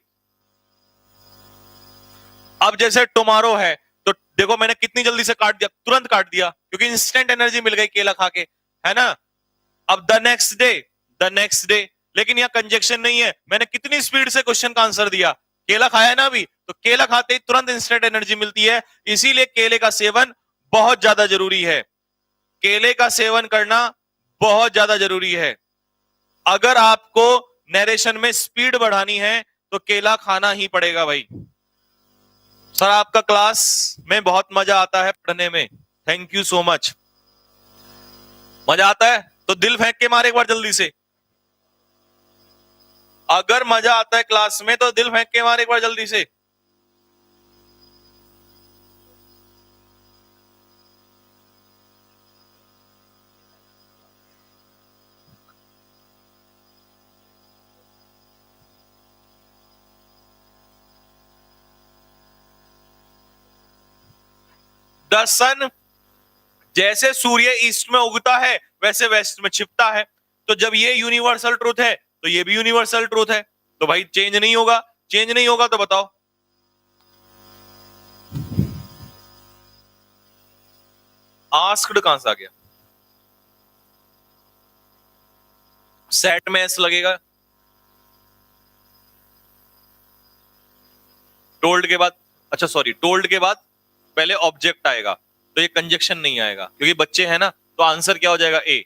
अब जैसे टुमारो है, तो देखो मैंने कितनी जल्दी से काट दिया, तुरंत काट दिया, क्योंकि इंस्टेंट एनर्जी मिल गई केला खा के, है ना। अब the next day, the next day, लेकिन यहां कंजक्शन नहीं है। मैंने कितनी स्पीड से क्वेश्चन का आंसर दिया, केला खाया ना अभी, तो केला खाते ही तुरंत इंस्टेंट एनर्जी मिलती है, इसीलिए केले का सेवन बहुत ज्यादा जरूरी है। केले का सेवन करना बहुत ज्यादा जरूरी है। अगर आपको नरेशन में स्पीड बढ़ानी है तो केला खाना ही पड़ेगा भाई। सर आपका क्लास में बहुत मजा आता है पढ़ने में, थैंक यू सो मच। मजा आता है तो दिल फेंक के मारे एक बार जल्दी से। अगर मजा आता है क्लास में तो दिल फेंक के मारे एक बार जल्दी से। द सन, जैसे सूर्य ईस्ट में उगता है वैसे वेस्ट में छिपता है। तो जब ये यूनिवर्सल ट्रूथ है तो ये भी यूनिवर्सल ट्रूथ है, तो भाई चेंज नहीं होगा। चेंज नहीं होगा तो बताओ। आस्क्ड कहां से आ गया? सेट में एस लगेगा, टोल्ड के बाद, अच्छा सॉरी, टोल्ड के बाद पहले ऑब्जेक्ट आएगा, तो ये कंजक्शन नहीं आएगा क्योंकि बच्चे हैं ना। तो आंसर क्या हो जाएगा? ए।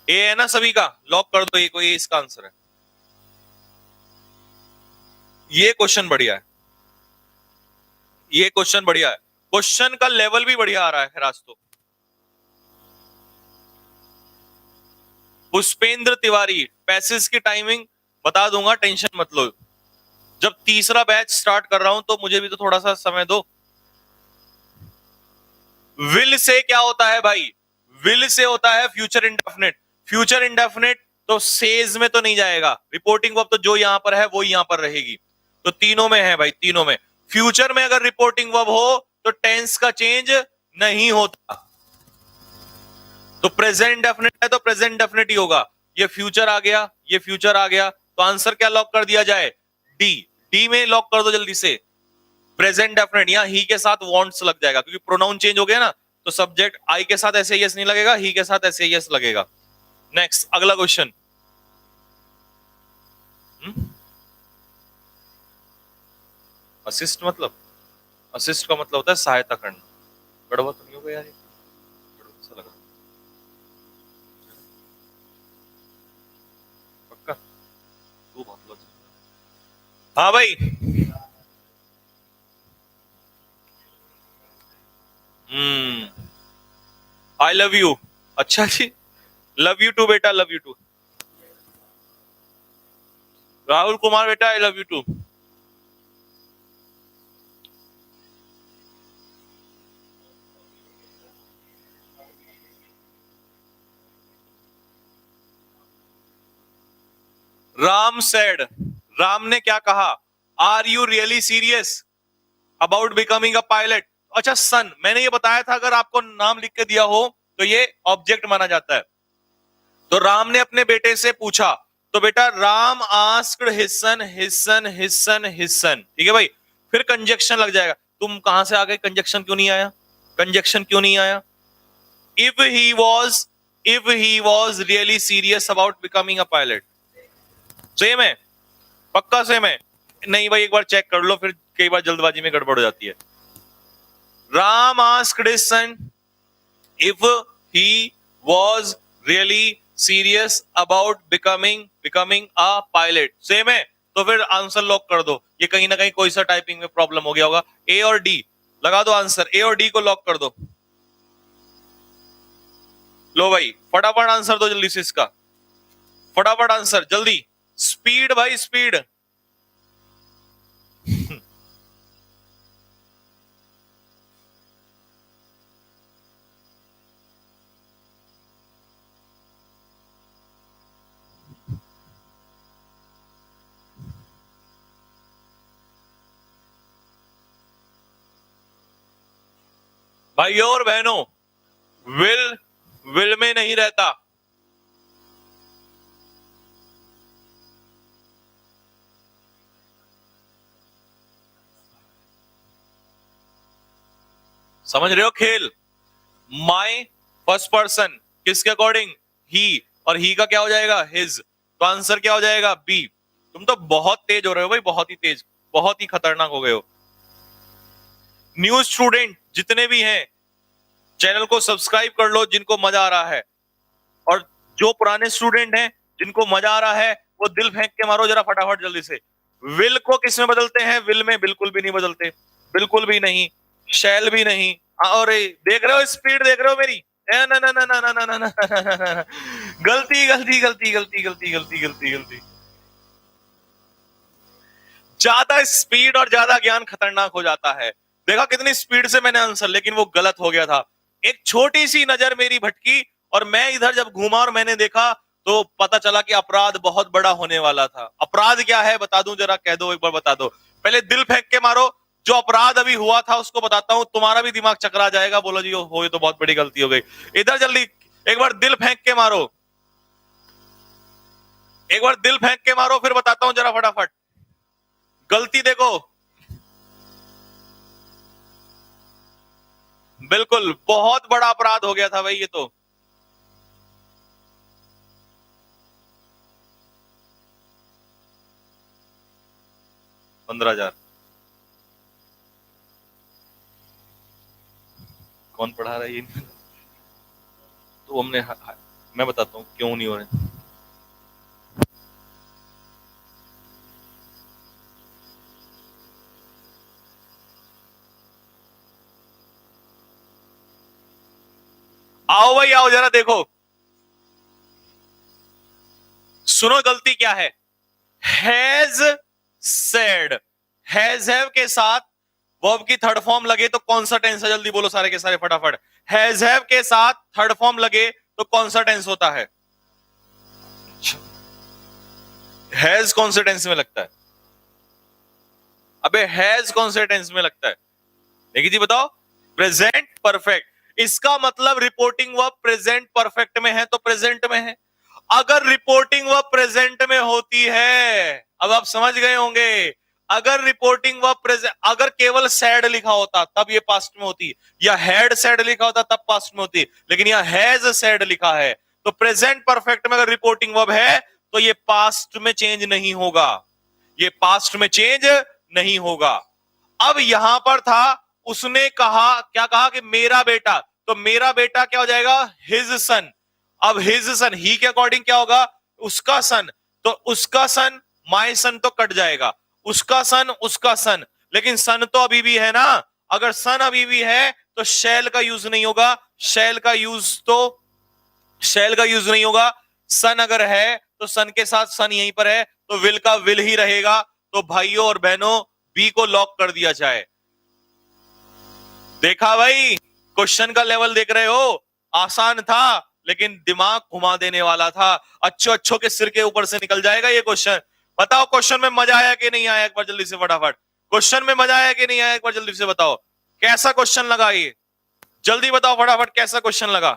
ए है ना सभी का, लॉक कर दो, ये कोई इसका आंसर है। ये क्वेश्चन बढ़िया है, ये क्वेश्चन बढ़िया है, क्वेश्चन का लेवल भी बढ़िया आ रहा है खैर आज तो। पुष्पेंद्र तिवारी, पैसेज की टाइमिंग बता दूंगा, टेंशन मत लो। जब तीसरा बैच स्टार्ट कर रहा हूं तो मुझे भी तो थोड़ा सा समय दो। विल से क्या होता है भाई? विल से होता है फ्यूचर इंडेफिनिट। फ्यूचर इंडेफिनिट तो सेज में तो नहीं जाएगा, रिपोर्टिंग वर्ब तो जो यहां पर है वो यहां पर रहेगी। तो तीनों में है भाई, तीनों में। फ्यूचर में अगर रिपोर्टिंग वर्ब हो तो टेंस का चेंज नहीं होता। तो प्रेजेंट डेफिनेट है तो प्रेजेंट डेफिनेट ही होगा। ये फ्यूचर आ गया, ये फ्यूचर आ गया, तो आंसर क्या लॉक कर दिया जाए? डी। डी में लॉक कर दो जल्दी से। प्रेजेंट डेफिनेट, यहां ही के साथ वांट्स लग जाएगा क्योंकि प्रोनाउन चेंज हो गया ना। तो सब्जेक्ट आई के साथ ऐसे यस नहीं लगेगा, ही के साथ ऐसे यस लगेगा। नेक्स्ट, अगला क्वेश्चन। असिस्ट मतलब, असिस्ट का मतलब होता है सहायता करना। गड़बड़ तो नहीं होगा यार? गड़बड़ सा लग रहा है। पक्का? तू बहुत लग। हाँ भाई। I love you. अच्छा जी, लव यू टू बेटा, love you too. Rahul Kumar बेटा, I love you too. Ram said, Ram ने क्या कहा? Are you really serious about becoming a pilot? अच्छा सन, मैंने ये बताया था अगर आपको नाम लिख के दिया हो तो ये ऑब्जेक्ट माना जाता है। तो राम ने अपने बेटे से पूछा, तो बेटा Ram asked his son, his son, his son, his son. ठीक है भाई, फिर कंजक्शन लग जाएगा। तुम कहां से आ गए? कंजक्शन क्यों नहीं आया? कंजक्शन क्यों नहीं आया? If he was really serious about becoming a pilot. Same है, पक्का सेम है। नहीं भाई, एक बार चेक कर लो, फिर कई बार जल्दबाजी में गड़बड़ हो जाती है। Ram asked his son if he was really serious about becoming a pilot। Same है, तो फिर आंसर लॉक कर दो। ये कहीं ना कहीं कोई सा टाइपिंग में प्रॉब्लम हो गया होगा। ए और डी लगा दो आंसर, ए और डी को लॉक कर दो। लो भाई फटाफट आंसर दो जल्दी से इसका, फटाफट आंसर जल्दी। स्पीड भाई, स्पीड। भाइयों और बहनों, विल में नहीं रहता। समझ रहे हो खेल? माई फर्स्ट पर्सन किसके अकॉर्डिंग? ही, और ही का क्या हो जाएगा? हिज। तो आंसर क्या हो जाएगा? बी। तुम तो बहुत तेज हो रहे हो भाई, बहुत ही तेज, बहुत ही खतरनाक हो गए हो। न्यू स्टूडेंट जितने भी हैं, चैनल को सब्सक्राइब कर लो जिनको मजा आ रहा है, और जो पुराने स्टूडेंट हैं जिनको मजा आ रहा है वो दिल फेंक के मारो जरा फटाफट जल्दी से। विल को किस में बदलते हैं? विल में बिल्कुल भी नहीं बदलते, बिल्कुल भी नहीं, शैल भी नहीं। और देख रहे हो स्पीड, देख रहे हो मेरी? ना ना ना ना ना ना ना ना, गलती गलती गलती गलती गलती गलती गलती गलती। ज्यादा स्पीड और ज्यादा ज्ञान खतरनाक हो जाता है। देखा कितनी स्पीड से मैंने आंसर, लेकिन वो गलत हो गया था। एक छोटी सी नजर मेरी भटकी और मैं इधर जब घूमा और मैंने देखा तो पता चला कि अपराध बहुत बड़ा होने वाला था। अपराध क्या है बता दूं जरा, कह दो एक बार, बता दो। पहले दिल फेंक के मारो, जो अपराध अभी हुआ था उसको बताता हूं, तुम्हारा भी दिमाग चकरा जाएगा। बोलो जी हो, ये तो बहुत बड़ी गलती हो गई। इधर जल्दी एक बार दिल फेंक के मारो, एक बार दिल फेंक के मारो, फिर बताता हूं जरा फटाफट। गलती देखो, बिल्कुल बहुत बड़ा अपराध हो गया था भाई ये तो। 15,000 कौन पढ़ा रहा है ये? तो हमने मैं बताता हूं क्यों नहीं हो रहे। आओ भाई आओ, जरा देखो, सुनो गलती क्या है। हैज सेड, हैज हैव के साथ वर्ब की थर्ड फॉर्म लगे तो कौन सा टेंस है? जल्दी बोलो सारे के सारे फटाफट। हैज हैव के साथ थर्ड फॉर्म लगे तो कौन सा टेंस होता है? हैज कौन से टेंस में लगता है? अबे हैज कौन से टेंस में लगता है? देखिए जी बताओ। Present perfect. इसका मतलब रिपोर्टिंग वर्ब प्रेजेंट परफेक्ट में है तो प्रेजेंट में है। अगर रिपोर्टिंग वर्ब प्रेजेंट में होती है, अब आप समझ गए होंगे, अगर रिपोर्टिंग वर्ब प्रेजेंट, अगर केवल सैड लिखा होता तब ये पास्ट में होती, या हैड सैड लिखा होता तब पास्ट में होती, लेकिन यहां हैज सैड लिखा है तो प्रेजेंट परफेक्ट में अगर रिपोर्टिंग वर्ब है तो ये पास्ट में चेंज नहीं होगा, ये पास्ट में चेंज नहीं होगा। अब यहां पर था, उसने कहा, क्या कहा कि मेरा बेटा, तो मेरा बेटा क्या हो जाएगा? His son. अब हिज सन ही के अकॉर्डिंग क्या होगा? उसका सन। तो उसका सन, माय सन तो कट जाएगा, उसका सन उसका सन, लेकिन सन तो अभी भी है ना। अगर सन अभी भी है तो शैल का यूज नहीं होगा, शैल का यूज तो, शैल का यूज नहीं होगा। सन अगर है तो सन के साथ सन यहीं पर है तो विल का विल ही रहेगा। तो भाइयों और बहनों बी को लॉक कर दिया जाए। देखा भाई, क्वेश्चन का लेवल देख रहे हो? आसान था लेकिन दिमाग घुमा देने वाला था। अच्छो अच्छो के सिर के ऊपर से निकल जाएगा ये क्वेश्चन। बताओ क्वेश्चन में मजा आया कि नहीं आया? एक बार जल्दी से फटाफट, क्वेश्चन में मजा आया कि नहीं आया? एक बार जल्दी से बताओ कैसा क्वेश्चन लगा ये, जल्दी बताओ फटाफट कैसा क्वेश्चन लगा,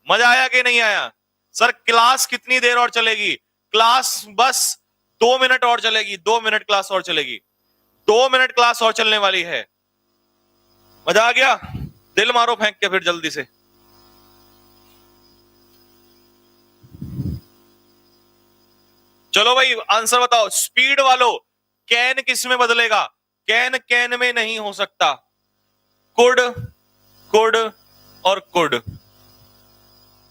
मजा आया कि नहीं आया? सर क्लास कितनी देर और चलेगी? क्लास बस 2 मिनट और चलेगी, 2 मिनट क्लास और चलेगी, 2 मिनट क्लास और चलने वाली है। मजा आ गया? दिल मारो फेंक के फिर जल्दी से। चलो भाई आंसर बताओ स्पीड वालों। कैन किस में बदलेगा? कैन कैन में नहीं हो सकता। कुड, कुड और कुड,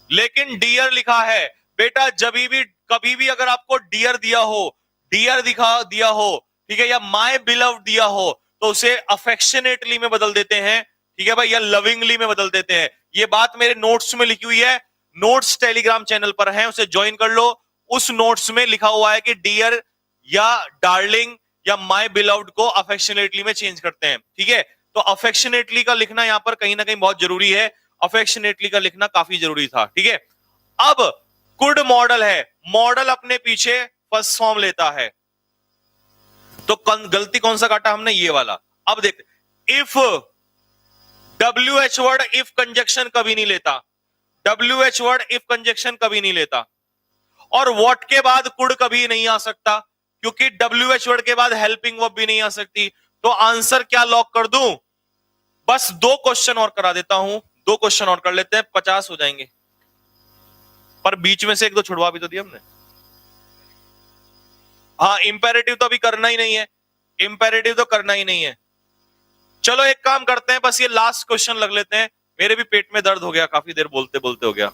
लेकिन डियर लिखा है बेटा। जब भी कभी भी अगर आपको डियर दिया हो, डियर दिखा दिया हो, ठीक है, या माय बिलव दिया हो तो उसे अफेक्शनेटली में बदल देते हैं, ठीक है भाई, या लविंगली में बदल देते हैं। ये बात मेरे नोट्स में लिखी हुई है, नोट्स टेलीग्राम चैनल पर है, उसे ज्वाइन कर लो। उस नोट्स में लिखा हुआ है कि डियर या डार्लिंग या माय बिलव्ड को अफेक्शनेटली में चेंज करते हैं, ठीक है। तो अफेक्शनेटली का लिखना यहां पर कहीं ना कहीं बहुत जरूरी है, अफेक्शनेटली का लिखना काफी जरूरी था, ठीक है। अब कुड मॉडल है, मॉडल अपने पीछे फर्स्ट फॉर्म लेता है, तो गलती कौन सा काटा हमने? ये वाला। अब देख, if WH word if conjunction कभी नहीं लेता, WH वर्ड इफ कंजक्शन कभी नहीं लेता, और व्हाट के बाद कुड कभी नहीं आ सकता क्योंकि WH वर्ड के बाद हेल्पिंग वर्ब भी नहीं आ सकती। तो आंसर क्या लॉक कर दूं? बस 2 क्वेश्चन और करा देता हूं, 2 क्वेश्चन और कर लेते हैं, 50 हो जाएंगे, पर बीच में से एक दो छुड़वा भी तो दिया हमने। हाँ इंपेरेटिव तो अभी करना ही नहीं है, इंपेरेटिव तो करना ही नहीं है। चलो एक काम करते हैं, बस ये लास्ट क्वेश्चन लग लेते हैं, मेरे भी पेट में दर्द हो गया, काफी देर बोलते बोलते हो गया।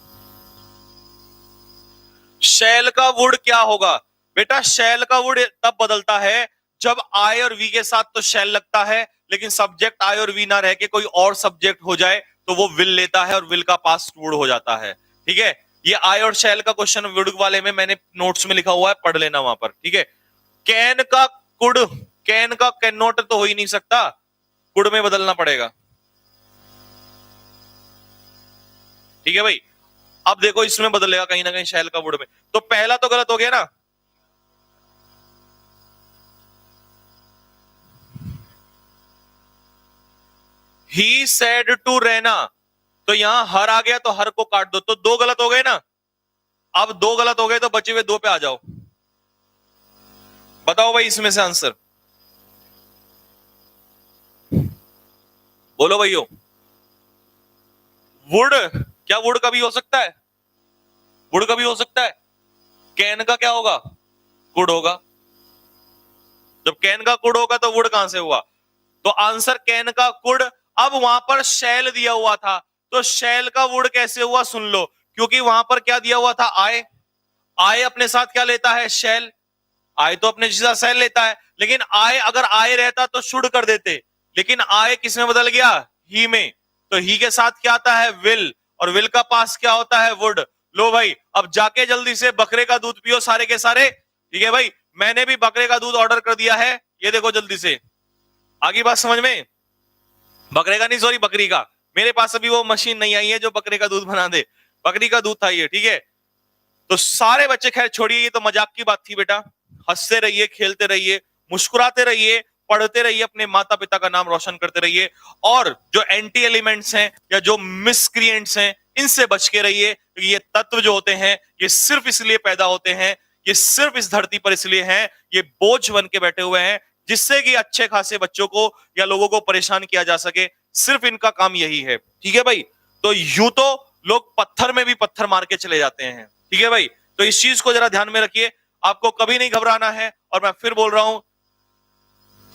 शैल का वुड क्या होगा बेटा? शैल का वुड तब बदलता है जब आई और वी के साथ तो शैल लगता है, लेकिन सब्जेक्ट आई और वी ना रह के कोई और सब्जेक्ट हो जाए तो वो विल लेता है और विल का पास्ट वुड हो जाता है। ठीक है, ये आई और शैल का क्वेश्चन वुड वाले में मैंने नोट्स में लिखा हुआ है, पढ़ लेना वहां पर। ठीक है, कैन का कुड, कैन का कैन नॉट तो हो ही नहीं सकता, कुड में बदलना पड़ेगा। ठीक है भाई, अब देखो इसमें बदलेगा कहीं ना कहीं शैल का वुड में, तो पहला तो गलत हो गया ना। ही सेड टू रहना, तो यहां हर आ गया तो हर को काट दो, तो दो गलत हो गए ना। अब दो गलत हो गए तो बचे हुए दो पे आ जाओ, बताओ भाई इसमें से आंसर बोलो भाइयों। वुड, क्या वुड का भी हो सकता है? वुड का भी हो सकता है। कैन का क्या होगा? कुड होगा। जब कैन का कुड होगा तो वुड कहां से हुआ? तो आंसर कैन का कुड। अब वहां पर शैल दिया हुआ था, तो शैल का वुड कैसे हुआ सुन लो, क्योंकि वहां पर क्या दिया हुआ था? आय। आय अपने साथ क्या लेता है? शैल। आय तो अपने साथ शैल लेता है, लेकिन आय अगर आय रहता तो शुड कर देते, लेकिन आय किस में बदल गया? ही में। तो ही के साथ क्या आता है? विल, और विल का पास क्या होता है? वुड। लो भाई, अब जाके जल्दी से बकरे का दूध पियो सारे के सारे। ठीक है भाई, मैंने भी बकरे का दूध ऑर्डर कर दिया है, ये देखो जल्दी से। आगे बात समझ में? बकरे का नहीं, सॉरी बकरी का। मेरे पास अभी वो मशीन नहीं आई है जो बकरे का दूध बना दे, बकरी का दूध था ये। ठीक है, तो सारे बच्चे, खैर छोड़िए, ये तो मजाक की बात थी बेटा। हंसते रहिए, खेलते रहिए, मुस्कुराते रहिए, पढ़ते रहिए, अपने माता पिता का नाम रोशन करते रहिए, और जो एंटी एलिमेंट्स हैं या जो मिसक्रिएंट्स हैं इनसे बच के रहिए, क्योंकि ये तत्व जो होते हैं ये सिर्फ इसलिए पैदा होते हैं, ये सिर्फ इस धरती पर इसलिए हैं, ये बोझ बन के बैठे हुए हैं जिससे कि अच्छे खासे बच्चों को या लोगों को परेशान किया जा सके, सिर्फ इनका काम यही है। ठीक है भाई, तो यूं तो लोग पत्थर में भी पत्थर मार के चले जाते हैं। ठीक है भाई, तो इस चीज को जरा ध्यान में रखिए, आपको कभी नहीं घबराना है, और मैं फिर बोल रहा हूं,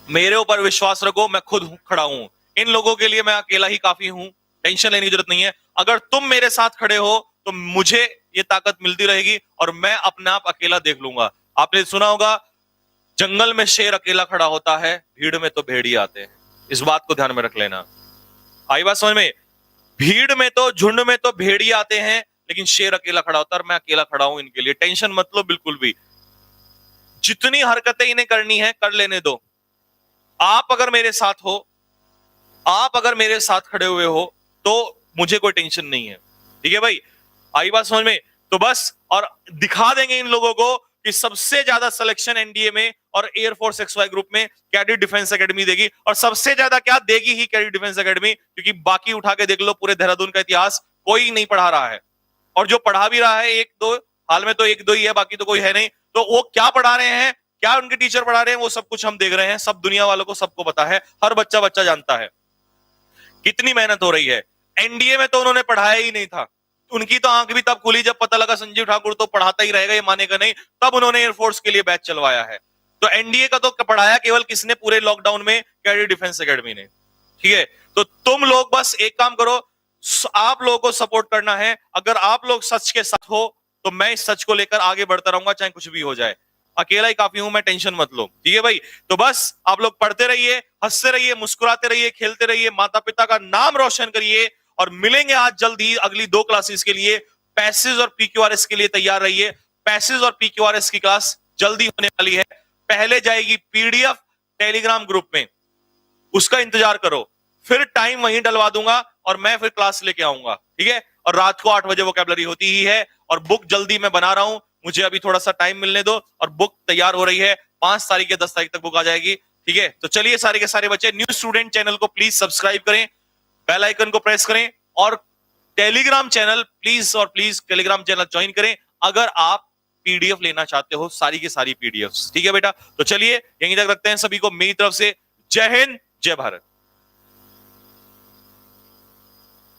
मेरे ऊपर विश्वास रखो, मैं खुद खड़ा हूं। इन लोगों के लिए मैं अकेला ही काफी हूं, टेंशन लेने की जरूरत नहीं है। अगर तुम मेरे साथ खड़े हो तो मुझे ये ताकत मिलती रहेगी और मैं अपने आप अकेला देख लूंगा। आपने सुना होगा, जंगल में शेर अकेला खड़ा होता है, भीड़ में तो भेड़िए आते हैं। इस बात को ध्यान में रख लेना। आई बात समझ में? भीड़ में तो, झुंड में तो भेड़िए आते हैं, लेकिन शेर अकेला खड़ा होता है, और मैं अकेला खड़ा हूं इनके लिए। टेंशन मत लो बिल्कुल भी, जितनी हरकतें इन्हें करनी है कर लेने दो। आप अगर मेरे साथ हो, आप अगर मेरे साथ खड़े हुए हो तो मुझे कोई टेंशन नहीं है। ठीक है भाई, आई बात समझ में? तो बस, और दिखा देंगे इन लोगों को कि सबसे ज्यादा सिलेक्शन एनडीए में और एयरफोर्स एक्सवाई ग्रुप में कैडेट डिफेंस एकेडमी देगी, और सबसे ज्यादा क्या देगी ही? कैडेट डिफेंस एकेडमी, क्योंकि बाकी उठा के देख लो, पूरे देहरादून का इतिहास कोई नहीं पढ़ा रहा है, और जो पढ़ा भी रहा है एक दो, हाल में तो एक दो ही है, बाकी तो कोई है नहीं। तो वो क्या पढ़ा रहे हैं, क्या उनके टीचर पढ़ा रहे हैं, वो सब कुछ हम देख रहे हैं, सब दुनिया वालों को सबको पता है, हर बच्चा बच्चा जानता है कितनी मेहनत हो रही है। एनडीए में तो उन्होंने पढ़ाया ही नहीं था, उनकी तो आंख भी तब खुली जब पता लगा संजीव ठाकुर तो पढ़ाता ही रहेगा, ये मानेगा नहीं, तब उन्होंने एयरफोर्स के लिए बैच चलवाया है। तो एनडीए का तो पढ़ाया केवल किसने पूरे लॉकडाउन में? कैडेट डिफेंस एकेडमी ने। ठीक है, तो तुम लोग बस एक काम करो, आप लोगों को सपोर्ट करना है। अगर आप लोग सच के साथ हो तो मैं इस सच को लेकर आगे बढ़ता रहूंगा, चाहे कुछ भी हो जाए। अकेला ही काफी हूं मैं, टेंशन मत लो। ठीक है भाई, तो बस आप लोग पढ़ते रहिए, हंसते रहिए, मुस्कुराते रहिए, खेलते रहिए, माता पिता का नाम रोशन करिए, और मिलेंगे आज जल्द ही अगली 2 क्लासेस के लिए। पैसेज और पीक्यूआरएस के लिए तैयार रहिए, पैसेज और पीक्यूआरएस की क्लास जल्दी होने वाली है। पहले जाएगी पीडीएफ टेलीग्राम ग्रुप में, उसका इंतजार करो, फिर टाइम वहीं डलवा दूंगा और मैं फिर क्लास लेके आऊंगा। ठीक है, और रात को 8 बजे वोकैबुलरी होती ही है, और बुक जल्दी मैं बना रहा हूं, मुझे अभी थोड़ा सा टाइम मिलने दो, और बुक तैयार हो रही है, 5 तारीख या 10 तारीख तक बुक आ जाएगी। ठीक है, तो चलिए सारे के सारे बच्चे, न्यू स्टूडेंट चैनल को प्लीज सब्सक्राइब करें, बेल आइकन को प्रेस करें, और टेलीग्राम चैनल प्लीज और प्लीज टेलीग्राम चैनल ज्वाइन करें अगर आप पीडीएफ लेना चाहते हो, सारी की सारी पीडीएफ। ठीक है बेटा, तो चलिए यहीं तक रखते हैं, सभी को मेरी तरफ से जय हिंद, जय भारत।